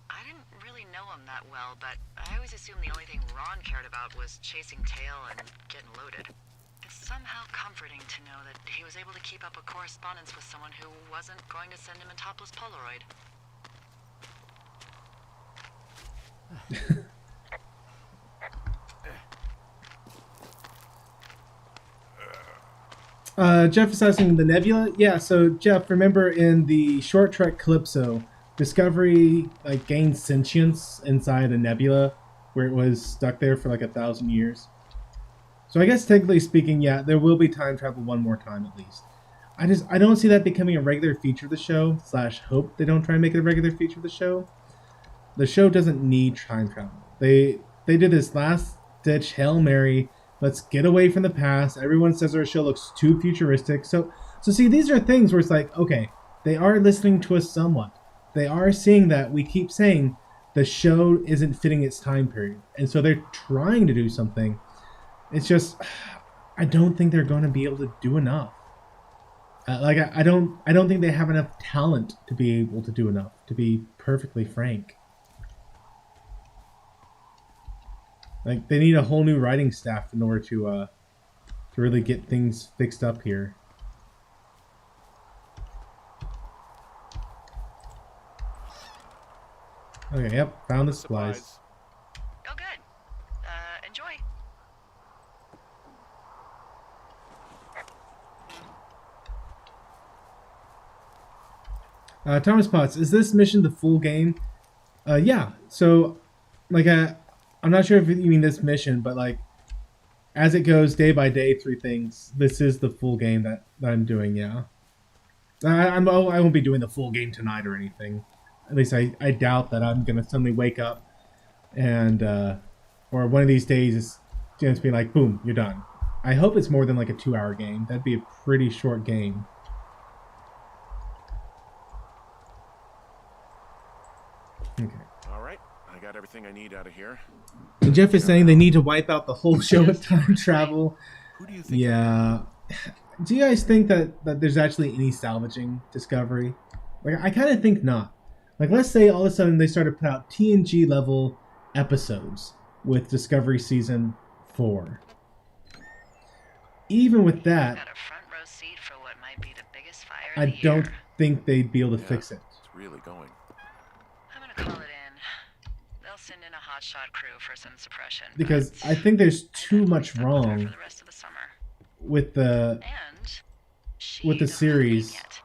I didn't really know him that well, but I always assumed the only thing Ron cared about was chasing tail and getting loaded. It's somehow comforting to know that he was able to keep up a correspondence with someone who wasn't going to send him a topless Polaroid. Jeff is asking the nebula. Yeah, so Jeff, remember in the short trek Calypso, Discovery gained sentience inside a nebula where it was stuck there for 1,000 years. So I guess technically speaking, yeah, there will be time travel one more time at least. I don't see that becoming a regular feature of the show. / hope they don't try and make it a regular feature of the show. The show doesn't need time travel. They did this last ditch Hail Mary. Let's get away from the past. Everyone says our show looks too futuristic. So see, these are things where it's okay, they are listening to us somewhat. They are seeing that we keep saying the show isn't fitting its time period. And so they're trying to do something. It's just, I don't think they're going to be able to do enough. I don't think they have enough talent to be able to do enough, to be perfectly frank. They need a whole new writing staff in order to really get things fixed up here. Okay, yep, found the supplies. Oh, good. Enjoy. Thomas Potts, is this mission the full game? Yeah. So, I'm not sure if you mean this mission, but as it goes day by day through things, this is the full game that I'm doing. Yeah. I won't be doing the full game tonight or anything. At least I doubt that I'm gonna suddenly wake up and or one of these days it's just be boom, you're done. I hope it's more than a 2-hour game. That'd be a pretty short game. Okay. All right, I got everything I need out of here. And Jeff is saying they need to wipe out the whole show with time travel. Who do you think? Yeah. Do you guys think that there's actually any salvaging Discovery? I kind of think not. Let's say all of a sudden they start to put out TNG level episodes with Discovery Season 4. Even with that, Got a front row seat for what might be the biggest fire I of the don't year. think they'd be able to fix it. It's really going. I'm gonna call it in. They'll send in a hotshot crew for some suppression. Because but I think there's too I'd much stuck with her wrong for the rest of the summer. with the And she with the doesn't have a name series yet.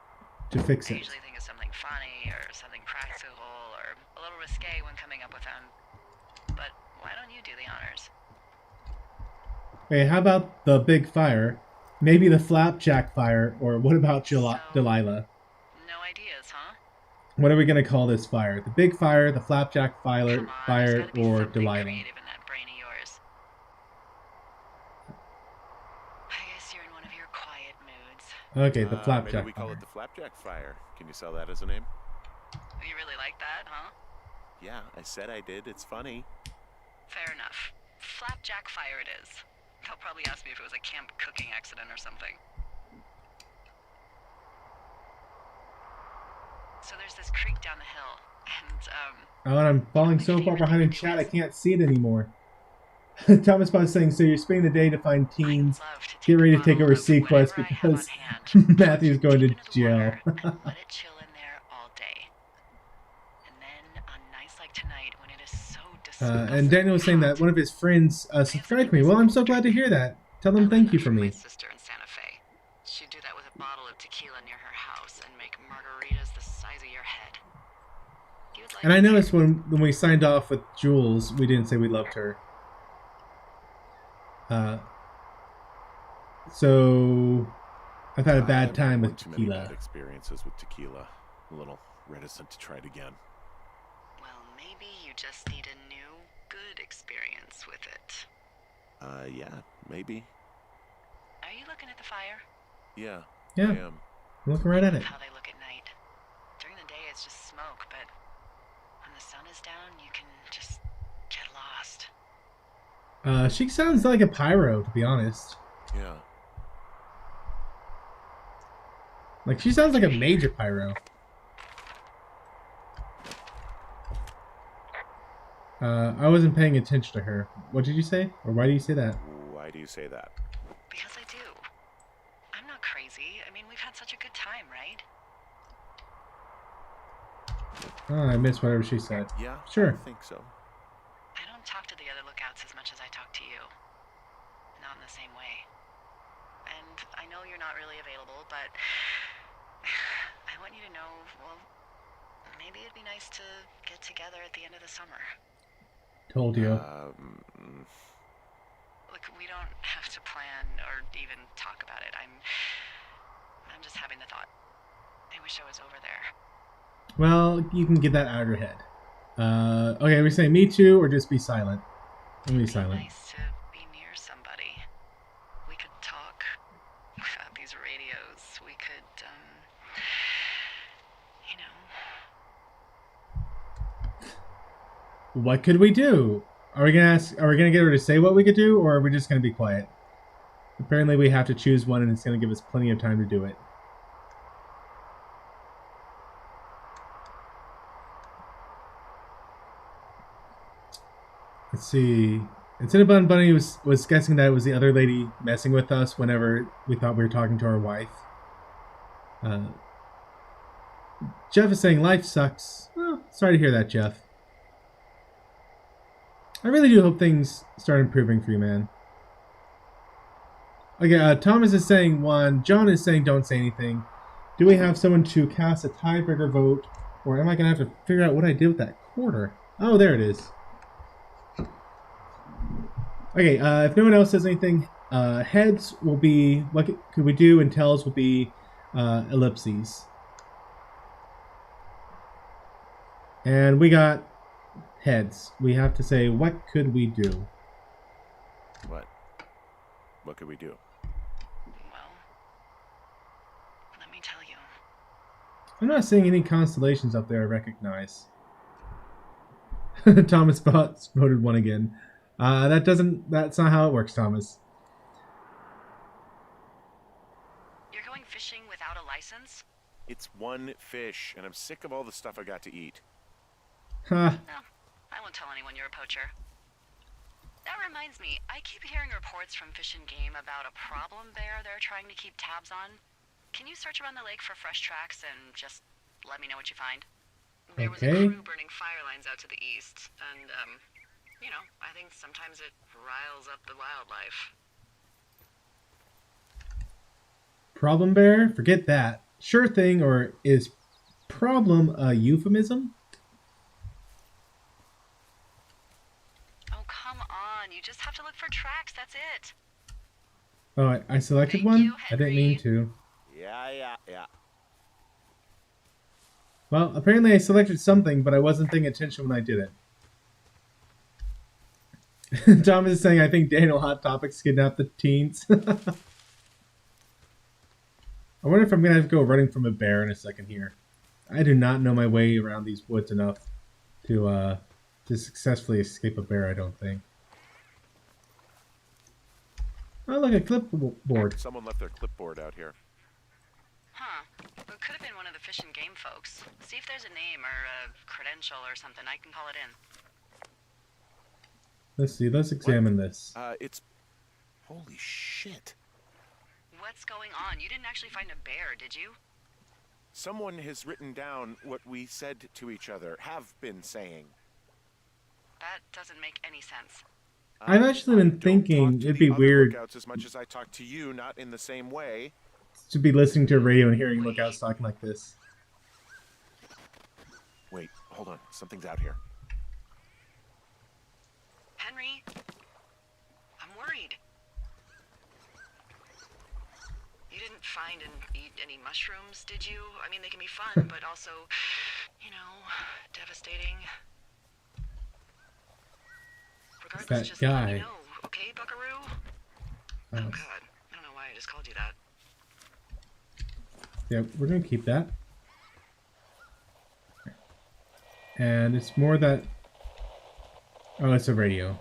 to fix I it. usually think of something funny or something practical or a little risque when coming up with them. But why don't you do the honors? Okay, how about the big fire? Maybe the flapjack fire, or what about Delilah? No ideas, huh? What are we gonna call this fire? The big fire, the flapjack fire, Come on, there's gotta be or something Delilah? creative in that brain of yours. I guess you're in one of your quiet moods. Okay, the Maybe flapjack we call fire. it the Flapjack Fire. Can you sell that as a name? You really like that, huh? Yeah, I said I did. It's funny. Fair enough. Flapjack fire it is. They'll probably ask me if it was a camp cooking accident or something. So there's this creek down the hill, and Oh, and I'm falling so far behind in chat I can't see it anymore. Thomas Bond is saying, so you're spending the day to find teens. I'd love to Get ready to a take over bottle of Sequest whatever I have because on hand, Matthew's going to deep into the jail. water, and let it chill in there all day. And then on nights like tonight, when it is so disgusting And Daniel was saying that one of his friends subscribed to me. Well, I'm so glad to hear that. Tell them thank you for My me. sister in Santa Fe. She'd do that with a bottle of tequila near her house and make margaritas the size of your head. You would like And I it there. noticed when we signed off with Jules, we didn't say we loved her. So I've had a bad I've time had with too many tequila. bad experiences with tequila. A little reticent to try it again. Well, maybe you just need a new, good experience with it. Yeah, maybe. Are you looking at the fire? Yeah, Yeah. I am. I'm looking right at it. How they look at night. During the day, it's just smoke, but when the sun is down, you can just get lost. She sounds like a pyro, to be honest. Yeah. Like, she sounds like a major pyro. I wasn't paying attention to her. What did you say? Or why do you say that? Why do you say that? Because I do. I'm not crazy. I mean, we've had such a good time, right? Oh, I missed whatever she said. Yeah, Sure. I think so. I don't talk to the other lookouts as much as I talk to you. Not in the same way. And I know you're not really available, but I want you to know, well, maybe it'd be nice to get together at the end of the summer. Told you. Look, we don't have to plan or even talk about it. I'm just having the thought. I wish I was over there. Well, you can get that out of your head. Okay, are we saying me too, or just be silent? I'm gonna be It'd be silent. nice to be near somebody. We could talk without these radios. We could, you know. What could we do? Are we gonna get her to say what we could do, or are we just gonna be quiet? Apparently we have to choose one, and it's gonna give us plenty of time to do it. Let's see. Cinnabon Bunny was guessing that it was the other lady messing with us whenever we thought we were talking to our wife. Jeff is saying life sucks. Well, sorry to hear that, Jeff. I really do hope things start improving for you, man. Okay, Thomas is saying 1. John is saying don't say anything. Do we have someone to cast a tiebreaker vote? Or am I going to have to figure out what I did with that quarter? Oh, there it is. Okay, if no one else says anything, heads will be what could we do, and tails will be ellipses. And we got heads. We have to say, what could we do? What? What could we do? Well, let me tell you. I'm not seeing any constellations up there I recognize. Thomas Spots voted 1 again. That's not how it works, Thomas. You're going fishing without a license? It's one fish, and I'm sick of all the stuff I got to eat. Huh. No, I won't tell anyone you're a poacher. That reminds me, I keep hearing reports from Fish and Game about a problem bear they're trying to keep tabs on. Can you search around the lake for fresh tracks and just let me know what you find? There was a Okay. crew burning fire lines out to the east, and, you know, I think sometimes it riles up the wildlife. Problem bear? Forget that. Sure thing, or is problem a euphemism? Oh, come on. You just have to look for tracks. That's it. Oh, I selected Thank one? you, I didn't mean Henry. to. Yeah. Well, apparently I selected something, but I wasn't paying attention when I did it. Thomas is saying, I think Daniel Hot Topics kidnapped the teens. I wonder if I'm going to have to go running from a bear in a second here. I do not know my way around these woods enough to successfully escape a bear, I don't think. Oh, look, a clipboard. Someone left their clipboard out here. Huh. It could have been one of the Fish and Game folks. See if there's a name or a credential or something. I can call it in. Let's see, let's examine this. It's... Holy shit. What's going on? You didn't actually find a bear, did you? Someone has written down what we said to each other, have been saying. That doesn't make any sense. I've actually been I don't thinking talk to it'd the be other weird lookouts as much as I talk to you, not in the same way. to be listening to a radio and hearing lookouts talking like this. Wait, Hold on, something's out here. Henry, I'm worried. You didn't find and eat any mushrooms, did you? I mean, they can be fun, but also, you know, devastating. Regardless, that just let guy. me know, okay, Buckaroo? Oh, God. I don't know why I just called you that. Yeah, we're gonna keep that. And it's more that... Oh, it's a radio.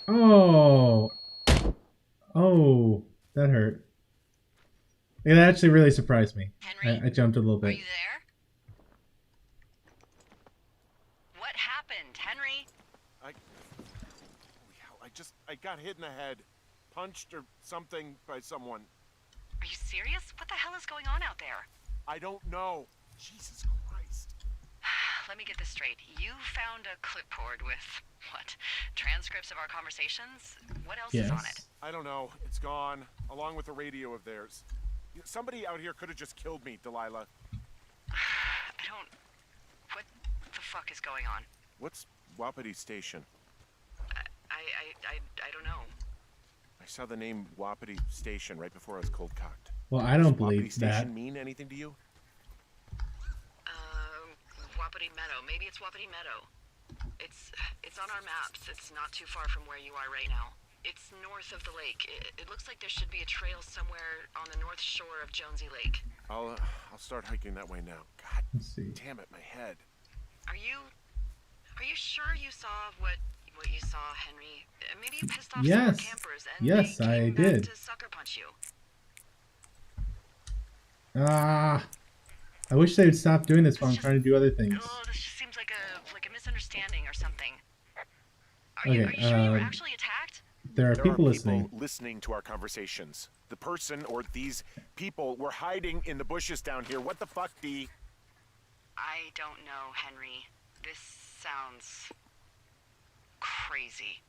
Oh! Oh, that hurt. It actually really surprised me. Henry? I jumped a little Are bit. you there? What happened, Henry? Holy hell, I got hit in the head. Punched or something by someone. Are you serious? What the hell is going on out there? I don't know. Jesus Christ. Let me get this straight. You found a clipboard with, what, transcripts of our conversations? What else is on it? Yes. I don't know. It's gone, along with the radio of theirs. Somebody out here could have just killed me, Delilah. What the fuck is going on? What's Wapiti Station? I don't know. I saw the name Wapiti Station right before I was cold cocked. Well, I don't Does Wapiti believe Station that. mean anything to you? Wapiti Meadow. Maybe it's Wapiti Meadow. It's on our maps. It's not too far from where you are right now. It's north of the lake. It looks like there should be a trail somewhere on the north shore of Jonesy Lake. I'll start hiking that way now. God Let's see. damn it, my head. Are you sure you saw what you saw, Henry? Maybe you pissed off some more Yes. campers and Yes, they I came did. back to sucker punch you. Ah! I wish they would stop doing this while I'm trying to do other things. Oh, this just seems like a misunderstanding or something. Are Okay, you sure you were actually attacked? There are There people are listening. people listening to our conversations. The person or these people were hiding in the bushes down here. What the fuck, D? I don't know, Henry. This sounds crazy.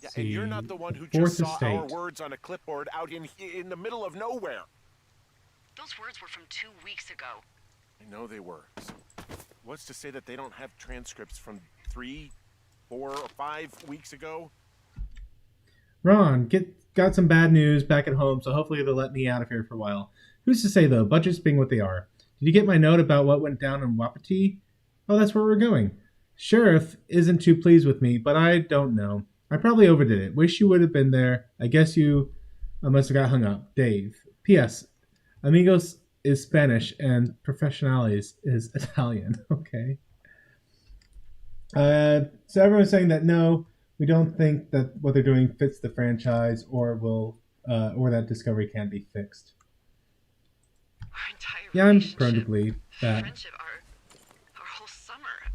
Yeah, and you're not the one who Fourth just saw our Estate. words on a clipboard out in the middle of nowhere. Those words were from 2 weeks ago. I know they were. So what's to say that they don't have transcripts from 3, 4, or 5 weeks ago? Ron, got some bad news back at home, so hopefully they'll let me out of here for a while. Who's to say, though, budgets being what they are. Did you get my note about what went down in Wapiti? Oh, that's where we're going. Sheriff isn't too pleased with me, but I don't know. I probably overdid it. Wish you would have been there. I guess you must have got hung up. Dave. P.S. Amigos is Spanish and Professionales is Italian. Okay. So everyone's saying that no, we don't think that what they're doing fits the franchise or or that Discovery can be fixed. Our entire Yeah, I'm relationship, prone to believe that. friendship, our whole summer.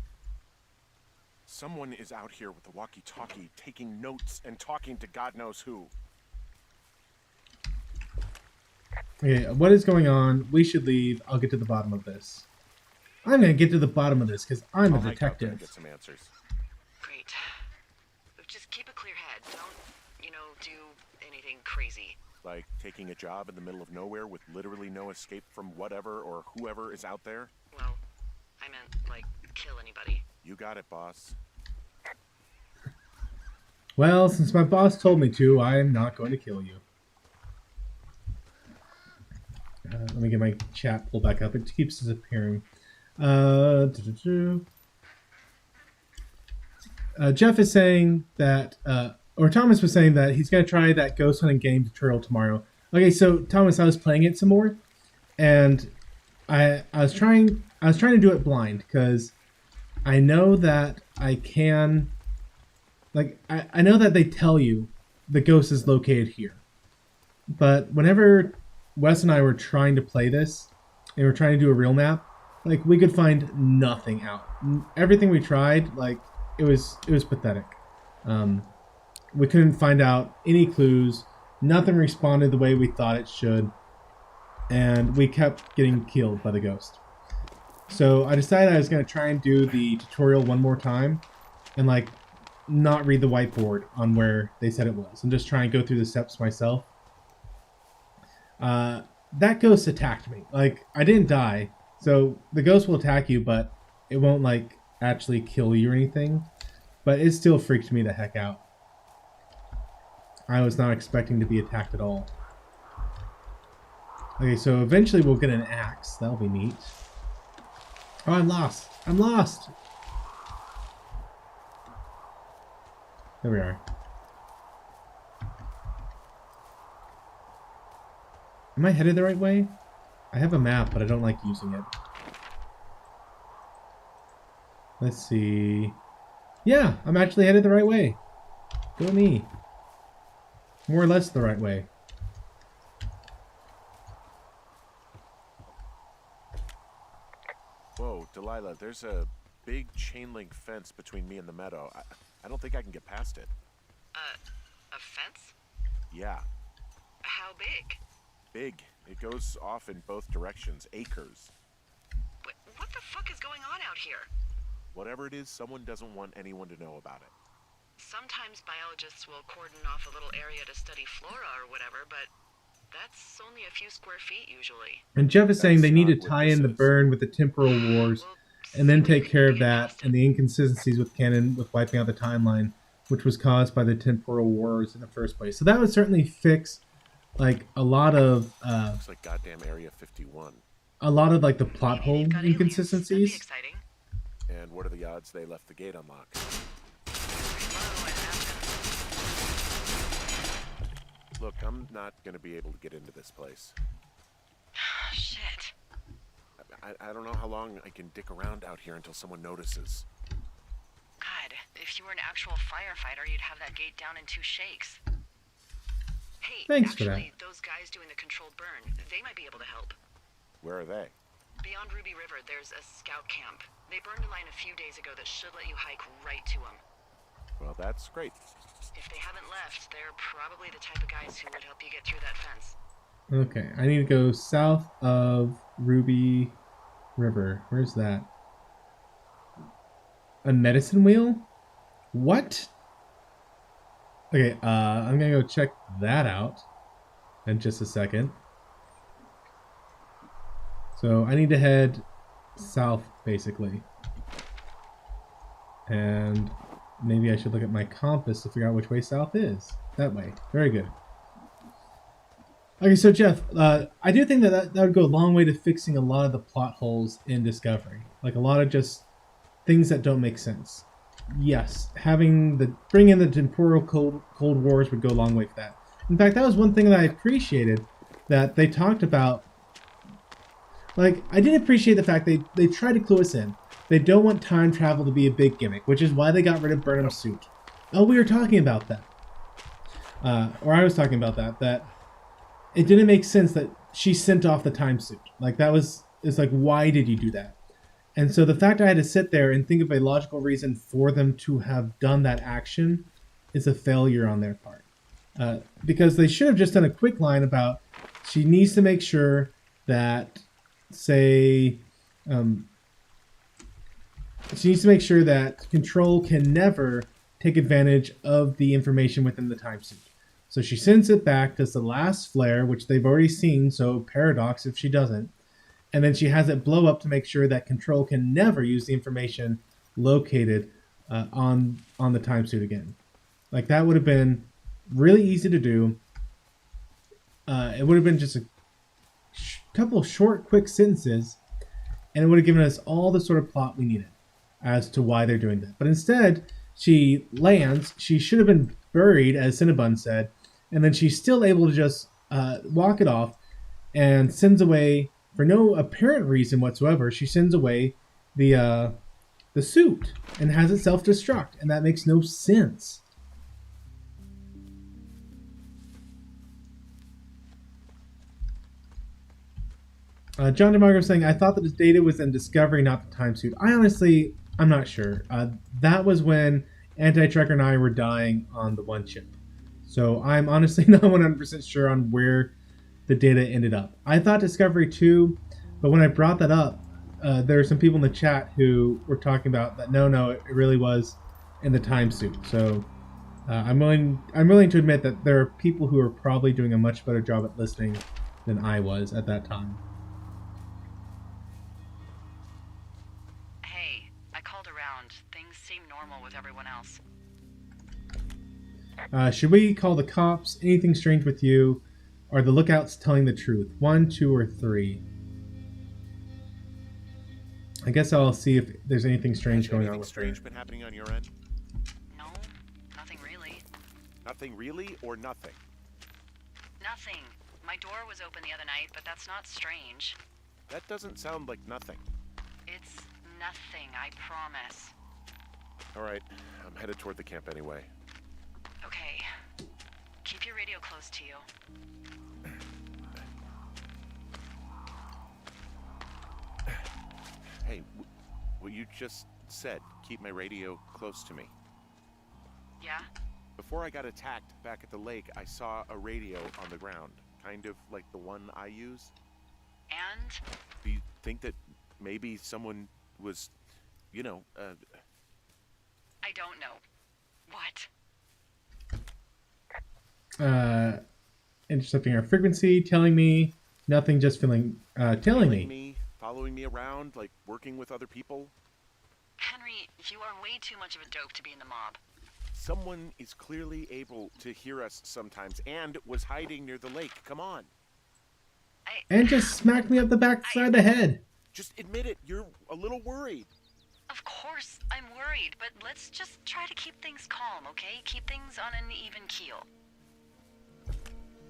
Someone is out here with the walkie-talkie taking notes and talking to God knows who. Okay, what is going on? We should leave. I'll get to the bottom of this. I'm gonna get to the bottom of this because I'm a I'll hike out there and detective. get some answers. Great. Just keep a clear head. Don't, do anything crazy. Like taking a job in the middle of nowhere with literally no escape from whatever or whoever is out there. Well, I meant, like, kill anybody. You got it, boss. Well, since my boss told me to, I'm not going to kill you. Let me get my chat pulled back up. It keeps disappearing. Jeff is saying that, or Thomas was saying that he's going to try that ghost hunting game tutorial tomorrow. Okay, so Thomas, I was playing it some more, and I was trying to do it blind because I know that I can, like, I know that they tell you the ghost is located here, but whenever Wes and I were trying to play this, and we're trying to do a real map, like, we could find nothing out. Everything we tried, like, it was pathetic. We couldn't find out any clues. Nothing responded the way we thought it should, and we kept getting killed by the ghost. So I decided I was going to try and do the tutorial one more time, and, like, not read the whiteboard on where they said it was, and just try and go through the steps myself. that ghost attacked me. Like, I didn't die. So the ghost will attack you, but it won't, like, actually kill you or anything. But it still freaked me the heck out. I was not expecting to be attacked at all. Okay, so eventually we'll get an axe. That'll be neat. Oh, I'm lost. I'm lost. There we are. Am I headed the right way? I have a map, but I don't like using it. Let's see. Yeah, I'm actually headed the right way. Go me. More or less the right way. Whoa, Delilah, there's a big chain link fence between me and the meadow. I don't think I can get past it. A fence? Yeah, How big? big. It goes off in both directions, acres. What the fuck is going on out here? Whatever it is, someone doesn't want anyone to know about it. Sometimes biologists will cordon off a little area to study flora or whatever, but that's only a few square feet usually. And Jeff is saying That's they need to not what tie this in the is. burn with the temporal wars Well, and then see take if care we of can get that past and it. the inconsistencies with canon with wiping out the timeline, which was caused by the temporal wars in the first place. So that would certainly fix like a lot of Looks like goddamn Area 51. like the plot Maybe hole they've got aliens. That'd be inconsistencies. exciting. And what are the odds they left the gate unlocked? Low, I'd imagine. Look, I'm not going to be able to get into this place. Shit. I don't know how long I can dick around out here until someone notices. God, if you were an actual firefighter, you'd have that gate down in 2 shakes. Hey, Thanks for actually, those guys doing the controlled burn, they might be able to help. Where are they? Beyond Ruby River, there's a scout camp. They burned a line a few days ago that should let you hike right to them. Well, that's great. If they haven't left, they're probably the type of guys who would help you get through that fence. Okay, I need to go south of Ruby River. Where's that? A medicine wheel? What? Okay, I'm gonna go check that out in just a second. So I need to head south, basically. And maybe I should look at my compass to figure out which way south is. That way. Very good. Okay, so Jeff, I do think that would go a long way to fixing a lot of the plot holes in Discovery. Like a lot of just things that don't make sense. Yes, bring in the temporal cold wars would go a long way for that. In fact, that was one thing that I appreciated that they talked about. Like, I did appreciate the fact they tried to clue us in. They don't want time travel to be a big gimmick, which is why they got rid of Burnham's suit. Oh, we were talking about that. Or I was talking about that it didn't make sense that she sent off the time suit. Like, it's like, why did you do that? And so the fact I had to sit there and think of a logical reason for them to have done that action is a failure on their part. Because they should have just done a quick line about she needs to make sure that, say, she needs to make sure that Control can never take advantage of the information within the time suit. So she sends it back, does the last flare, which they've already seen, so paradox if she doesn't. And then she has it blow up to make sure that Control can never use the information located on the time suit again. Like, that would have been really easy to do. It would have been just a couple short, quick sentences, and it would have given us all the sort of plot we needed as to why they're doing that. But instead, she lands. She should have been buried, as Cinnabon said, and then she's still able to just walk it off and sends away, for no apparent reason whatsoever, she sends away the suit and has it self-destruct, and that makes no sense. John DeMarco saying, I thought that this data was in Discovery, not the time suit. I'm not sure. That was when Anti-Tracker and I were dying on the one chip. So I'm honestly not 100% sure on where the data ended up. I thought Discovery 2, but when I brought that up, there were some people in the chat who were talking about that no, it really was in the time suit. So I'm willing to admit that there are people who are probably doing a much better job at listening than I was at that time. Hey, I called around. Things seem normal with everyone else. Should we call the cops? Anything strange with you? Are the lookouts telling the truth? 1, 2, or 3? I guess I'll see if there's anything strange going on with her. Anything strange been happening on your end? No, nothing really. Nothing really, or nothing? Nothing. My door was open the other night, but that's not strange. That doesn't sound like nothing. It's nothing, I promise. All right, I'm headed toward the camp anyway. Okay. Keep your radio close to you. Hey, what you just said, keep my radio close to me. Yeah? Before I got attacked back at the lake, I saw a radio on the ground, kind of like the one I use. And? Do you think that maybe someone was, you know, I don't know. What? Intercepting our frequency, telling me nothing, just feeling, telling me. Following me around, like working with other people? Henry, you are way too much of a dope to be in the mob. Someone is clearly able to hear us sometimes and was hiding near the lake. Come on. And just smacked me up the backside of the head. Just admit it. You're a little worried. Of course, I'm worried, but let's just try to keep things calm, okay? Keep things on an even keel.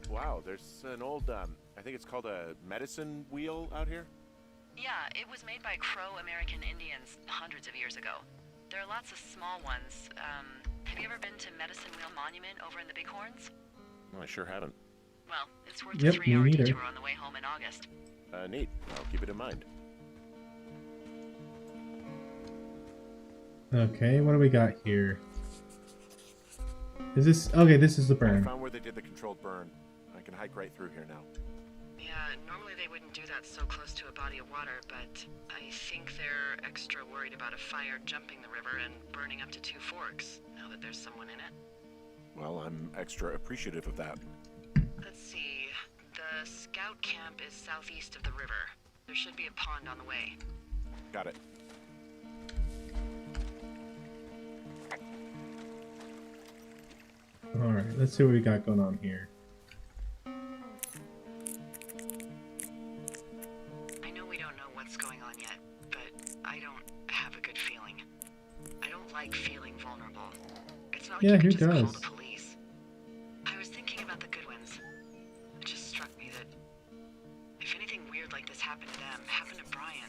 Wow, there's an old, I think it's called a medicine wheel out here. Yeah, it was made by Crow American Indians hundreds of years ago. There are lots of small ones. Have you ever been to Medicine Wheel Monument over in the Bighorns? No, I sure haven't. Well, it's worth Yep, a me 3-hour neither. detour on the way home in August. Neat. I'll keep it in mind. Okay, what do we got here? Is this... Okay, this is the I burn. found where they did the controlled burn. I can hike right through here now. Yeah, normally they wouldn't do that so close to a body of water, but I think they're extra worried about a fire jumping the river and burning up to 2 forks, now that there's someone in it. Well, I'm extra appreciative of that. Let's see. The scout camp is southeast of the river. There should be a pond on the way. Got it. Alright, let's see what we got going on here. I know we don't know what's going on yet, but I don't have a good feeling. I don't like feeling vulnerable. It's not like Yeah, you could who just call does? the police. I was thinking about the Goodwins. It just struck me that if anything weird like this happened to them, happened to Brian,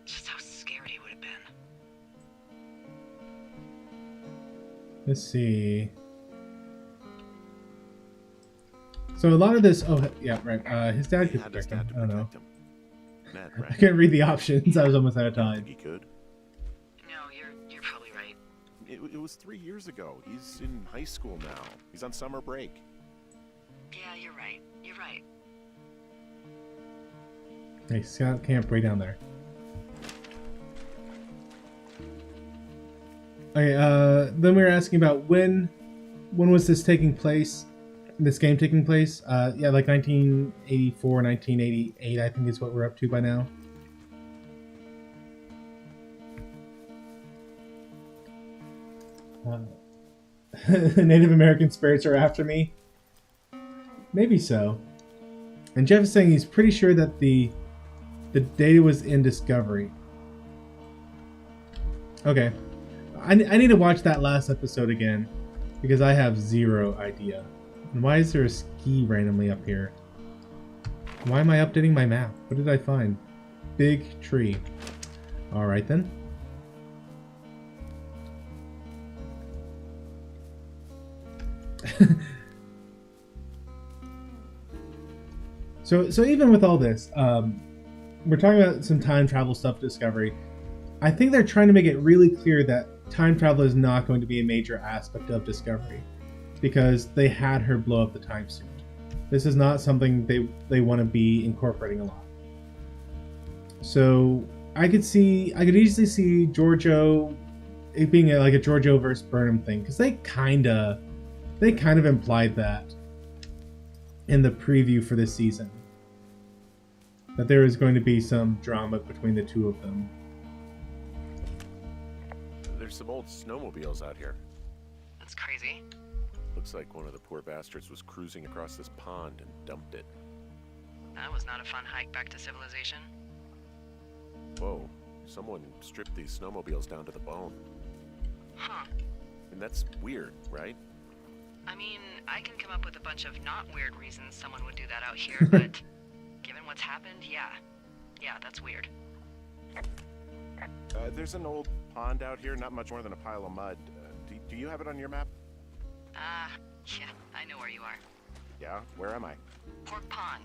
just how scared he would have been. Let's see. So a lot of this... Oh, yeah, right. His dad could Had his protect him. dad to I don't know. protect him. Ned, I right? couldn't read the options. I was almost out of I don't time. think he could. No, you're probably right. It was 3 years ago. He's in high school now. He's on summer break. Yeah, you're right. You're right. Hey, scout camp way down there. Okay, then we were asking about when was this taking place? This game taking place? Yeah, like 1984, 1988, I think is what we're up to by now. Native American spirits are after me? Maybe so. And Jeff is saying he's pretty sure that the data was in Discovery. Okay. I need to watch that last episode again because I have zero idea. And why is there a ski randomly up here? Why am I updating my map? What did I find? Big tree. Alright then. So even with all this, we're talking about some time travel stuff, Discovery. I think they're trying to make it really clear that time travel is not going to be a major aspect of Discovery because they had her blow up the time suit. This is not something they want to be incorporating a lot. So I could easily see Giorgio, it being like a Giorgio versus Burnham thing because they kind of implied that. in the preview for this season. That there is going to be some drama between the two of them. There's some old snowmobiles out here. That's crazy. Looks like one of the poor bastards was cruising across this pond and dumped it. That was not a fun hike back to civilization. Whoa, someone stripped these snowmobiles down to the bone. Huh. And that's weird, right? I mean, I can come up with a bunch of not weird reasons someone would do that out here, but given what's happened, yeah. Yeah, that's weird. There's an old pond out here, not much more than a pile of mud. Do you have it on your map? Yeah, I know where you are. Yeah, where am I? Pork Pond.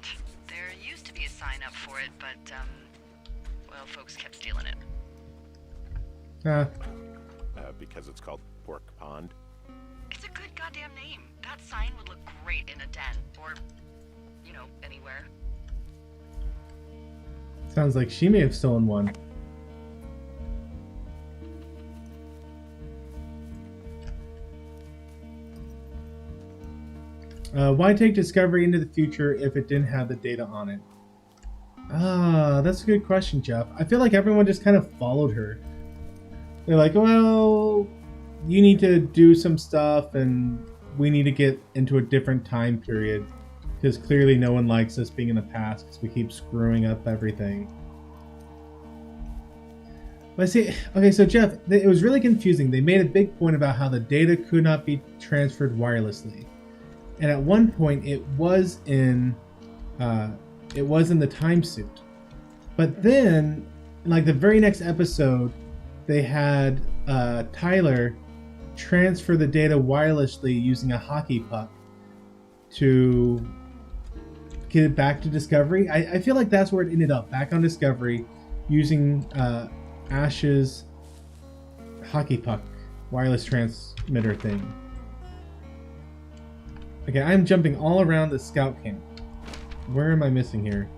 There used to be a sign up for it, but, well, folks kept stealing it. Because it's called Pork Pond. It's a good goddamn name. That sign would look great in a den, or, you know, anywhere. Sounds like she may have stolen one. Why take Discovery into the future if it didn't have the data on it? That's a good question, Jeff. I feel like everyone just kind of followed her. They're like, well, you need to do some stuff and we need to get into a different time period because clearly no one likes us being in the past because we keep screwing up everything. But see, okay, so Jeff, it was really confusing. They made a big point about how the data could not be transferred wirelessly. And at one point, it was in the time suit. But then, like the very next episode, they had Tyler transfer the data wirelessly using a hockey puck to get it back to Discovery. I feel like that's where it ended up, back on Discovery, using Ash's hockey puck wireless transmitter thing. Okay, I'm jumping all around the scout camp. Where am I missing here?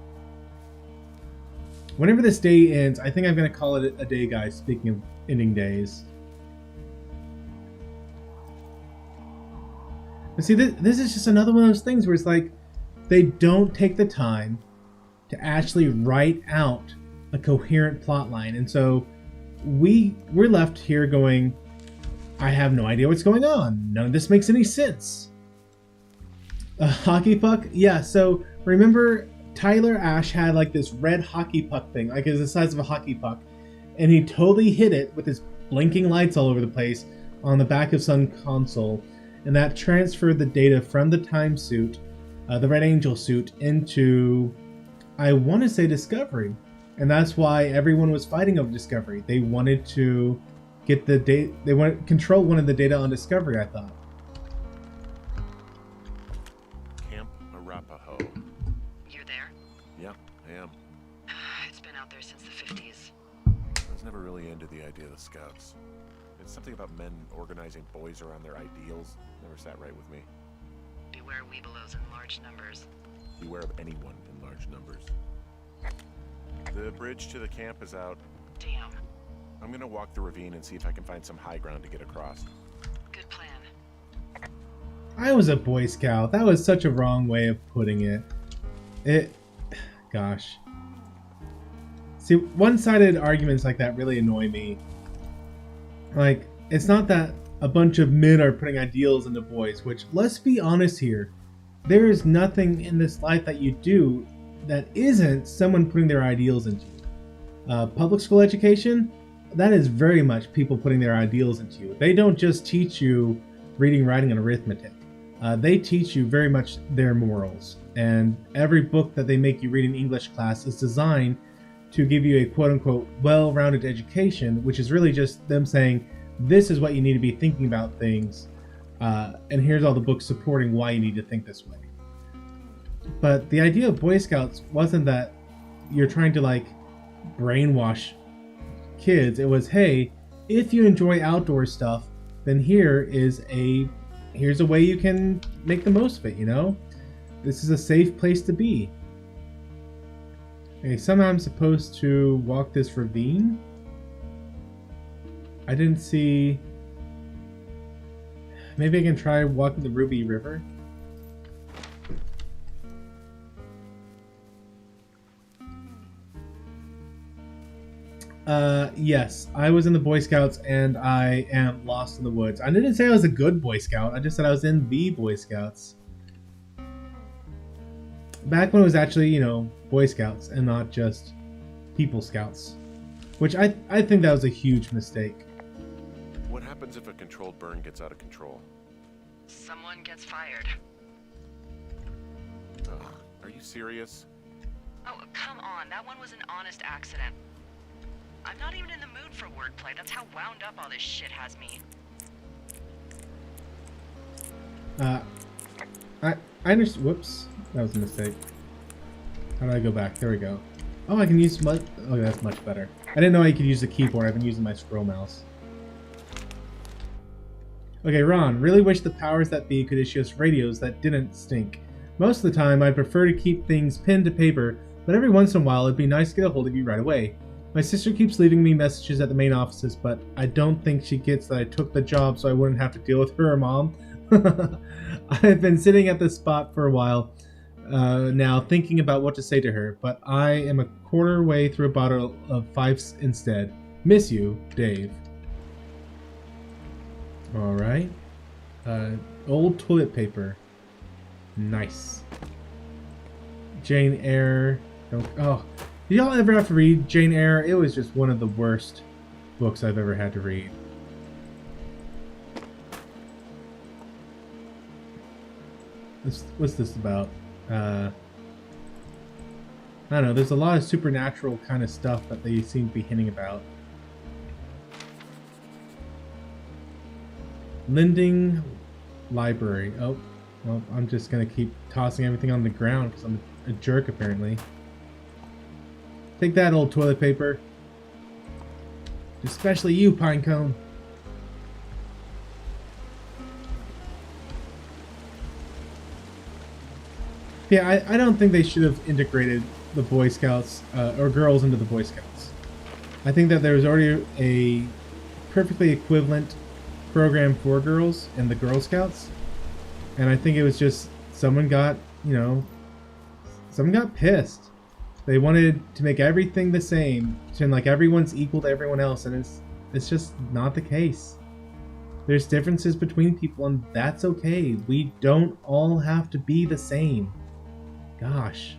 Whenever this day ends, I think I'm going to call it a day, guys, speaking of ending days. But see, this is just another one of those things where it's like, they don't take the time to actually write out a coherent plot line. And so we're left here going, I have no idea what's going on. None of this makes any sense. A hockey puck? Yeah, so remember Tyler Ash had like this red hockey puck thing, like it was the size of a hockey puck, and he totally hit it with his blinking lights all over the place on the back of some console, and that transferred the data from the time suit, the Red Angel suit, into, I want to say, Discovery. And that's why everyone was fighting over Discovery. They wanted to get the data, they wanted control one of the data on Discovery, I thought. You're there? Yeah, I am. It's been out there since the 50s. I was never really into the idea of the Scouts. It's something about men organizing boys around their ideals. Never sat right with me. Beware weebelows in large numbers. Beware of anyone in large numbers. The bridge to the camp is out. Damn. I'm gonna walk the ravine and see if I can find some high ground to get across. Good plan. I was a Boy Scout. That was such a wrong way of putting it. Gosh. See, one-sided arguments like that really annoy me. Like, it's not that a bunch of men are putting ideals into boys, which, let's be honest here, there is nothing in this life that you do that isn't someone putting their ideals into you. Public school education, that is very much people putting their ideals into you. They don't just teach you reading, writing, and arithmetic. They teach you very much their morals. And every book that they make you read in English class is designed to give you a quote-unquote well-rounded education, which is really just them saying, this is what you need to be thinking about things, and here's all the books supporting why you need to think this way. But the idea of Boy Scouts wasn't that you're trying to like brainwash kids. It was, hey, if you enjoy outdoor stuff, then here's a way you can make the most of it, you know? This is a safe place to be. Okay, somehow I'm supposed to walk this ravine? I didn't see... Maybe I can try walking the Ruby River? Yes, I was in the Boy Scouts and I am lost in the woods. I didn't say I was a good Boy Scout, I just said I was in the Boy Scouts. Back when it was actually, you know, Boy Scouts and not just People Scouts. Which I think that was a huge mistake. What happens if a controlled burn gets out of control? Someone gets fired. Ugh, are you serious? Oh, come on. That one was an honest accident. I'm not even in the mood for wordplay. That's how wound up all this shit has me. I understand. Whoops. That was a mistake. How do I go back? There we go. Oh, I can use oh, that's much better. I didn't know I could use the keyboard. I've been using my scroll mouse. Okay, Ron. Really wish the powers that be could issue us radios that didn't stink. Most of the time, I'd prefer to keep things pinned to paper, but every once in a while, it'd be nice to get a hold of you right away. My sister keeps leaving me messages at the main offices, but I don't think she gets that I took the job so I wouldn't have to deal with her mom. I've been sitting at this spot for a while now thinking about what to say to her, but I am a quarter way through a bottle of Fifes instead. Miss you, Dave. Alright. Old toilet paper. Nice. Jane Eyre. Oh, did y'all ever have to read Jane Eyre? It was just one of the worst books I've ever had to read. What's this about? I don't know. There's a lot of supernatural kind of stuff that they seem to be hinting about. Lending library. Oh, well, I'm just gonna keep tossing everything on the ground because I'm a jerk apparently. Take that, old toilet paper. Especially you, Pinecone. Yeah, I don't think they should have integrated the Boy Scouts or girls into the Boy Scouts. I think that there was already a perfectly equivalent program for girls in the Girl Scouts. And I think it was just someone got, you know, someone got pissed. They wanted to make everything the same, pretend like everyone's equal to everyone else, and it's just not the case. There's differences between people, and that's okay. We don't all have to be the same. Gosh.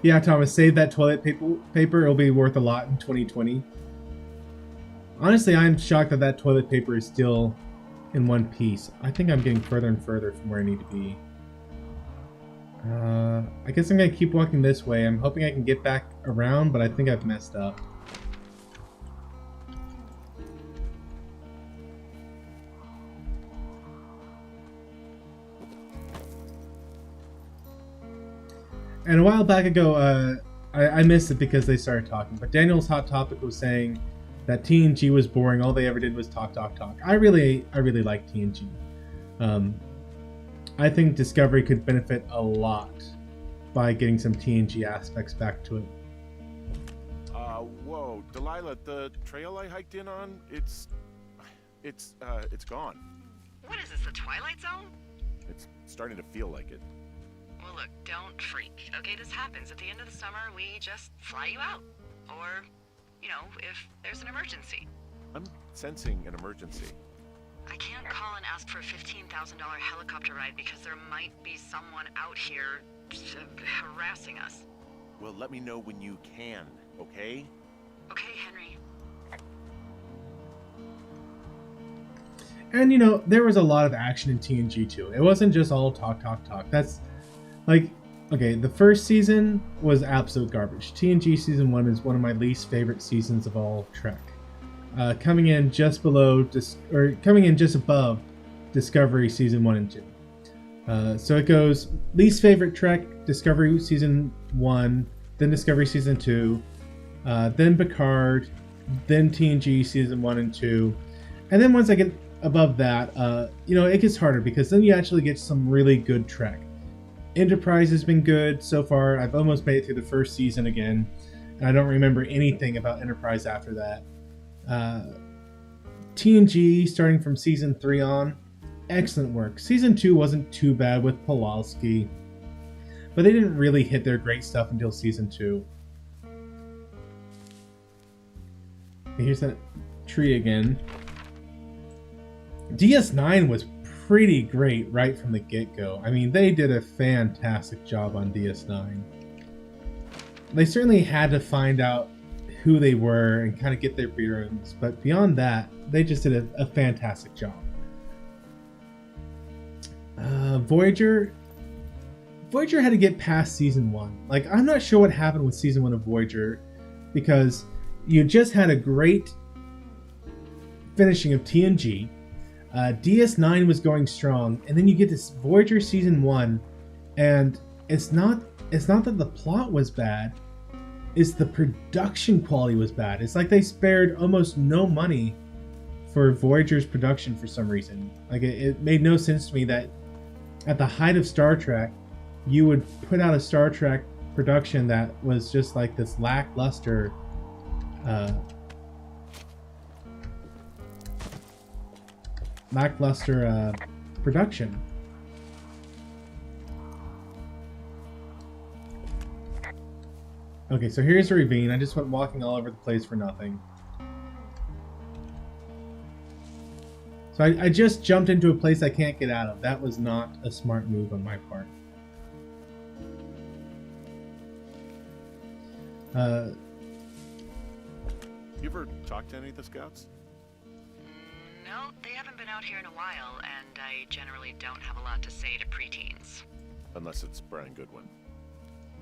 Yeah, Thomas, save that toilet paper. It'll be worth a lot in 2020. Honestly, I'm shocked that that toilet paper is still in one piece. I think I'm getting further and further from where I need to be. I guess I'm going to keep walking this way. I'm hoping I can get back around, but I think I've messed up. And a while back ago, I missed it because they started talking, but Daniel's Hot Topic was saying that TNG was boring. All they ever did was talk. I really like TNG. I think Discovery could benefit a lot by getting some TNG aspects back to it. Whoa, Delilah, the trail I hiked in on, it's gone. What is this, the Twilight Zone? It's starting to feel like it. Well, look, don't freak. Okay, this happens. At the end of the summer, we just fly you out. Or, you know, if there's an emergency. I'm sensing an emergency. I can't call and ask for a $15,000 helicopter ride because there might be someone out here harassing us. Well, let me know when you can, okay? Okay, Henry. And, you know, there was a lot of action in TNG too. It wasn't just all talk. That's, like, okay, the first season was absolute garbage. TNG Season 1 is one of my least favorite seasons of all Trek. Coming in just above Discovery Season 1 and 2. So it goes least favorite Trek, Discovery Season 1, then Discovery Season 2, then Picard, then TNG Season 1 and 2. And then once I get above that, you know, it gets harder because then you actually get some really good Trek. Enterprise has been good so far. I've almost made it through the first season again. And I don't remember anything about Enterprise after that. TNG, starting from Season 3 on, excellent work. Season 2 wasn't too bad with Pawlowski, but they didn't really hit their great stuff until Season 2. Here's that tree again. DS9 was pretty great right from the get-go. I mean, they did a fantastic job on DS9. They certainly had to find out who they were and kind of get their bearings, but beyond that, they just did a fantastic job. Voyager had to get past Season 1. Like, I'm not sure what happened with Season 1 of Voyager, because you just had a great finishing of TNG. DS9 was going strong, and then you get this Voyager Season 1, and it's not that the plot was bad, it's the production quality was bad. It's like they spared almost no money for Voyager's production for some reason. Like, it made no sense to me that at the height of Star Trek, you would put out a Star Trek production that was just like this lackluster production. Okay, so here's the ravine. I just went walking all over the place for nothing. So I just jumped into a place I can't get out of. That was not a smart move on my part. You ever talked to any of the scouts? No, they haven't been out here in a while, and I generally don't have a lot to say to preteens. Unless it's Brian Goodwin.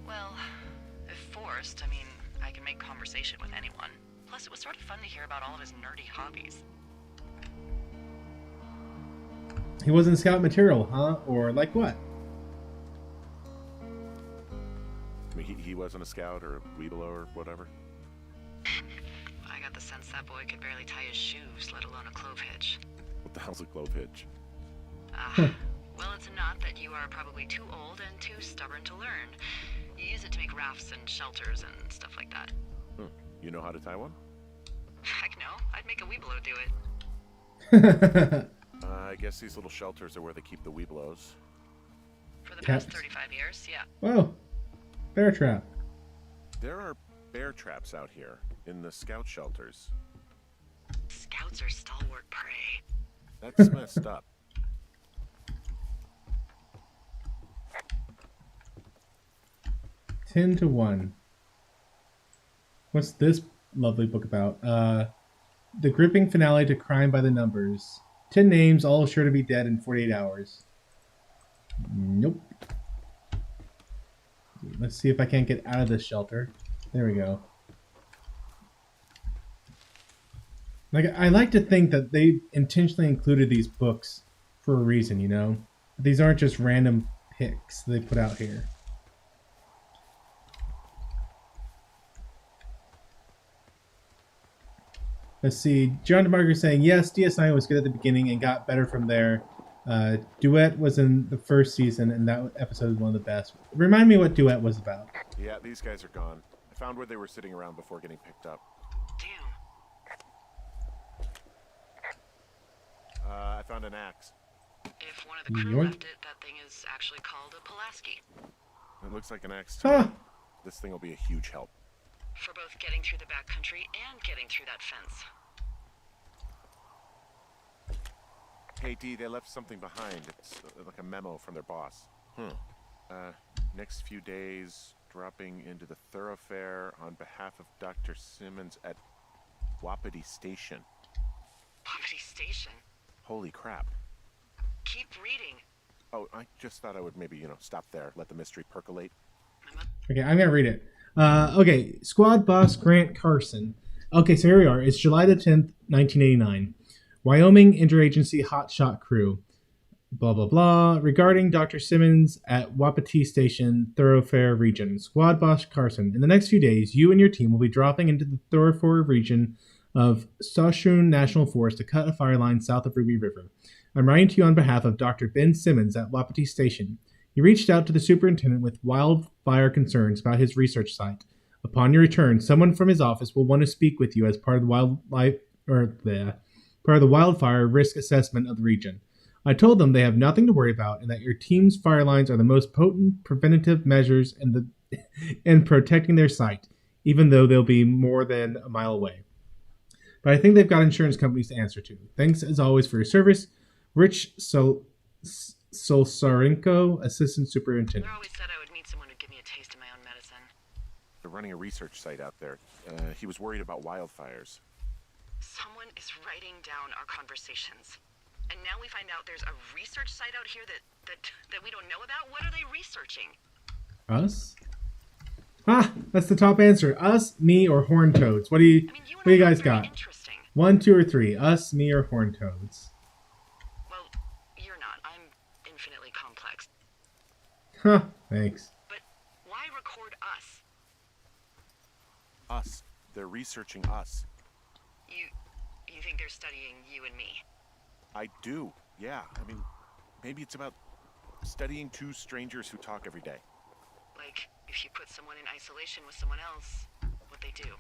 Well, if forced, I mean, I can make conversation with anyone. Plus, it was sort of fun to hear about all of his nerdy hobbies. He wasn't scout material, huh? Or like what? I mean, he wasn't a scout or a Weeblo or whatever? I got the sense that boy could barely tie his shoes, let alone a clove hitch. What the hell's a clove hitch? Well, it's a knot that you are probably too old and too stubborn to learn. You use it to make rafts and shelters and stuff like that. You know how to tie one? Heck no, I'd make a Weeblo do it. I guess these little shelters are where they keep the Weeblos. For the past 35 years, yeah. Whoa, bear trap. There are bear traps out here in the scout shelters. Scouts are stalwart prey. That's messed up. Ten to 1. What's this lovely book about? The gripping finale to Crime by the Numbers. 10 names, all sure to be dead in 48 hours. Nope. Let's see if I can't get out of this shelter. There we go. Like, I like to think that they intentionally included these books for a reason, you know? These aren't just random picks they put out here. Let's see. John DeMarco saying, yes, DS9 was good at the beginning and got better from there. Duet was in the first season, and that episode was one of the best. Remind me what Duet was about. Yeah, these guys are gone. I found where they were sitting around before getting picked up. Damn. I found an axe. If one of the crew Yoink. left it, that thing is actually called a Pulaski. It looks like an axe too. Huh. This thing will be a huge help. For both getting through the backcountry and getting through that fence. Hey, D, they left something behind. It's like a memo from their boss. Next few days, dropping into the thoroughfare on behalf of Dr. Simmons at Wapiti Station. Wapiti Station? Holy crap. Keep reading. Oh, I just thought I would maybe, stop there, let the mystery percolate. Okay, I'm going to read it. Okay, Squad Boss Grant Carson. Okay, so here we are. It's July the 10th, 1989. Wyoming Interagency Hotshot Crew. Blah, blah, blah. Regarding Dr. Simmons at Wapiti Station, Thoroughfare Region. Squad Boss Carson. In the next few days, you and your team will be dropping into the Thoroughfare Region of Shoshone National Forest to cut a fire line south of Ruby River. I'm writing to you on behalf of Dr. Ben Simmons at Wapiti Station. He reached out to the superintendent with wildfire concerns about his research site. Upon your return, someone from his office will want to speak with you as part of the wildfire risk assessment of the region. I told them they have nothing to worry about and that your team's fire lines are the most potent preventative measures in protecting their site, even though they'll be more than a mile away. But I think they've got insurance companies to answer to. Thanks as always for your service. Rich Solsarenko, Assistant Superintendent. I always said I would meet someone who'd give me a taste of my own medicine. They're running a research site out there. He was worried about wildfires. Someone is writing down our conversations. And now we find out there's a research site out here that we don't know about? What are they researching? Us? That's the top answer. Us, me, or horned toads. What do you guys got? Interesting. 1, 2, or 3. Us, me, or horned toads. Well, you're not. I'm infinitely complex. Huh, thanks. But why record us? Us. They're researching us. You think they're studying you and me? I do, yeah. I mean, maybe it's about studying two strangers who talk every day. Like, if you put someone in isolation with someone else, what they do.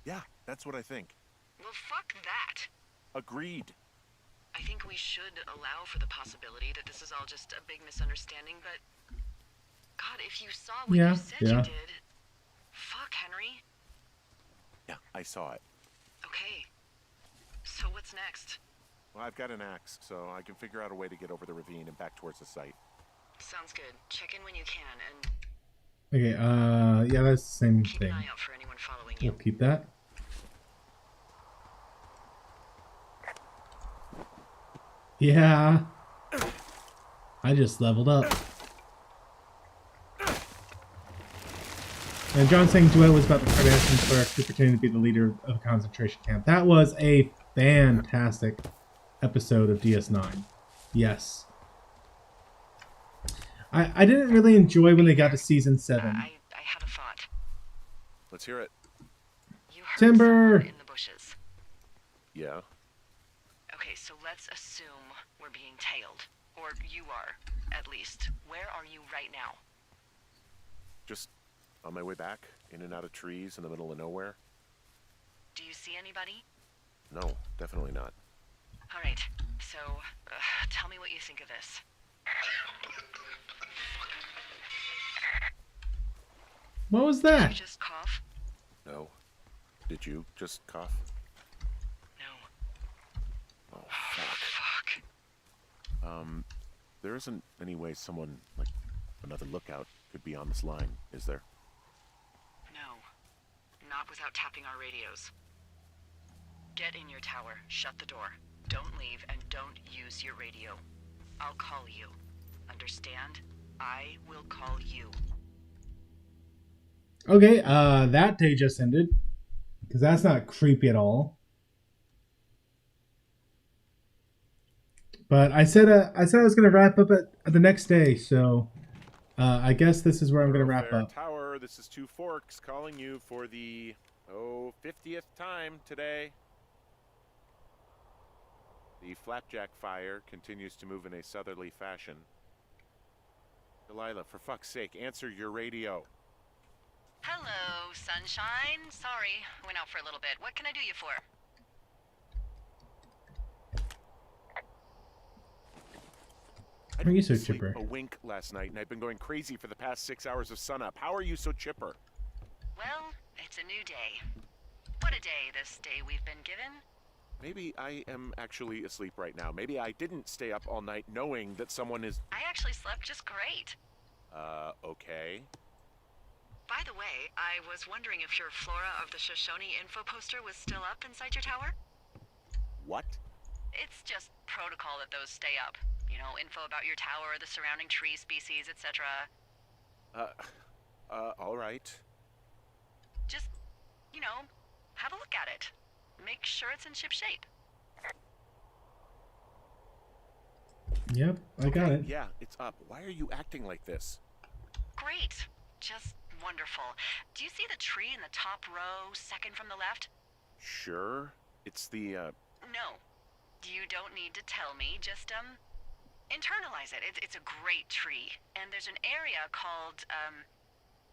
Yeah, that's what I think. Well, fuck that. Agreed. I think we should allow for the possibility that this is all just a big misunderstanding, but... God, if you saw what you said you did... Fuck, Henry. Yeah, I saw it. Okay. So what's next? Well, I've got an axe, so I can figure out a way to get over the ravine and back towards the site. Sounds good. Check in when you can, and... Okay, yeah, that's the same keep thing. an eye out for anyone following you. We'll keep that. Yeah. I just leveled up. And John saying Duet was about the Kardashian clerk who pretended to be the leader of a concentration camp. That was a fantastic episode of DS9. Yes. I didn't really enjoy when they got to season 7. I had a thought. Let's hear it. You heard Timber! someone in the bushes. Yeah. Okay, so let's assume we're being tailed. Or you are, at least. Where are you right now? Just on my way back, in and out of trees in the middle of nowhere. Do you see anybody? No, definitely not. All right, so tell me what you think of this. What was Did that? you just cough? No. Did you just cough? No. Oh, fuck. Fuck. There isn't any way someone, like, another lookout could be on this line, is there? No. Not without tapping our radios. Get in your tower, shut the door. Don't leave, and don't use your radio. I'll call you. Understand? I will call you. Okay, that day just ended. Because that's not creepy at all. But I said I was going to wrap up at the next day, so I guess this is where I'm going to wrap up. Tower, this is Two Forks calling you for the 50th time today. The flapjack fire continues to move in a southerly fashion. Delilah, for fuck's sake, answer your radio. Hello, sunshine. Sorry, went out for a little bit. What can I do you for? I How are you didn't so sleep chipper? a wink last night, and I've been going crazy for the past 6 hours of sunup. How are you so chipper? Well, it's a new day. What a day, this day we've been given. Maybe I am actually asleep right now. Maybe I didn't stay up all night knowing that someone is... I actually slept just great. Okay. By the way, I was wondering if your Flora of the Shoshone info poster was still up inside your tower? What? It's just protocol that those stay up. You know, info about your tower, the surrounding tree species, etc. All right. Just, you know, have a look at it. Make sure it's in ship shape. Yep, I got it. Yeah, it's up. Why are you acting like this? Great. Just wonderful. Do you see the tree in the top row, second from the left? Sure. It's the, No. You don't need to tell me. Just, internalize it. It's a great tree. And there's an area called,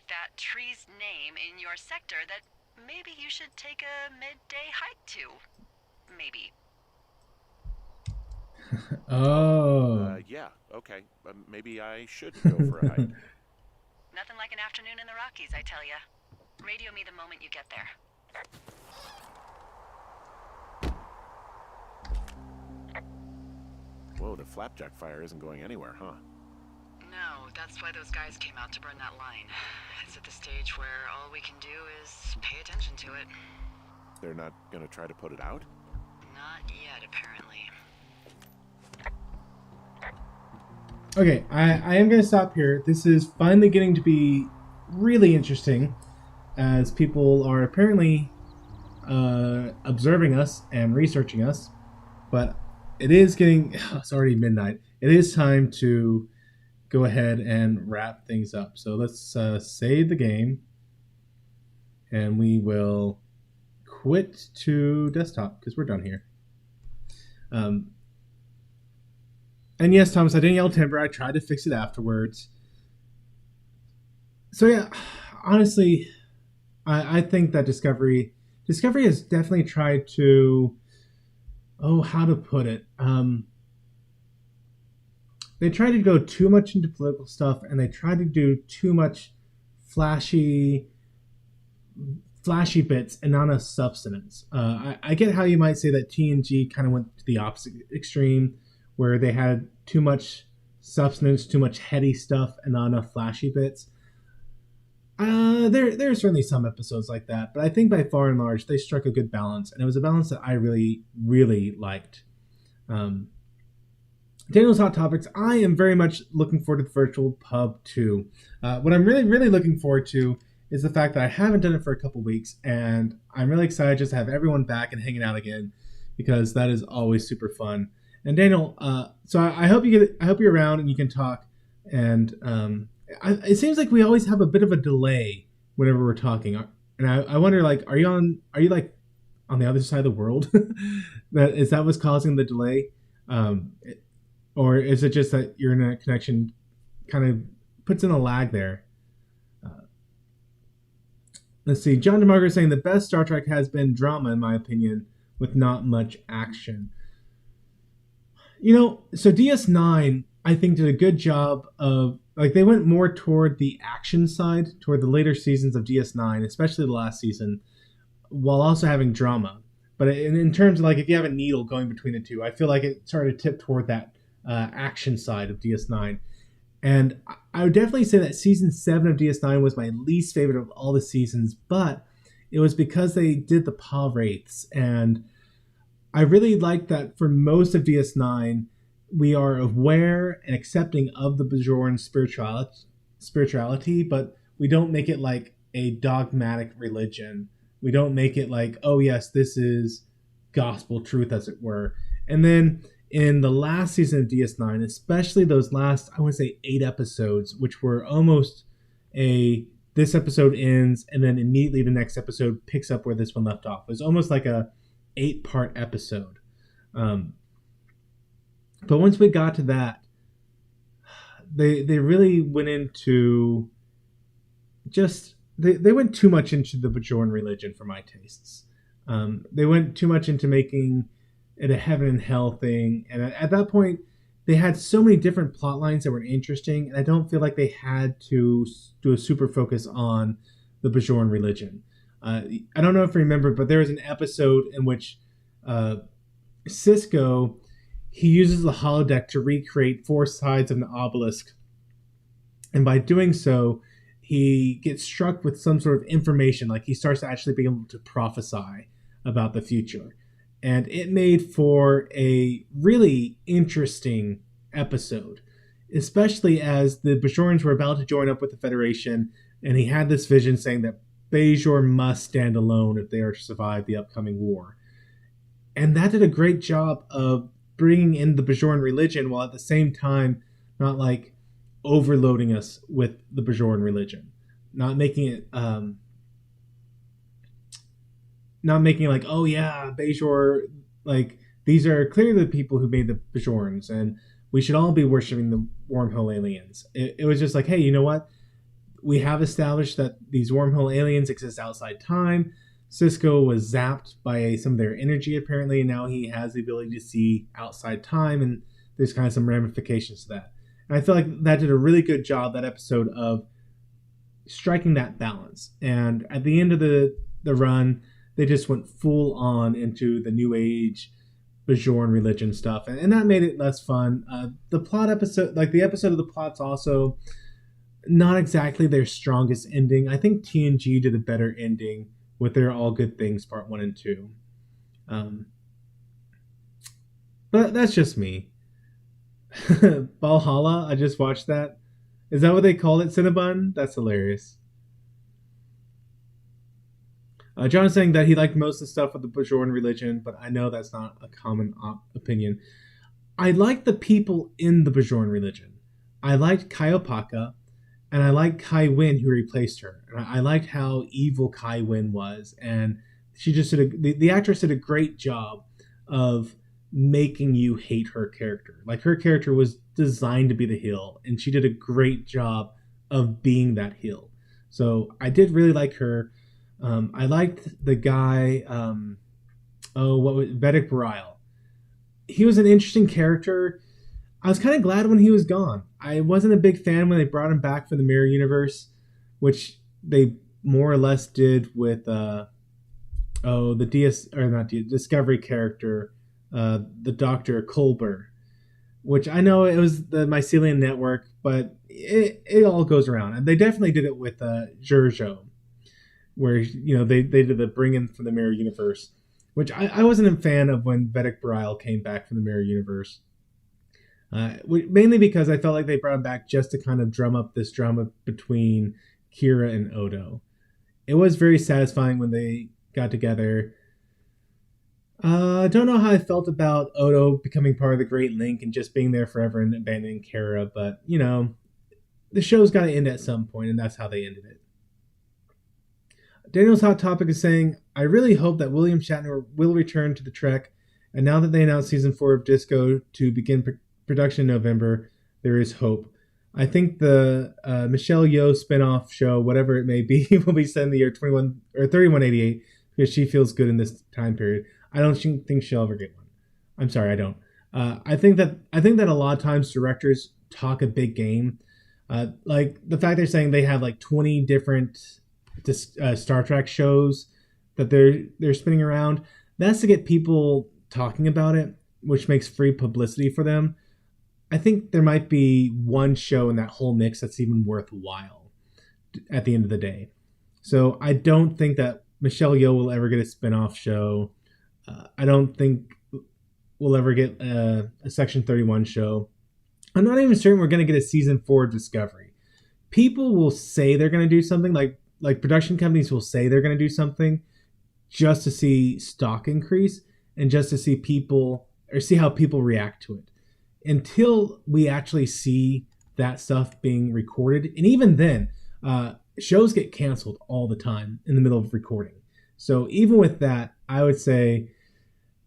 that tree's name in your sector that maybe you should take a midday hike to. Maybe. Oh. Yeah, okay. Maybe I should go for a hike. Nothing like an afternoon in the Rockies, I tell ya. Radio me the moment you get there. Whoa, the flapjack fire isn't going anywhere, huh? No, that's why those guys came out to burn that line. It's at the stage where all we can do is pay attention to it. They're not gonna try to put it out? Not yet, apparently. Okay, I am going to stop here. This is finally getting to be really interesting as people are apparently observing us and researching us. But it is getting, it's already midnight. It is time to go ahead and wrap things up. So let's save the game and we will quit to desktop because we're done here. And yes, Thomas, I didn't yell timber. I tried to fix it afterwards. So yeah, honestly, I think that Discovery has definitely tried to, how to put it? They tried to go too much into political stuff, and they tried to do too much flashy bits and not enough substance. I get how you might say that TNG kind of went to the opposite extreme, where they had too much substance, too much heady stuff, and not enough flashy bits. There are certainly some episodes like that, but I think by far and large, they struck a good balance, and it was a balance that I really, really liked. Daniel's Hot Topics, I am very much looking forward to the Virtual Pub 2. What I'm really, really looking forward to is the fact that I haven't done it for a couple weeks, and I'm really excited just to have everyone back and hanging out again, because that is always super fun. And Daniel, so I hope you're around and you can talk. And it seems like we always have a bit of a delay whenever we're talking. And I wonder, like, are you like on the other side of the world? Is that what's causing the delay? Or is it just that your internet connection kind of puts in a lag there? Let's see. John DeMarco is saying the best Star Trek has been drama, in my opinion, with not much action. So DS9, I think, did a good job of, like, they went more toward the action side, toward the later seasons of DS9, especially the last season, while also having drama. But in terms of, like, if you have a needle going between the two, I feel like it started to tip toward that action side of DS9. And I would definitely say that season 7 of DS9 was my least favorite of all the seasons, but it was because they did the Pa Wraiths, and I really like that for most of DS9, we are aware and accepting of the Bajoran spirituality, but we don't make it like a dogmatic religion. We don't make it like, oh yes, this is gospel truth, as it were. And then in the last season of DS9, especially those last, I want to say 8 episodes, which were almost this episode ends and then immediately the next episode picks up where this one left off. It was almost like a 8-part episode. But once we got to that, they really went into they went too much into the Bajoran religion for my tastes. They went too much into making it a heaven and hell thing, and at that point they had so many different plot lines that were interesting, and I don't feel like they had to do a super focus on the Bajoran religion. I don't know if you remember, but there was an episode in which Sisko, he uses the holodeck to recreate 4 sides of an obelisk. And by doing so, he gets struck with some sort of information, like he starts to actually be able to prophesy about the future. And it made for a really interesting episode, especially as the Bajorans were about to join up with the Federation, and he had this vision saying that Bajor must stand alone if they are to survive the upcoming war. And that did a great job of bringing in the Bajoran religion while at the same time not like overloading us with the Bajoran religion. Not making it like, oh yeah, Bajor, like these are clearly the people who made the Bajorans and we should all be worshiping the wormhole aliens. It was just like, hey, you know what? We have established that these wormhole aliens exist outside time. Cisco was zapped by some of their energy apparently, and now he has the ability to see outside time, and there's kind of some ramifications to that. And I feel like that did a really good job, that episode, of striking that balance. And at the end of the run, they just went full on into the New Age Bajoran religion stuff, and that made it less fun. The plot episode, like the episode of the plot's also not exactly their strongest ending. I think TNG did a better ending with their All Good Things Part 1 and 2. But that's just me. Valhalla, I just watched that. Is that what they called it, Cinnabon? That's hilarious. John is saying that he liked most of the stuff with the Bajoran religion, but I know that's not a common opinion. I liked the people in the Bajoran religion. I liked Kaiopaka, and I liked Kai Wynn, who replaced her. And I liked how evil Kai Wynn was, and she just did the actress did a great job of making you hate her character. Like, her character was designed to be the heel, and she did a great job of being that heel. So I did really like her. I liked the guy, Vedic Barile. He was an interesting character. I was kind of glad when he was gone. I wasn't a big fan when they brought him back for the Mirror Universe, which they more or less did with Discovery character, the Dr. Culber, which I know it was the Mycelium Network, but it all goes around. And they definitely did it with Giorgio, where, you know, they did the bring in from the Mirror Universe, which I wasn't a fan of when Vedic Barile came back from the Mirror Universe. Mainly because I felt like they brought him back just to kind of drum up this drama between Kira and Odo. It was very satisfying when they got together. I don't know how I felt about Odo becoming part of the Great Link and just being there forever and abandoning Kira, but, you know, the show's got to end at some point, and that's how they ended it. Daniel's Hot Topic is saying, I really hope that William Shatner will return to the Trek, and now that they announced season 4 of Disco to begin production in November, there is hope. I think the Michelle Yeoh spinoff show, whatever it may be, will be set in the year 3188 because she feels good in this time period. I don't think she'll ever get one. I'm sorry, I don't. I think that a lot of times directors talk a big game. Like the fact they're saying they have like 20 different Star Trek shows that they're spinning around. That's to get people talking about it, which makes free publicity for them. I think there might be one show in that whole mix that's even worthwhile at the end of the day. So I don't think that Michelle Yeoh will ever get a spin-off show. I don't think we'll ever get a Section 31 show. I'm not even certain we're going to get a season 4 of Discovery. People will say they're going to do something, like production companies will say they're going to do something just to see stock increase and just to see people, or see how people react to it. Until we actually see that stuff being recorded, and even then, shows get canceled all the time in the middle of recording. So even with that, I would say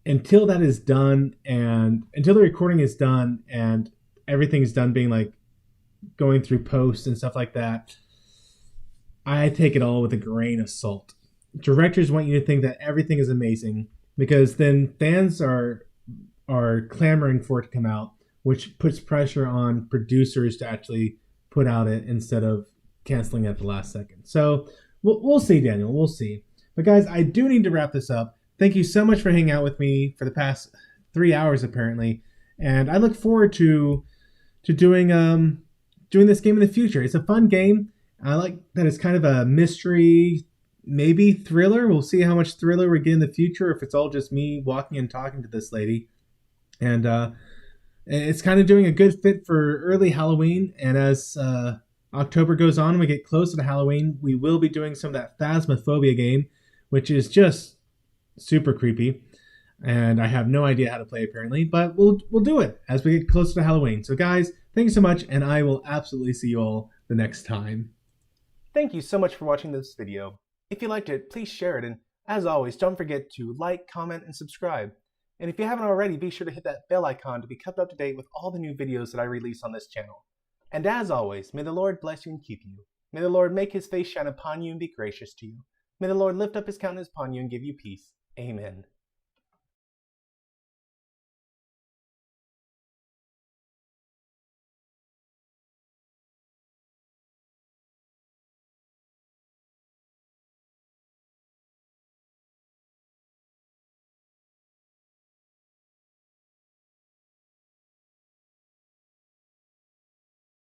until that is done, and until the recording is done and everything's done being like going through posts and stuff like that, I take it all with a grain of salt. Directors want you to think that everything is amazing, because then fans are clamoring for it to come out, which puts pressure on producers to actually put out it instead of canceling at the last second. So we'll see, Daniel. We'll see. But guys, I do need to wrap this up. Thank you so much for hanging out with me for the past 3 hours, apparently. And I look forward to doing this game in the future. It's a fun game. I like that it's kind of a mystery, maybe thriller. We'll see how much thriller we get in the future, if it's all just me walking and talking to this lady. And it's kind of doing a good fit for early Halloween. And as October goes on and we get closer to Halloween, we will be doing some of that Phasmophobia game, which is just super creepy. And I have no idea how to play, apparently, but we'll do it as we get closer to Halloween. So guys, thank you so much, and I will absolutely see you all the next time. Thank you so much for watching this video. If you liked it, please share it, and as always, don't forget to like, comment, and subscribe. And if you haven't already, be sure to hit that bell icon to be kept up to date with all the new videos that I release on this channel. And as always, may the Lord bless you and keep you. May the Lord make his face shine upon you and be gracious to you. May the Lord lift up his countenance upon you and give you peace. Amen.